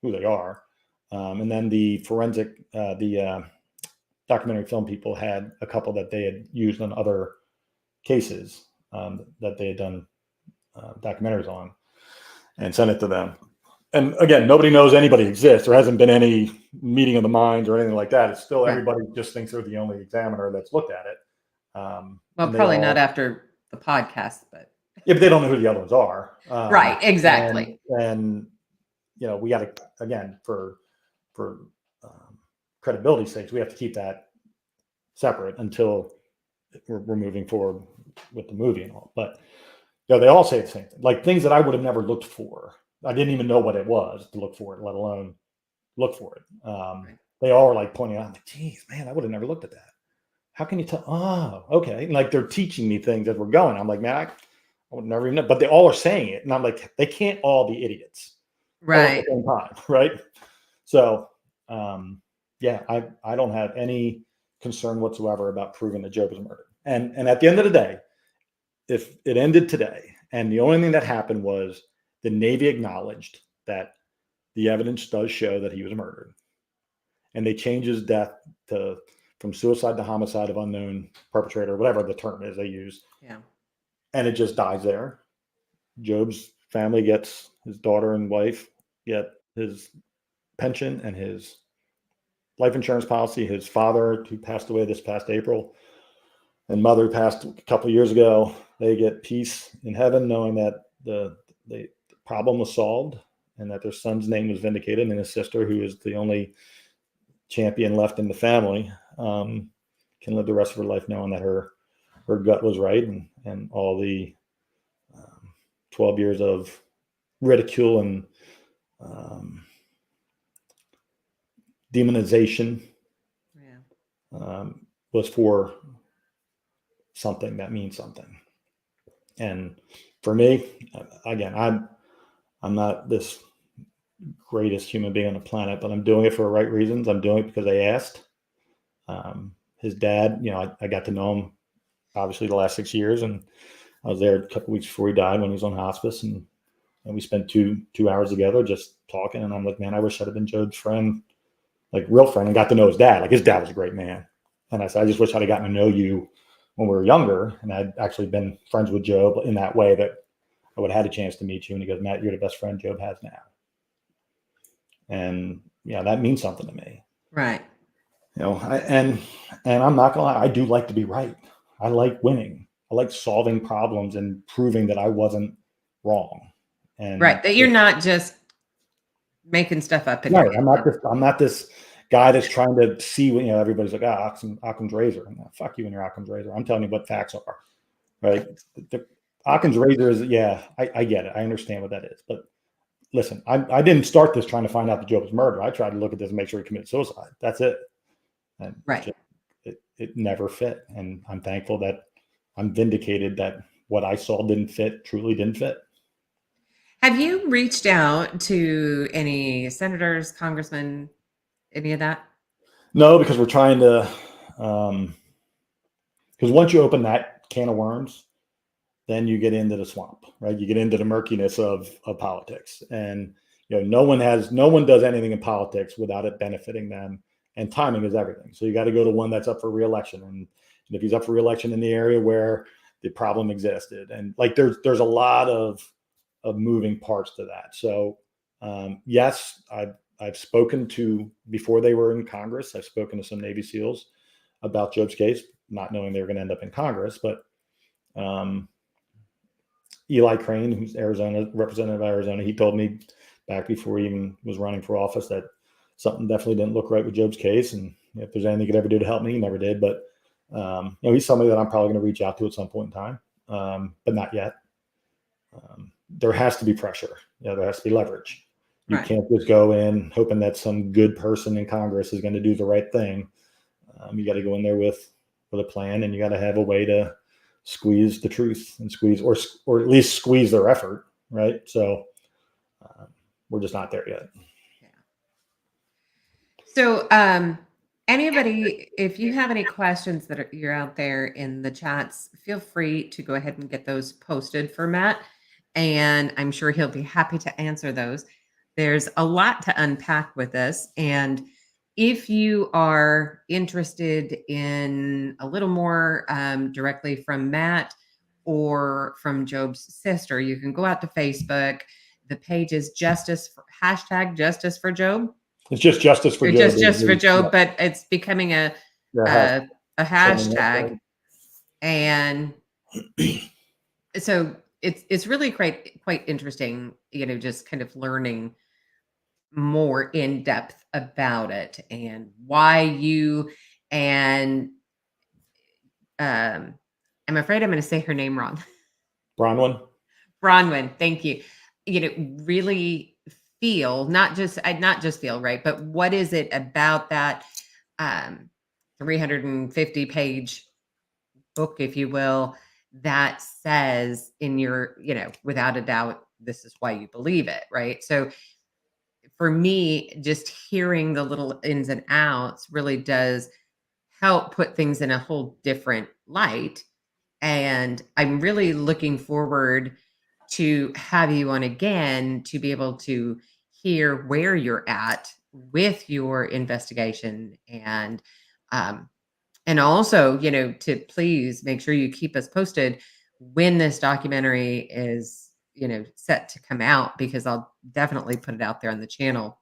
who they are. And then the forensic, documentary film people had a couple that they had used on other cases that they had done documentaries on and sent it to them. And again, nobody knows anybody exists. There hasn't been any meeting of the minds or anything like that. It's still everybody just thinks they're the only examiner that's looked at it. Well, probably not after the podcast, but but they don't know who the other ones are. Right, exactly. And we got to, again, for credibility sakes, we have to keep that separate until we're moving forward with the movie and all. But they all say the same thing, like things that I would have never looked for. I didn't even know what it was to look for it, let alone look for it. They all are like pointing out, like, geez, man, I would have never looked at that. How can you tell? Oh, okay. And like they're teaching me things as we're going. I'm like, man, I would never even know. But they all are saying it. And I'm like, they can't all be idiots. Right. All at the same time, right? So yeah, I don't have any concern whatsoever about proving that Job was murdered. And at the end of the day, if it ended today, and the only thing that happened was the Navy acknowledged that the evidence does show that he was murdered, and they changed his death to from suicide to homicide of unknown perpetrator, whatever the term is they use. Yeah. And it just dies there. Job's family gets his daughter and wife get his pension and his life insurance policy. His father, who passed away this past April, and mother passed a couple of years ago, they get peace in heaven, knowing that the problem was solved and that their son's name was vindicated, and his sister, who is the only champion left in the family, can live the rest of her life knowing that her gut was right, and all the 12 years of ridicule and demonization was for something that means something. And for me, again, I'm not this greatest human being on the planet, but I'm doing it for the right reasons. I'm doing it because I asked. His dad, I got to know him obviously the last 6 years, and I was there a couple of weeks before he died when he was on hospice, and we spent two hours together just talking. And I'm like, man, I wish I'd have been Job's friend, like real friend, and got to know his dad. Like his dad was a great man. And I said, I just wish I'd have gotten to know you when we were younger, and I'd actually been friends with Job in that way, that I would have had a chance to meet you. And he goes, Matt, you're the best friend Job has now. And that means something to me. Right. And I'm not gonna lie, I do like to be right. I like winning. I like solving problems and proving that I wasn't wrong. And right. That you're not just making stuff up. No, I'm not this guy that's trying to see what, everybody's like, Occam's razor. And fuck you and your Occam's razor. I'm telling you what facts are, right? The Occam's razor is, I get it. I understand what that is. But listen, I didn't start this trying to find out that Job was murdered. I tried to look at this and make sure he committed suicide. That's it. And right. It never fit. And I'm thankful that I'm vindicated that what I saw truly didn't fit. Have you reached out to any senators, congressmen, any of that? No, because we're trying to, because once you open that can of worms, then you get into the swamp, right? You get into the murkiness of politics. And, no one does anything in politics without it benefiting them. And timing is everything. So you got to go to one that's up for reelection. And if he's up for reelection in the area where the problem existed, and like there's a lot of moving parts to that. So yes, I've spoken to, before they were in Congress, I've spoken to some Navy SEALs about Job's case, not knowing they were going to end up in Congress. But Eli Crane, who's representative of Arizona, he told me back before he even was running for office that something definitely didn't look right with Job's case. And if there's anything he could ever do to help me, he never did. But he's somebody that I'm probably going to reach out to at some point in time, but not yet. There has to be pressure. There has to be leverage. You can't just go in hoping that some good person in Congress is going to do the right thing. You got to go in there with a plan, and you got to have a way to squeeze the truth and squeeze, or at least squeeze their effort. Right. So we're just not there yet. So, anybody, if you have any questions that you're out there in the chats, feel free to go ahead and get those posted for Matt, and I'm sure he'll be happy to answer those. There's a lot to unpack with this, and if you are interested in a little more directly from Matt or from Job's sister, you can go out to Facebook. The page is #Justice for Job. It's just Justice for Job. Just for Job, but it's becoming a hashtag. And so it's really quite interesting, just kind of learning more in depth about it and why you and I'm afraid I'm going to say her name wrong. Bronwyn, thank you. Really feel not just feel right, but what is it about that 350 page book, if you will, that says in your, without a doubt, this is why you believe it, right? So for me, just hearing the little ins and outs really does help put things in a whole different light. And I'm really looking forward to have you on again to be able to hear where you're at with your investigation, um, and also, to please make sure you keep us posted when this documentary is, set to come out, because I'll definitely put it out there on the channel.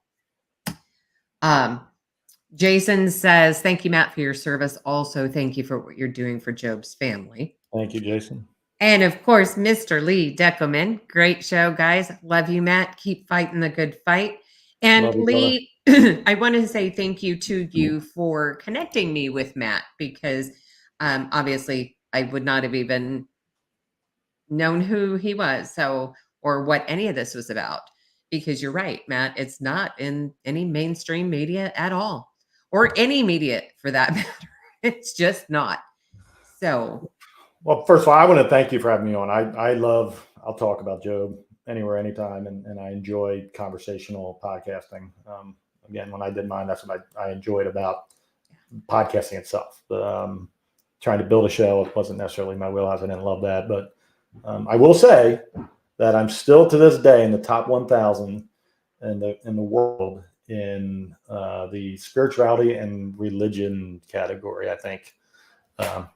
Um, Jason says, thank you, Matt, for your service. Also, thank you for what you're doing for Job's family. Thank you, Jason. And of course, Mr. Lee Deckelman. Great show, guys. Love you, Matt. Keep fighting the good fight. And Love you, Lee, I want to say thank you to you for connecting me with Matt, because obviously I would not have even known who he was, or what any of this was about. Because you're right, Matt, it's not in any mainstream media at all, or any media for that matter. It's just not. So, well, first of all, I want to thank you for having me on. I'll talk about Job anywhere, anytime, and I enjoy conversational podcasting. Again, when I did mine, that's what I enjoyed about podcasting itself. Trying to build a show, it wasn't necessarily my wheelhouse. I didn't love that, but I will say that I'm still to this day in the top 1,000 in the world in the spirituality and religion category, I think.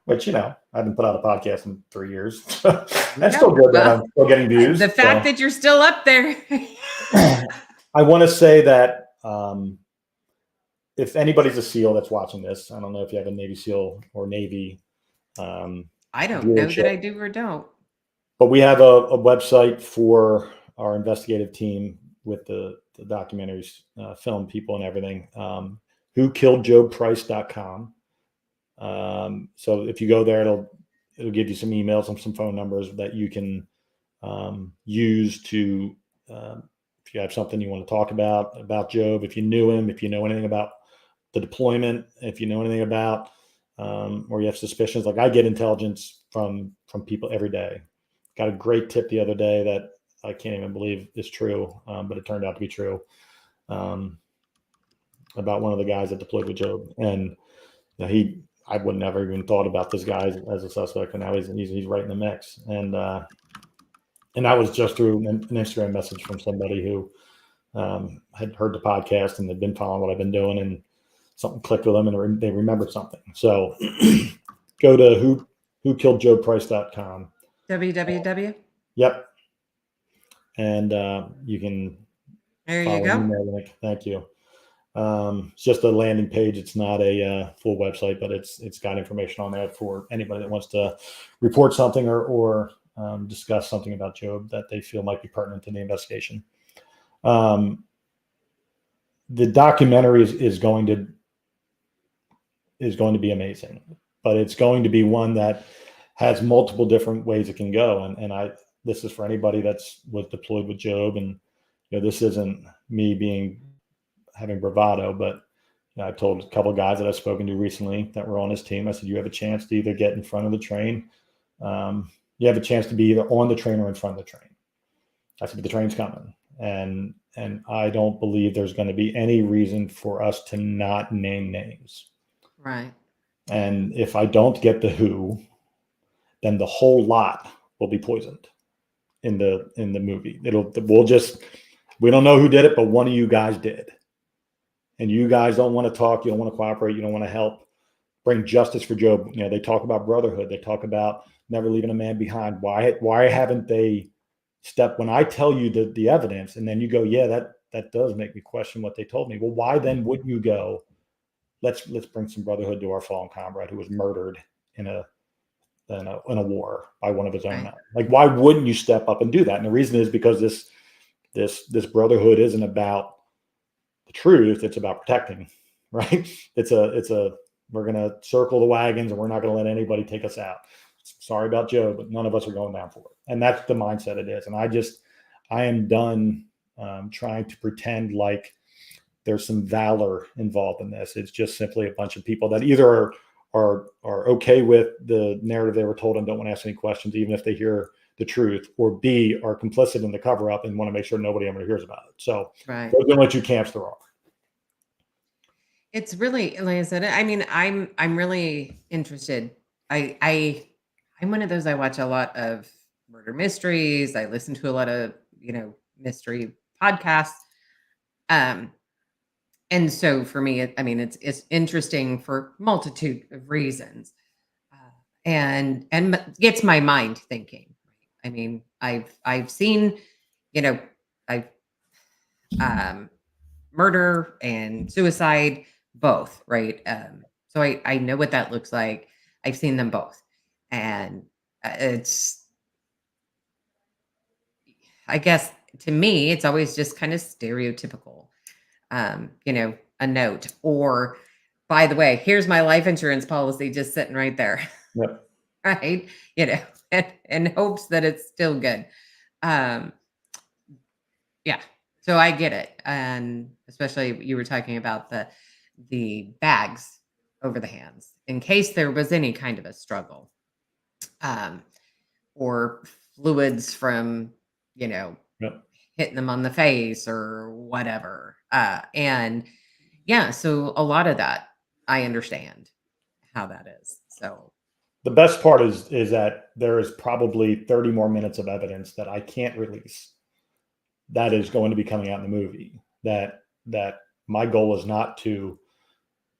Which, I haven't put out a podcast in 3 years. That's still good that I'm still getting views. The fact that you're still up there. I want to say that if anybody's a SEAL that's watching this, I don't know if you have a Navy SEAL or Navy. I don't know that I do or don't. But we have a website for our investigative team with the documentaries, film people and everything. WhoKilledJobPrice.com. So if you go there, it'll give you some emails and some phone numbers that you can use to if you have something you want to talk about Job, if you knew him, if you know anything about the deployment, if you know anything about or you have suspicions. Like, I get intelligence from people every day. Got a great tip the other day that I can't even believe is true, but it turned out to be true, about one of the guys that deployed with Job. And I would never even thought about this guy as a suspect, and now he's right in the mix. And that was just through an Instagram message from somebody who had heard the podcast and had been following what I've been doing, and something clicked with them, and they remembered something. So go to WhoKilledJobPrice.com. www. Yep. And you can. There you go. Thank you. It's just a landing page. It's not a full website, but it's got information on there for anybody that wants to report something or discuss something about Job that they feel might be pertinent to the investigation. The documentary is going to be amazing, but it's going to be one that has multiple different ways it can go. And this is for anybody was deployed with Job, and this isn't me having bravado, but I told a couple of guys that I've spoken to recently that were on his team, I said, you have a chance to either get in front of the train. You have a chance to be either on the train or in front of the train. I said, but the train's coming. And I don't believe there's going to be any reason for us to not name names. Right. And if I don't get the who, then the whole lot will be poisoned in the movie. We don't know who did it, but one of you guys did. And you guys don't want to talk. You don't want to cooperate. You don't want to help bring justice for Job. They talk about brotherhood. They talk about never leaving a man behind. Why haven't they stepped when I tell you the evidence, and then you go, yeah, that does make me question what they told me. Well, why then wouldn't you go, let's bring some brotherhood to our fallen comrade who was murdered in a war by one of his own men? Like, why wouldn't you step up and do that? And the reason is because this brotherhood isn't about the truth, it's about protecting, right? It's we're going to circle the wagons and we're not going to let anybody take us out. Sorry about Joe, but none of us are going down for it. And that's the mindset it is. And I am done trying to pretend like there's some valor involved in this. It's just simply a bunch of people that either are okay with the narrative they were told and don't want to ask any questions, even if they hear the truth, or B, are complicit in the cover up and want to make sure nobody ever hears about it. So Right. those are the only two camps there are. It's really, like I said, I mean, I'm really interested. I'm one of those, I watch a lot of murder mysteries. I listen to a lot of, mystery podcasts. And so for me, it's interesting for multitude of reasons, and gets my mind thinking. I mean, I've seen, you know, I've murder and suicide both, right? So I know what that looks like. I've seen them both, and it's, I guess, to me, it's always just kind of stereotypical. A note, or, by the way, here's my life insurance policy just sitting right there. Yep. Right. In hopes that it's still good. Um, yeah. So I get it. And especially you were talking about the bags over the hands in case there was any kind of a struggle, or fluids from, Yep. hitting them on the face or whatever. And yeah, so a lot of that, I understand how that is. So The best part is that there is probably 30 more minutes of evidence that I can't release that is going to be coming out in the movie. That my goal is not to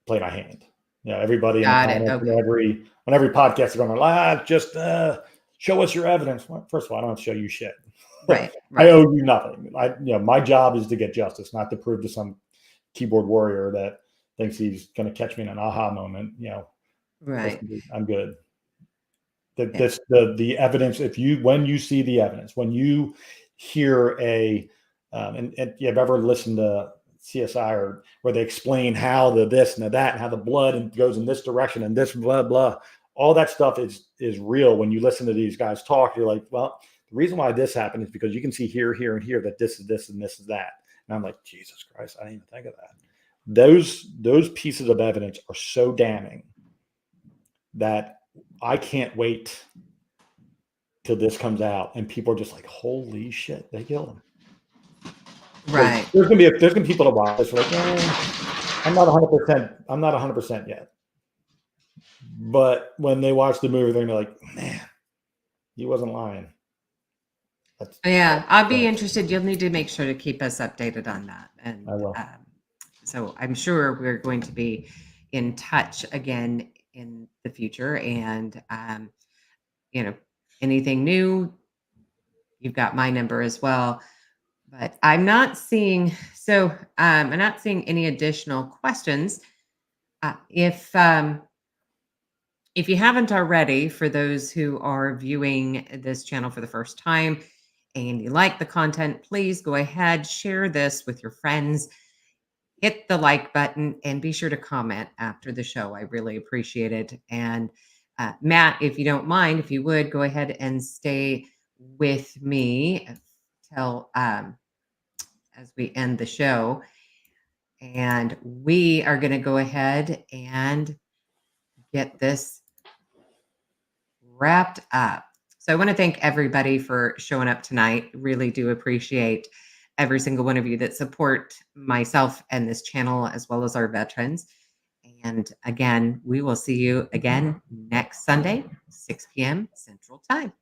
play my hand. Everybody in the comments, okay. on every podcast is going, just show us your evidence. Well, first of all, I don't have to show you shit. Right. I owe you nothing. My job is to get justice, not to prove to some keyboard warrior that thinks he's going to catch me in an aha moment. Right. I'm good. The evidence. When you see the evidence, when you hear and you've ever listened to CSI or where they explain how the this and the that and how the blood goes in this direction and this blah blah, all that stuff is real. When you listen to these guys talk, you're like, well, the reason why this happened is because you can see here, here, and here that this is this and this is that. And I'm like, Jesus Christ, I didn't even think of that. Those pieces of evidence are so damning that I can't wait till this comes out and people are just like, holy shit, they killed him. Right. There's gonna be people that watch this like, I'm not 100% yet. But when they watch the movie, they're gonna be like, man, he wasn't lying. I'll be interested. You'll need to make sure to keep us updated on that. And I will. So I'm sure we're going to be in touch again in the future. And anything new, you've got my number as well. But I'm not seeing any additional questions. If you haven't already, for those who are viewing this channel for the first time and you like the content, please go ahead, share this with your friends, hit the like button, and be sure to comment after the show. I really appreciate it. And Matt, if you don't mind, if you would go ahead and stay with me till as we end the show, and we are going to go ahead and get this wrapped up. So I want to thank everybody for showing up tonight. Really do appreciate every single one of you that support myself and this channel, as well as our veterans. And again, we will see you again next Sunday, 6 p.m. Central Time.